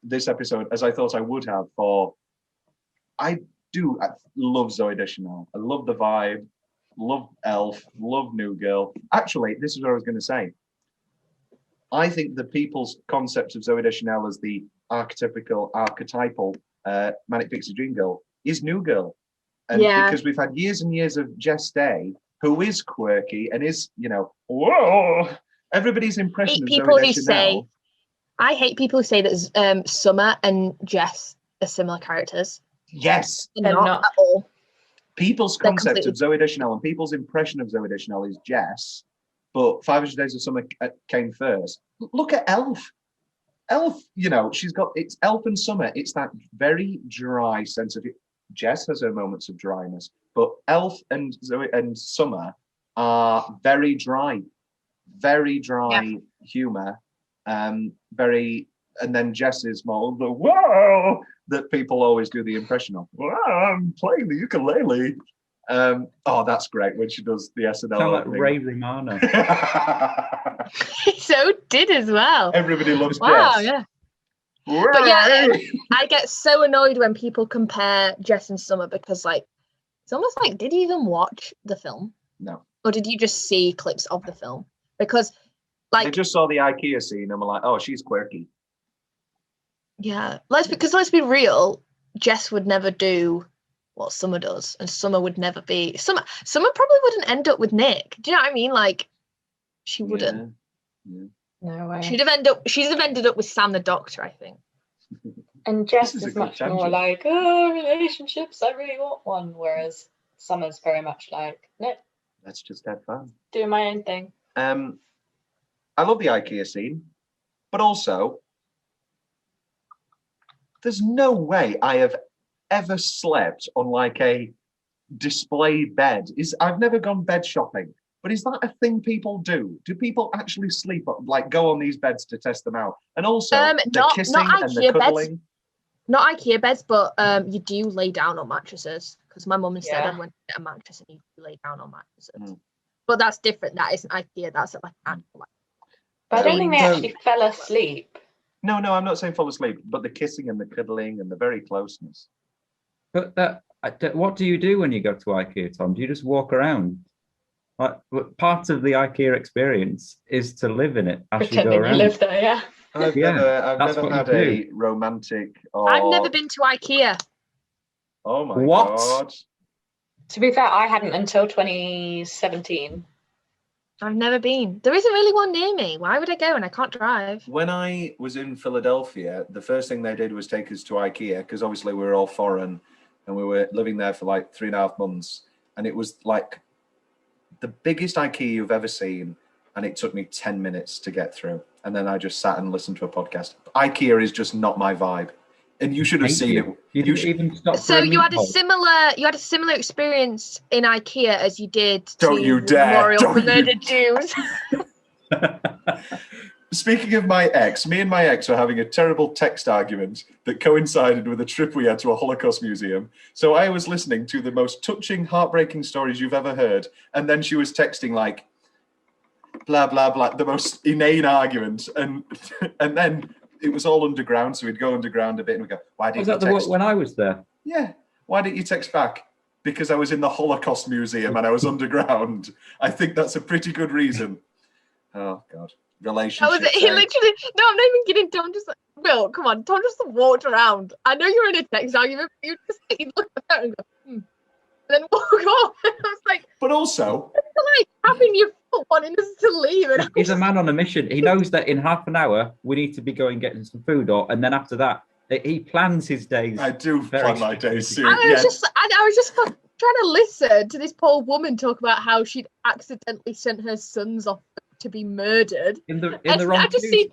S1: this episode as I thought I would have for. I love Zooey Deschanel. I love the vibe. Love Elf. Love New Girl. Actually, this is what I was going to say. I think the people's concept of Zooey Deschanel as the archetypal Manic Pixie Dream Girl is New Girl. And because we've had years and years of Jess Day, who is quirky and is, whoa, everybody's impression of Zooey Deschanel.
S3: I hate people who say that Summer and Jess are similar characters.
S1: Yes.
S3: They're not at all.
S1: People's concept of Zooey Deschanel and people's impression of Zooey Deschanel is Jess, but 500 Days of Summer came first. Look at Elf. Elf, it's Elf and Summer. It's that very dry sense of it. Jess has her moments of dryness, but Elf and Zoe and Summer are very dry humor. And then Jess is more the whoa that people always do the impression of. Wow, I'm playing the ukulele. That's great when she does the SNL.
S2: Sound like Ray Romano.
S3: He so did as well.
S1: Everybody loves
S3: Wow,
S1: Jess.
S3: Yeah. But I get so annoyed when people compare Jess and Summer because, it's almost like, did you even watch the film?
S1: No.
S3: Or did you just see clips of the film? Because,
S1: I just saw the IKEA scene and we're like, oh, she's quirky.
S3: Yeah, let's be real. Jess would never do what Summer does, and Summer would never be Summer probably wouldn't end up with Nick. Do you know what I mean? She wouldn't.
S1: Yeah.
S4: No way.
S3: She'd have ended up with Sam the Doctor, I think.
S4: And Jess is much more relationships, I really want one, whereas Summer's very much no,
S1: let's just have fun.
S4: Do my own thing.
S1: I love the IKEA scene, but also there's no way I have ever slept on a display bed. I've never gone bed shopping. But is that a thing people do? Do people actually sleep, like go on these beds to test them out? And also the kissing
S3: not
S1: and the
S3: IKEA beds.
S1: cuddling.
S3: Not IKEA beds, but you do lay down on mattresses. Because my mum said
S4: Yeah.
S3: I went to get a mattress and you lay down on mattresses. But that's different. That isn't IKEA. That's like actual.
S4: But I don't think they actually fell asleep.
S1: No, I'm not saying fall asleep, but the kissing and the cuddling and the very closeness.
S2: But what do you do when you go to IKEA, Tom? Do you just walk around? Like, part of the IKEA experience is to live in it as you go
S4: Pretending
S2: around.
S4: you live there, yeah.
S1: I've never had a romantic.
S3: I've never been to IKEA.
S1: Oh my
S2: What?
S1: God.
S4: To be fair, I hadn't until 2017.
S3: I've never been. There isn't really one near me. Why would I go and I can't drive?
S1: When I was in Philadelphia, the first thing they did was take us to IKEA because obviously we were all foreign and we were living there for like 3.5 months. And it was like the biggest IKEA you've ever seen. And it took me 10 minutes to get through. And then I just sat and listened to a podcast. IKEA is just not my vibe. And you should have seen it.
S2: You didn't even stop.
S3: So you had a similar experience in IKEA as you did
S1: Don't
S3: to
S1: you dare.
S3: Memorial
S1: Don't
S3: for
S1: you-
S3: Murdered Jews.
S1: Speaking of my ex, me and my ex were having a terrible text argument that coincided with a trip we had to a Holocaust museum. So I was listening to the most touching, heartbreaking stories you've ever heard. And then she was texting like, blah, blah, blah, the most inane argument. And then it was all underground. So we'd go underground a bit and we'd go, why didn't you text?
S2: When I was there?
S1: Yeah. Why didn't you text back? Because I was in the Holocaust museum and I was underground. I think that's a pretty good reason. Oh, God. Relationships.
S3: That was it. He literally, no, I'm not even kidding. Tom just, Will, come on. Tom just walked around. I know you're in a text argument, but you just look at that and go, and then walk off. I was like,
S1: but also,
S3: like having your foot wanting us to leave. And
S2: He's a man on a mission. He knows that in half an hour we need to be going getting some food, and then after that he plans his days.
S1: I do plan my days soon.
S3: I was just trying to listen to this poor woman talk about how she'd accidentally sent her sons off to be murdered.
S2: In the wrong
S3: I just
S2: shoes,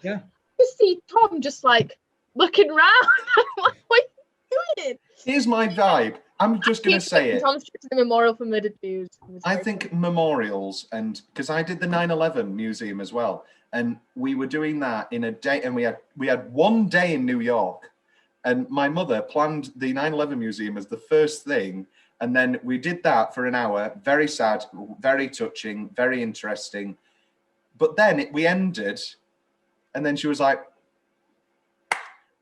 S3: see Tom just like looking round. I'm like, what are you doing?
S1: Here's my vibe. I'm just going to say it.
S3: Tom's trip to the Memorial for Murdered Jews.
S1: I think memorials, and because I did the 9/11 museum as well, and we were doing that in a day, and we had 1 day in New York, and my mother planned the 9/11 museum as the first thing, and then we did that for an hour. Very sad, very touching, very interesting. But then we ended, and then she was like,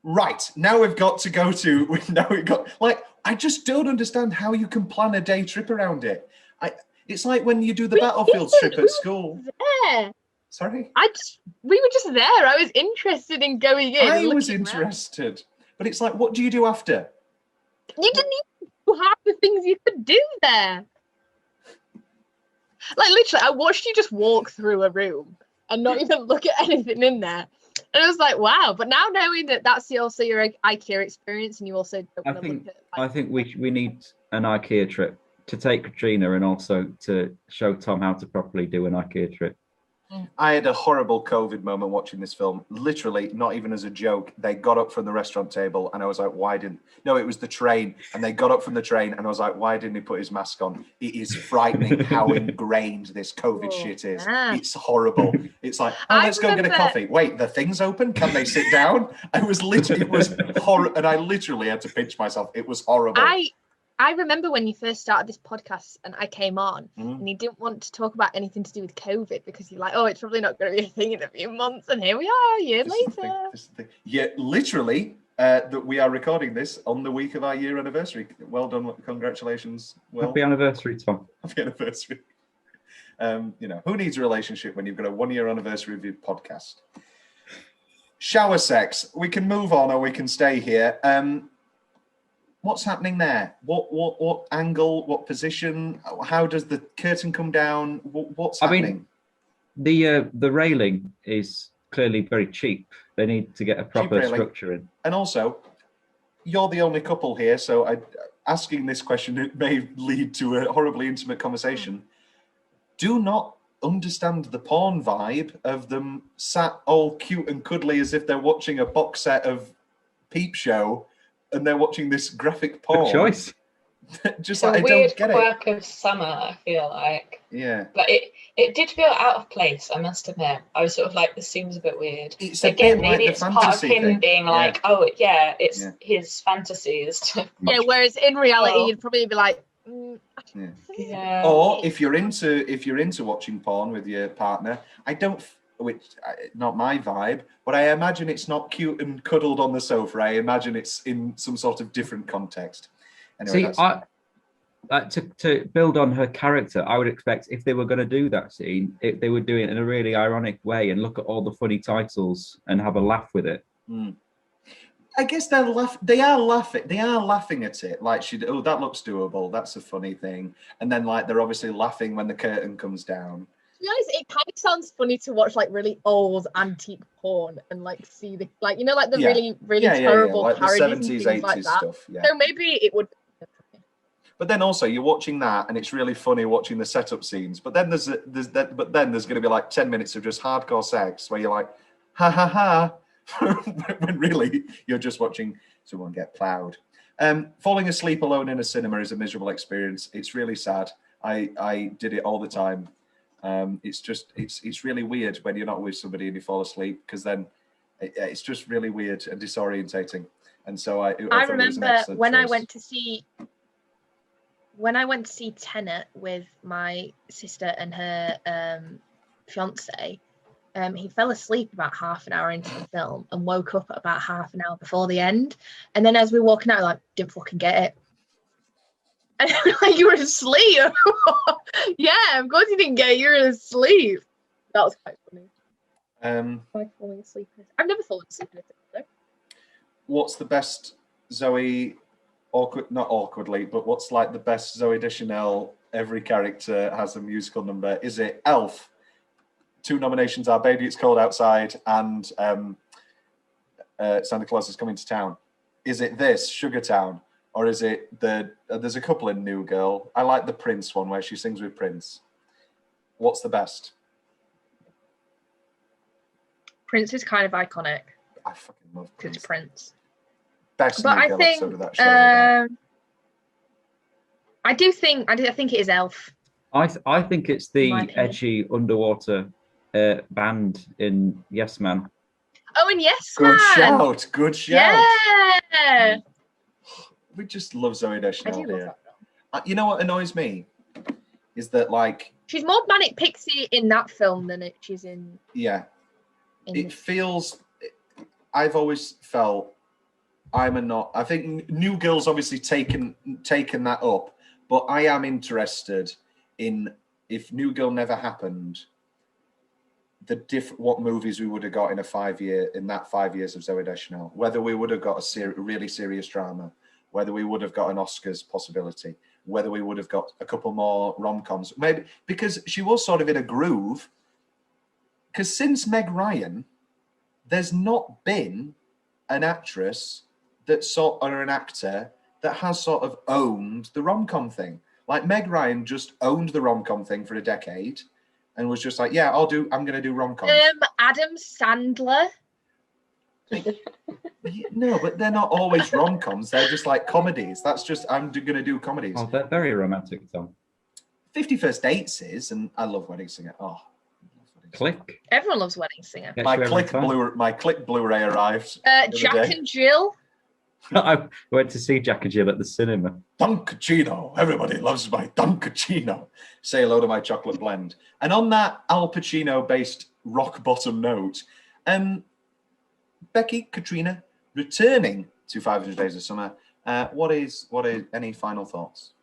S1: right, now we've got to go to, I just don't understand how you can plan a day trip around it. It's like when you do the battlefield trip at school.
S3: There.
S1: Sorry?
S3: We were just there. I was interested in going in.
S1: I was interested. But it's like, what do you do after?
S3: You didn't even do half the things you could do there. Like, literally, I watched you just walk through a room and not even look at anything in there. And I was like, wow. But now knowing that that's also your IKEA experience and you also don't want to look at...
S2: I think we need an IKEA trip to take Katrina and also to show Tom how to properly do an IKEA trip.
S1: I had a horrible COVID moment watching this film. Literally, not even as a joke. They got up from the restaurant table and I was like, why didn't... No, it was the train. And they got up from the train and I was like, why didn't he put his mask on? It is frightening how ingrained this COVID shit is.
S3: Yeah.
S1: It's horrible. It's like, let's go get a coffee. Wait, the thing's open? Can they sit down? It was horrible. And I literally had to pinch myself. It was horrible.
S3: I remember when you first started this podcast and I came on and you didn't want to talk about anything to do with COVID because you're like, oh, it's probably not going to be a thing in a few months. And here we are a year later.
S1: Yeah, literally, that we are recording this on the week of our year anniversary. Well done. Congratulations. Well,
S2: happy anniversary, Tom.
S1: Happy anniversary. Who needs a relationship when you've got a 1 year anniversary of your podcast? Shower sex. We can move on or we can stay here. What's happening there? What angle? What position? How does the curtain come down? What's happening?
S2: I mean, the railing is clearly very cheap. They need to get a proper structure in.
S1: And also, you're the only couple here, so asking this question, it may lead to a horribly intimate conversation. Do not understand the porn vibe of them sat all cute and cuddly as if they're watching a box set of Peep Show and they're watching this graphic porn.
S2: Good choice.
S1: Just
S4: It's a
S1: like I
S4: weird
S1: don't get it.
S4: quirk of summer, I feel like.
S1: Yeah.
S4: But it did feel out of place, I must admit. I was sort of like, this seems a bit weird.
S1: It's a
S4: Again,
S1: bit like
S4: maybe
S1: the
S4: it's part of
S1: fantasy
S4: him
S1: thing.
S4: being like, oh yeah, it's his fantasies.
S3: Yeah, whereas in reality,
S4: Oh.
S3: you'd probably be like,
S4: Yeah.
S1: Or if you're into watching porn with your partner, not my vibe, but I imagine it's not cute and cuddled on the sofa. I imagine it's in some sort of different context. Anyway,
S2: to build on her character, I would expect if they were going to do that scene, they would do it in a really ironic way and look at all the funny titles and have a laugh with it.
S1: I guess they are laughing at it. Like that looks doable. That's a funny thing. And then like they're obviously laughing when the curtain comes down.
S3: to be honest, it kind of sounds funny to watch like really old antique porn and like see the like the really terrible
S1: like
S3: parodies
S1: the 70s,
S3: and things
S1: 80s
S3: like that.
S1: stuff. Yeah.
S3: So maybe it would.
S1: But then also you're watching that, and it's really funny watching the setup scenes. But then there's going to be like 10 minutes of just hardcore sex where you're like, ha ha ha, when really you're just watching someone get ploughed. Falling asleep alone in a cinema is a miserable experience. It's really sad. I did it all the time. It's really weird when you're not with somebody and you fall asleep, because then it's just really weird and disorientating. And so I
S3: remember when I went to see Tenet with my sister and her fiance, he fell asleep about half an hour into the film and woke up about half an hour before the end. And then as we were walking out, like, didn't fucking get it. And like, you were asleep. Yeah, of course you didn't get it. You were asleep. That was quite funny. Like falling asleep. I've never fallen asleep in a film, though.
S1: What's the best Zoe? Not awkwardly, but what's like the best Zoe Deschanel? Every character has a musical number. Is it Elf? 2 nominations are Baby It's Cold Outside and Santa Claus is Coming to Town. Is it this, Sugar Town? Or is it there's a couple in New Girl. I like the Prince one where she sings with Prince. What's the best?
S3: Prince is kind of iconic.
S1: I fucking love Prince.
S3: It's Prince.
S1: Best
S3: but
S1: New Girl episode of that show.
S3: I think it is Elf.
S2: I think it's the edgy underwater band in Yes Man.
S3: Oh, and Yes
S1: Man. Good shout.
S3: Yeah.
S1: We just love Zoe Deschanel.
S3: I do love that.
S1: You know what annoys me is that like
S3: she's more manic pixie in that film than she's in.
S1: Yeah. It feels. I've always felt. I think New Girl's obviously taken that up, but I am interested in, if New Girl never happened, what movies we would have got in that 5 years of Zoe Deschanel. Whether we would have got a really serious drama, whether we would have got an Oscars possibility, whether we would have got a couple more rom-coms, maybe, because she was sort of in a groove. Because since Meg Ryan, there's not been an actress or an actor that has sort of owned the rom-com thing. Like Meg Ryan just owned the rom-com thing for a decade and was just like, yeah, I'm going to do rom-coms.
S3: Adam Sandler.
S1: No, but they're not always rom-coms. They're just like comedies. That's just, I'm going to do comedies.
S2: Oh, they're very romantic, Tom.
S1: 50 First Dates is, and I love Wedding Singer. Oh,
S2: Click.
S3: Everyone loves Wedding Singer.
S1: My Click Blu-ray arrived.
S3: Jack and Jill.
S2: I went to see Jack and Jill at the cinema.
S1: Dunkachino. Everybody loves my Dunkachino. Say hello to my chocolate blend. And on that Al Pacino-based rock bottom note, Becky, Katrina, returning to 500 Days of Summer. What is any final thoughts?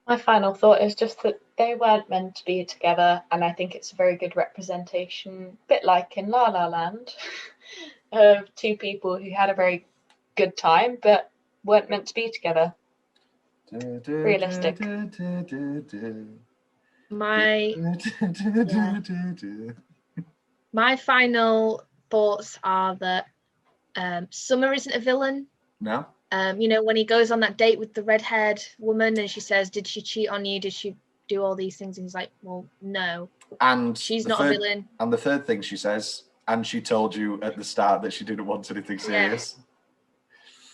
S4: My final thought is just that they weren't meant to be together, and I think it's a very good representation, a bit like in La La Land, of 2 people who had a very good time but weren't meant to be together. Realistic.
S3: My final thoughts are that Summer isn't a villain.
S1: No.
S3: When he goes on that date with the red-haired woman and she says, did she cheat on you? Did she do all these things? And he's like, well, no.
S1: And
S3: she's not a villain.
S1: And the third thing she says, and she told you at the start that she didn't want anything serious.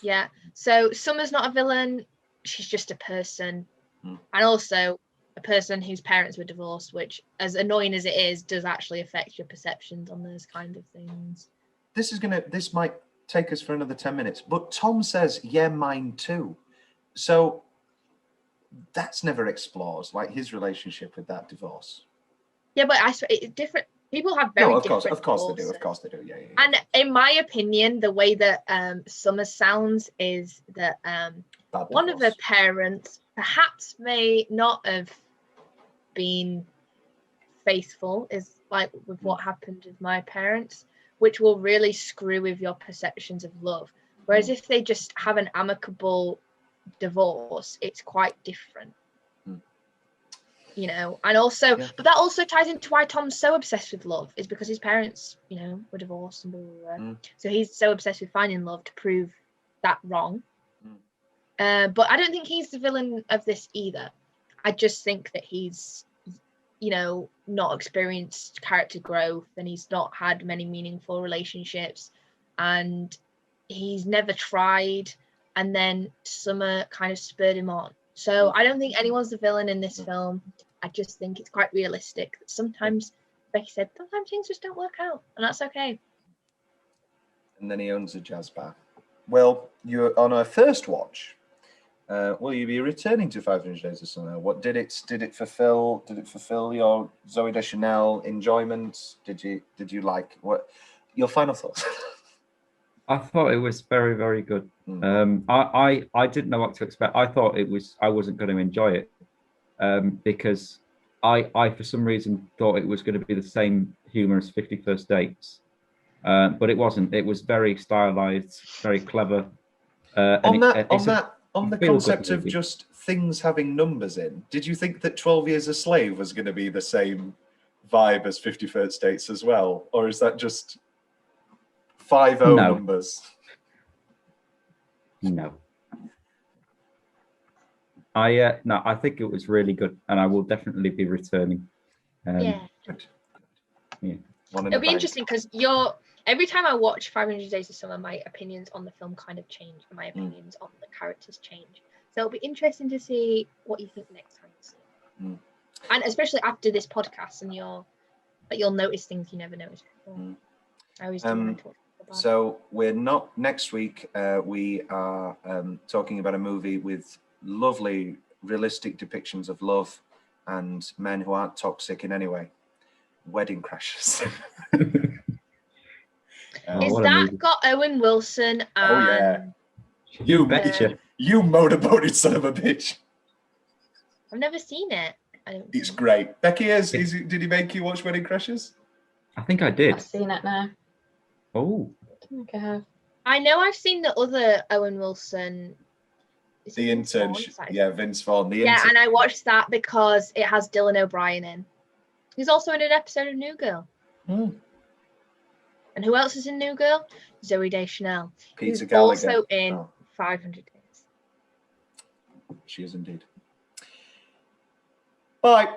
S3: Yeah. So Summer's not a villain. She's just a person. And also a person whose parents were divorced, which, as annoying as it is, does actually affect your perceptions on those kind of things.
S1: This might take us for another 10 minutes, but Tom says, yeah, mine too. So that's never explored, like his relationship with that divorce.
S3: Yeah, but it's different. People have very different.
S1: Of course they do. Of course they do. Yeah.
S3: And in my opinion, the way that Summer sounds is that one of her parents perhaps may not have been faithful, is like with what happened with my parents, which will really screw with your perceptions of love. Whereas if they just have an amicable divorce, it's quite different. You know, and also, but that also ties into why Tom's so obsessed with love, is because his parents, you know, were divorced and blah, blah, blah. So he's so obsessed with finding love to prove that wrong. But I don't think he's the villain of this either. I just think that he's, you know, not experienced character growth, and he's not had many meaningful relationships, and he's never tried, and then Summer kind of spurred him on. So I don't think anyone's the villain in this film. I just think it's quite realistic that sometimes, Becky said, sometimes things just don't work out, and that's okay.
S1: And then he owns a jazz bar. Well, you're on our first watch. Will you be returning to 500 Days of Summer? What did it fulfill? Did it fulfill your Zooey Deschanel enjoyment? Did you like what? Your final thoughts?
S2: I thought it was very, very good. I didn't know what to expect. I thought I wasn't going to enjoy it because I for some reason thought it was going to be the same humor as 50 First Dates, but it wasn't. It was very stylized, very clever.
S1: On the concept of just things having numbers in, did you think that 12 Years a Slave was going to be the same vibe as 50 First Dates as well, or is that just 5-0 numbers?
S2: No. I think it was really good, and I will definitely be returning.
S3: Yeah. It'll be interesting because every time I watch 500 Days of Summer, my opinions on the film kind of change, and my opinions on the characters change. So it'll be interesting to see what you think next time you see it. And especially after this podcast, and you'll notice things you never noticed before. I always do when I talk about it.
S1: So we're not next week. We are talking about a movie with lovely, realistic depictions of love and men who aren't toxic in any way. Wedding Crashers.
S3: Is that got Owen Wilson?
S1: Oh yeah, you betcha. You motorboated son of a bitch.
S3: I've never seen it.
S1: It's great. Becky, did he make you watch Wedding Crashers?
S2: I think I did.
S4: I've seen it now.
S2: Oh.
S4: I think I have.
S3: I know I've seen the other Owen Wilson.
S1: The Intern. Yeah, Vince Vaughn.
S3: Yeah, and I watched that because it has Dylan O'Brien in. He's also in an episode of New Girl. And who else is in New Girl? Zooey Deschanel.
S1: Peter Gallagher.
S3: Also in 500 Days.
S1: She is indeed. Bye.